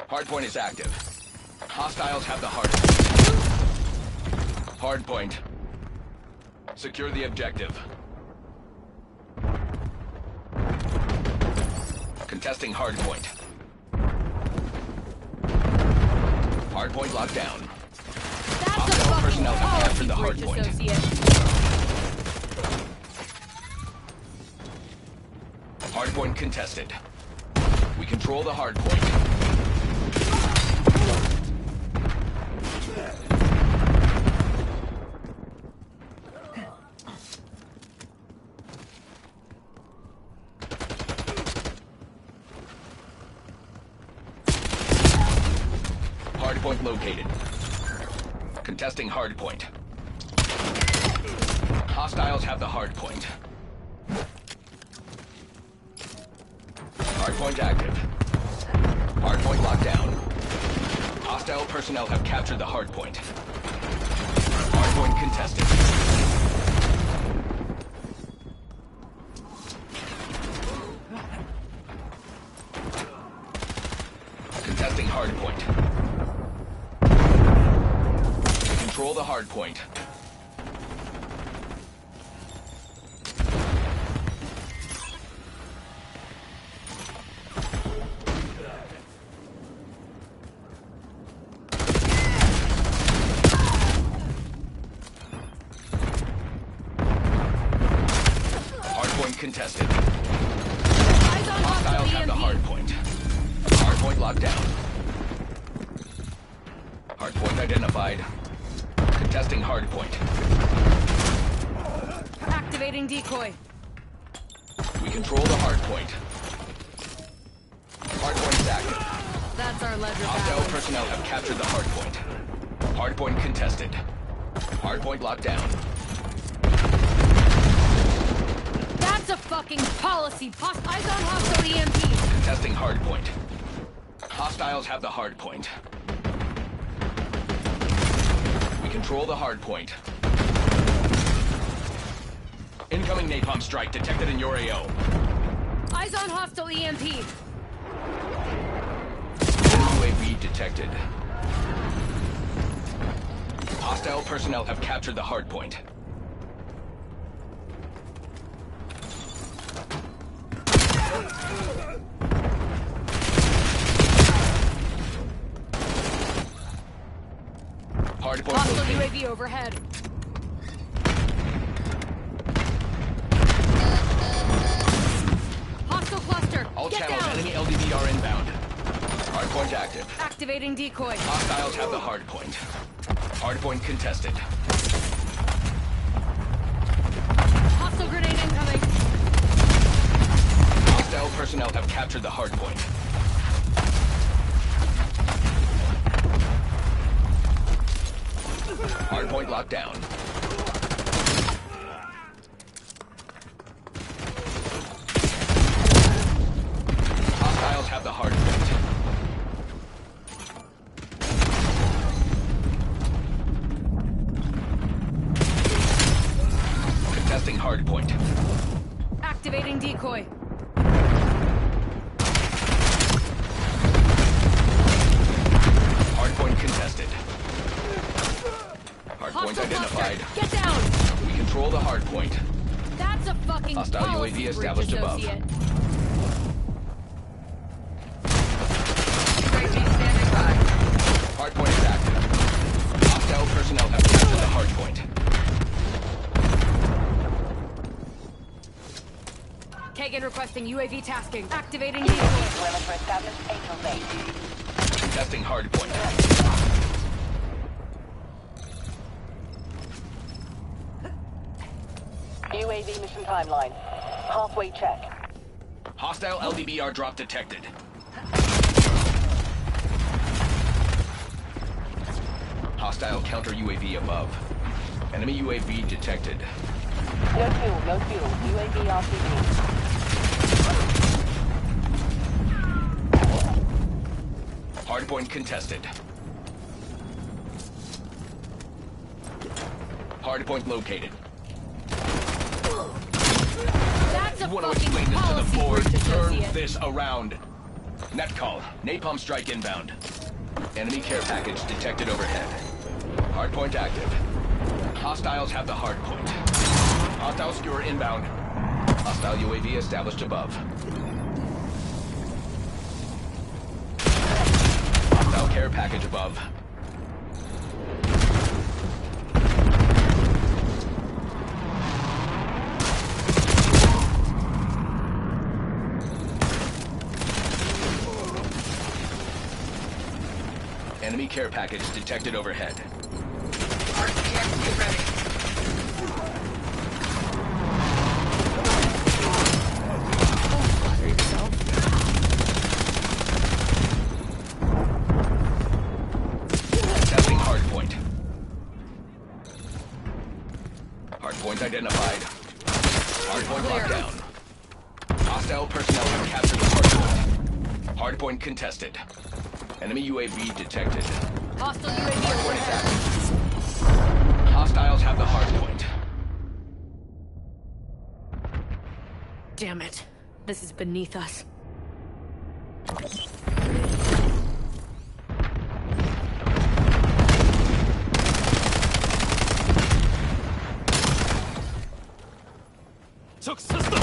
Hardpoint is active. Hostiles have the hard point. Hardpoint. Secure the objective. Contesting hardpoint. Hardpoint locked down. That's a Hostile fucking personnel have captured the policy breach, hardpoint. associate. Hardpoint contested. We control the hardpoint. Hardpoint located. Contesting hardpoint. Hostiles have the hardpoint. Hardpoint active. Hardpoint locked down. Hostile personnel have captured the hardpoint. Hardpoint contested. Contesting hardpoint. Control the hardpoint. Contested. Hostiles have the hardpoint. Hardpoint locked down. Hardpoint identified. Contesting hardpoint. Activating decoy. We control the hardpoint. Hardpoint is active. That's our ledger Hostile balance. personnel have captured the hardpoint. Hardpoint contested. Hardpoint locked down. That's a fucking policy. Eyes on hostile EMP. Contesting hardpoint. Hostiles have the hardpoint. We control the hardpoint. Incoming napalm strike detected in your AO. Eyes on hostile EMP. UAV detected. Hostile personnel have captured the hardpoint. Hardpoint Hostile located. UAV overhead. Hostile cluster. All Get channels, down. enemy LDV are inbound. Hardpoint active. Activating decoy. Hostiles have the hardpoint. Hardpoint contested. Hostile grenade incoming. Hostile personnel have captured the hardpoint. Hardpoint locked down. Hostiles have the hardpoint. Contesting hardpoint. Activating decoy. Hardpoint contested. Hardpoint Hostile identified. cluster. Get down. We control the hardpoint. That's a fucking Hostile policy UAV breach, established above. associate. Hardpoint is active. Hostile personnel have captured the hardpoint. Kagan requesting UAV tasking. Activating decoy. Contesting hardpoint. UAV mission timeline. Halfway check. Hostile LDBR drop detected. Hostile counter UAV above. Enemy UAV detected. No fuel, no fuel. UAV RTB. Hardpoint contested. Hardpoint located. That's a You want to fucking explain this to the policy board? breach, Turn associate. this around. Net call. Napalm strike inbound. Enemy care package detected overhead. Hardpoint active. Hostiles have the hardpoint. Hostile skewer inbound. Hostile UAV established above. Hostile care package above. Enemy care package detected overhead. RTX, get ready. Testing hardpoint. Hardpoint identified. Hardpoint locked down. Hostile personnel have captured the hardpoint. Hardpoint contested. Enemy UAV detected. Hostile UAV Hardpoint is overhead. active. Hostiles have the hardpoint. Damn it. This is beneath us. 적 system.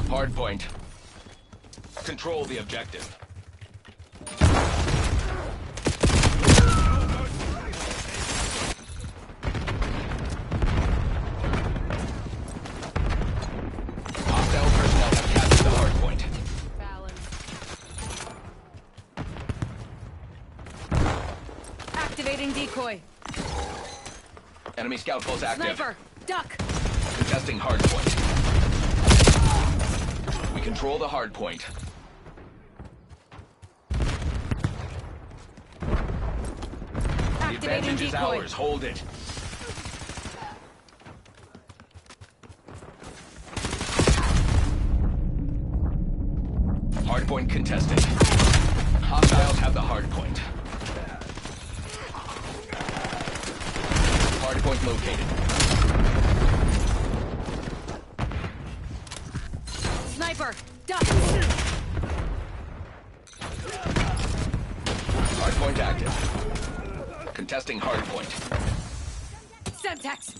Hard point. Control the objective. Hostile personnel have captured the hard point. Activating decoy. Enemy scout pulse active. Sniper, duck. Contesting hard point. We control the hard point. The Activating advantage is decoy. ours. Hold it. Hard point contested. Hostiles have the hard point. Hard point located. Sniper, duck. Hard point active. Contesting hard point. Semtex.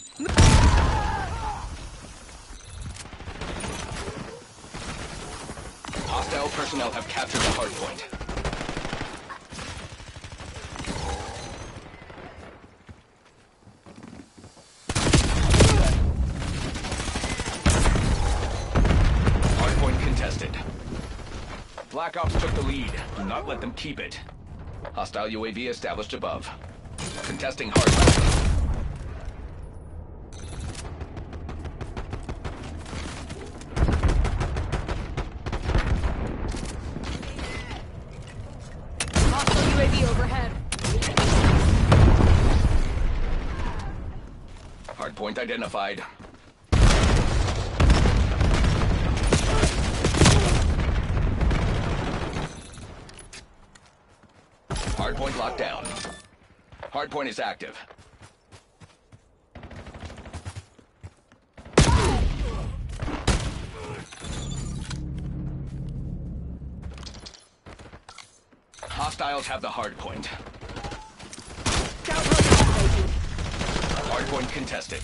Hostile personnel have captured the hard point. Hard point contested. Black Ops took the lead. Do not let them keep it. Hostile UAV established above. Contesting hard point. Hostile UAV overhead. Hard point identified. Hard point locked down. Hard point is active. Hostiles have the hard point. Hard point contested.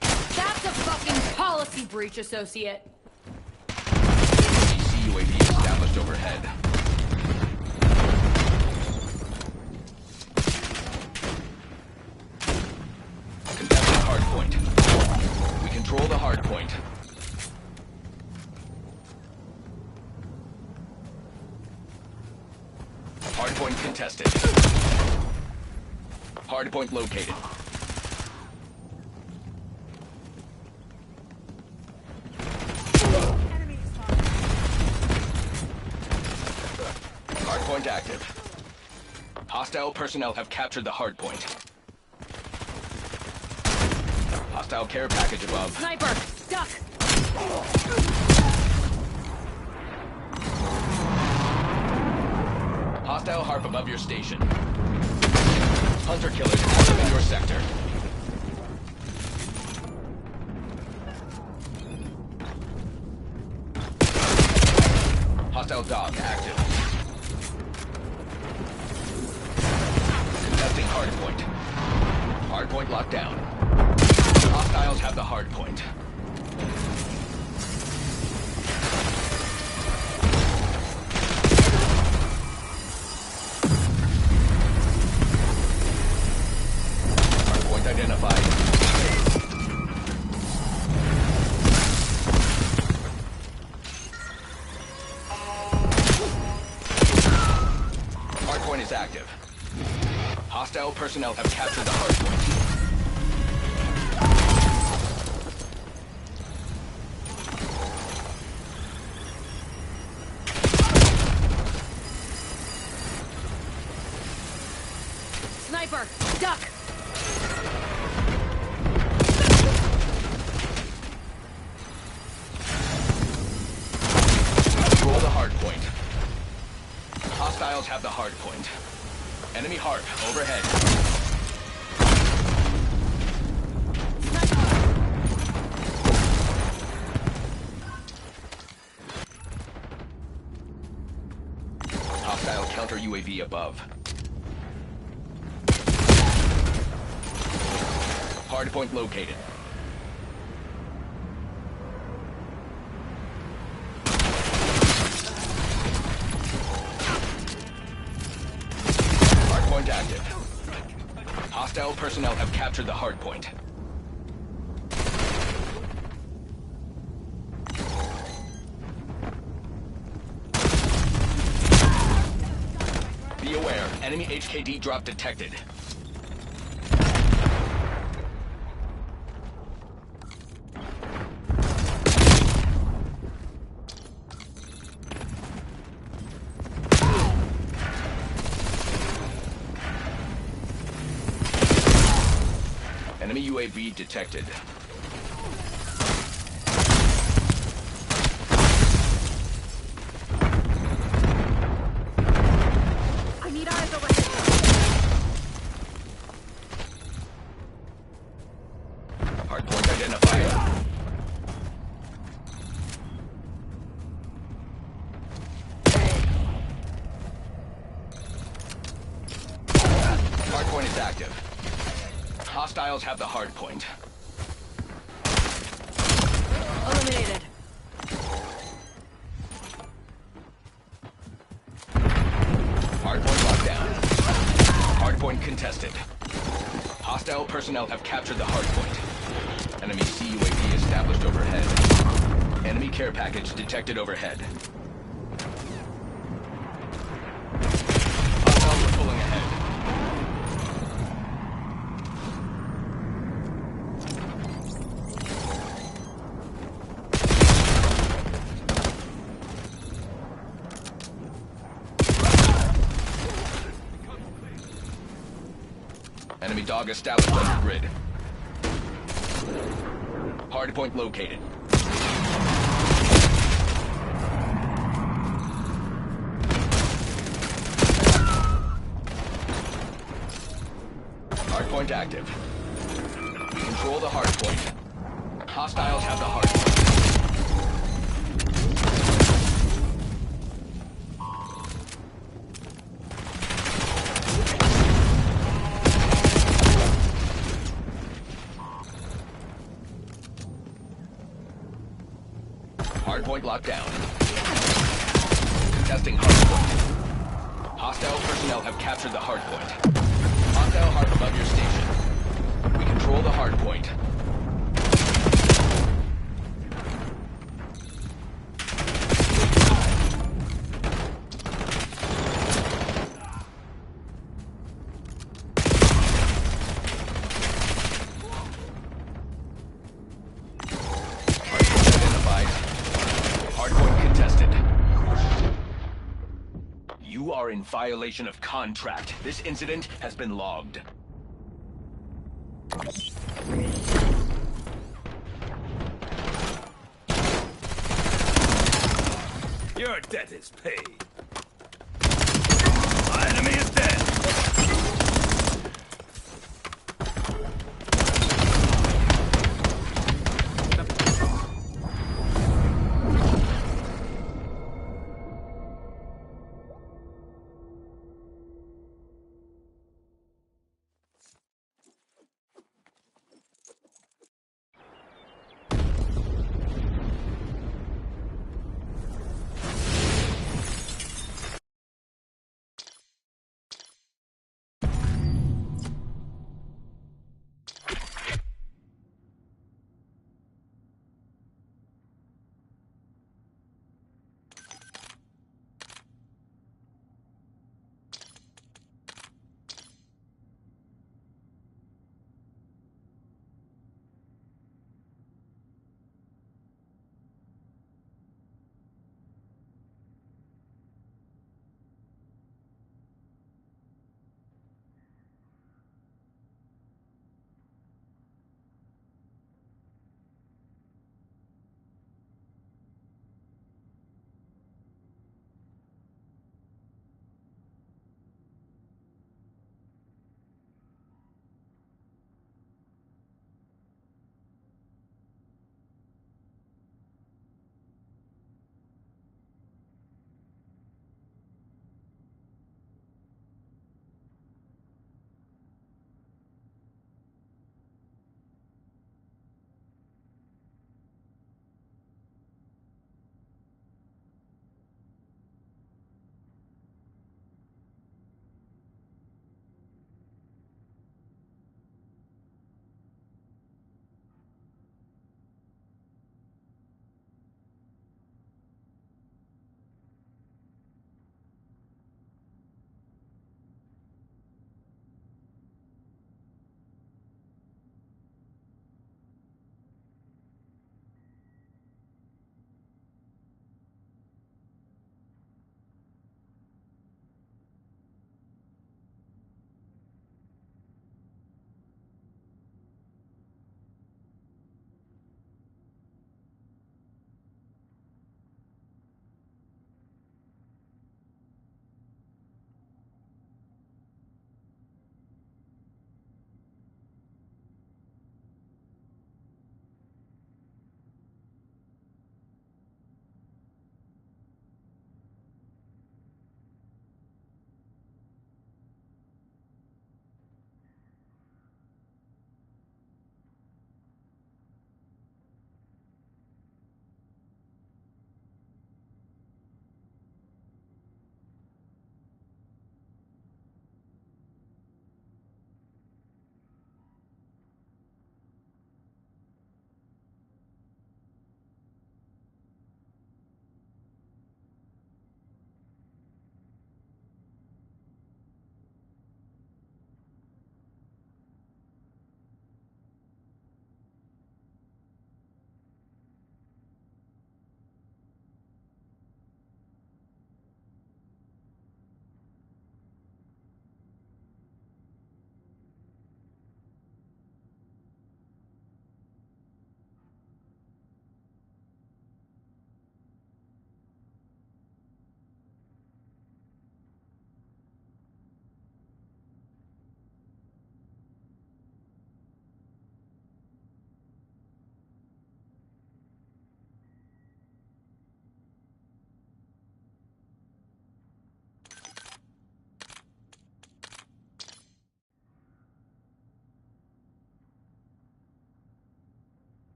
That's a fucking policy breach, associate. UAV established overhead. Contesting hard point. We control the hard point. Hard point contested. Hard point located. Hard point active. Hostile personnel have captured the hard point. Hostile care package above. Sniper, duck. Hostile harp above your station. Hunter killers active in your sector. Hostile dog active. Contesting hard point. Hard point locked down. Hostiles have the hard point. Hard point identified. Hard point is active. Hostile personnel have captured the hard point. Sniper, duck. Control the hard point. Hostiles have the hard point. Enemy harp overhead. Hostile counter UAV above. Hard point located. Hostile personnel have captured the hard point. Be aware, enemy HKD drop detected. Enemy UAV detected. I need eyes overhead. Hardpoint identified. Hardpoint is active. Hostiles have the hard point. Eliminated. Hardpoint locked down. Hardpoint contested. Hostile personnel have captured the hardpoint. Enemy CUAV established overhead. Enemy care package detected overhead. Hostiles are pulling ahead. Enemy dog established on the grid. Hardpoint located. Hardpoint active. We control the hardpoint. Hostiles have the hardpoint. Hardpoint locked down. Contesting hardpoint. Hostile personnel have captured the hardpoint. Hostile hard above your station. We control the hardpoint. Hardpoint identified. Hardpoint contested. You are in violation of contract. This incident has been logged. Your debt is paid. My enemy is dead.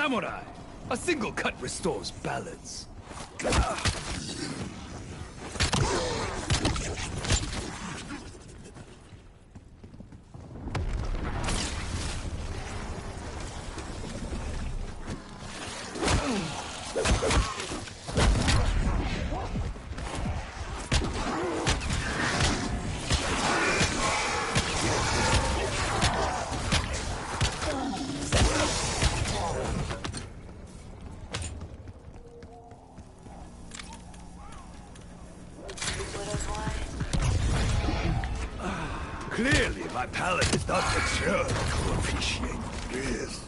samurai. A single cut restores balance. Clearly, my palate is not matured to appreciate this.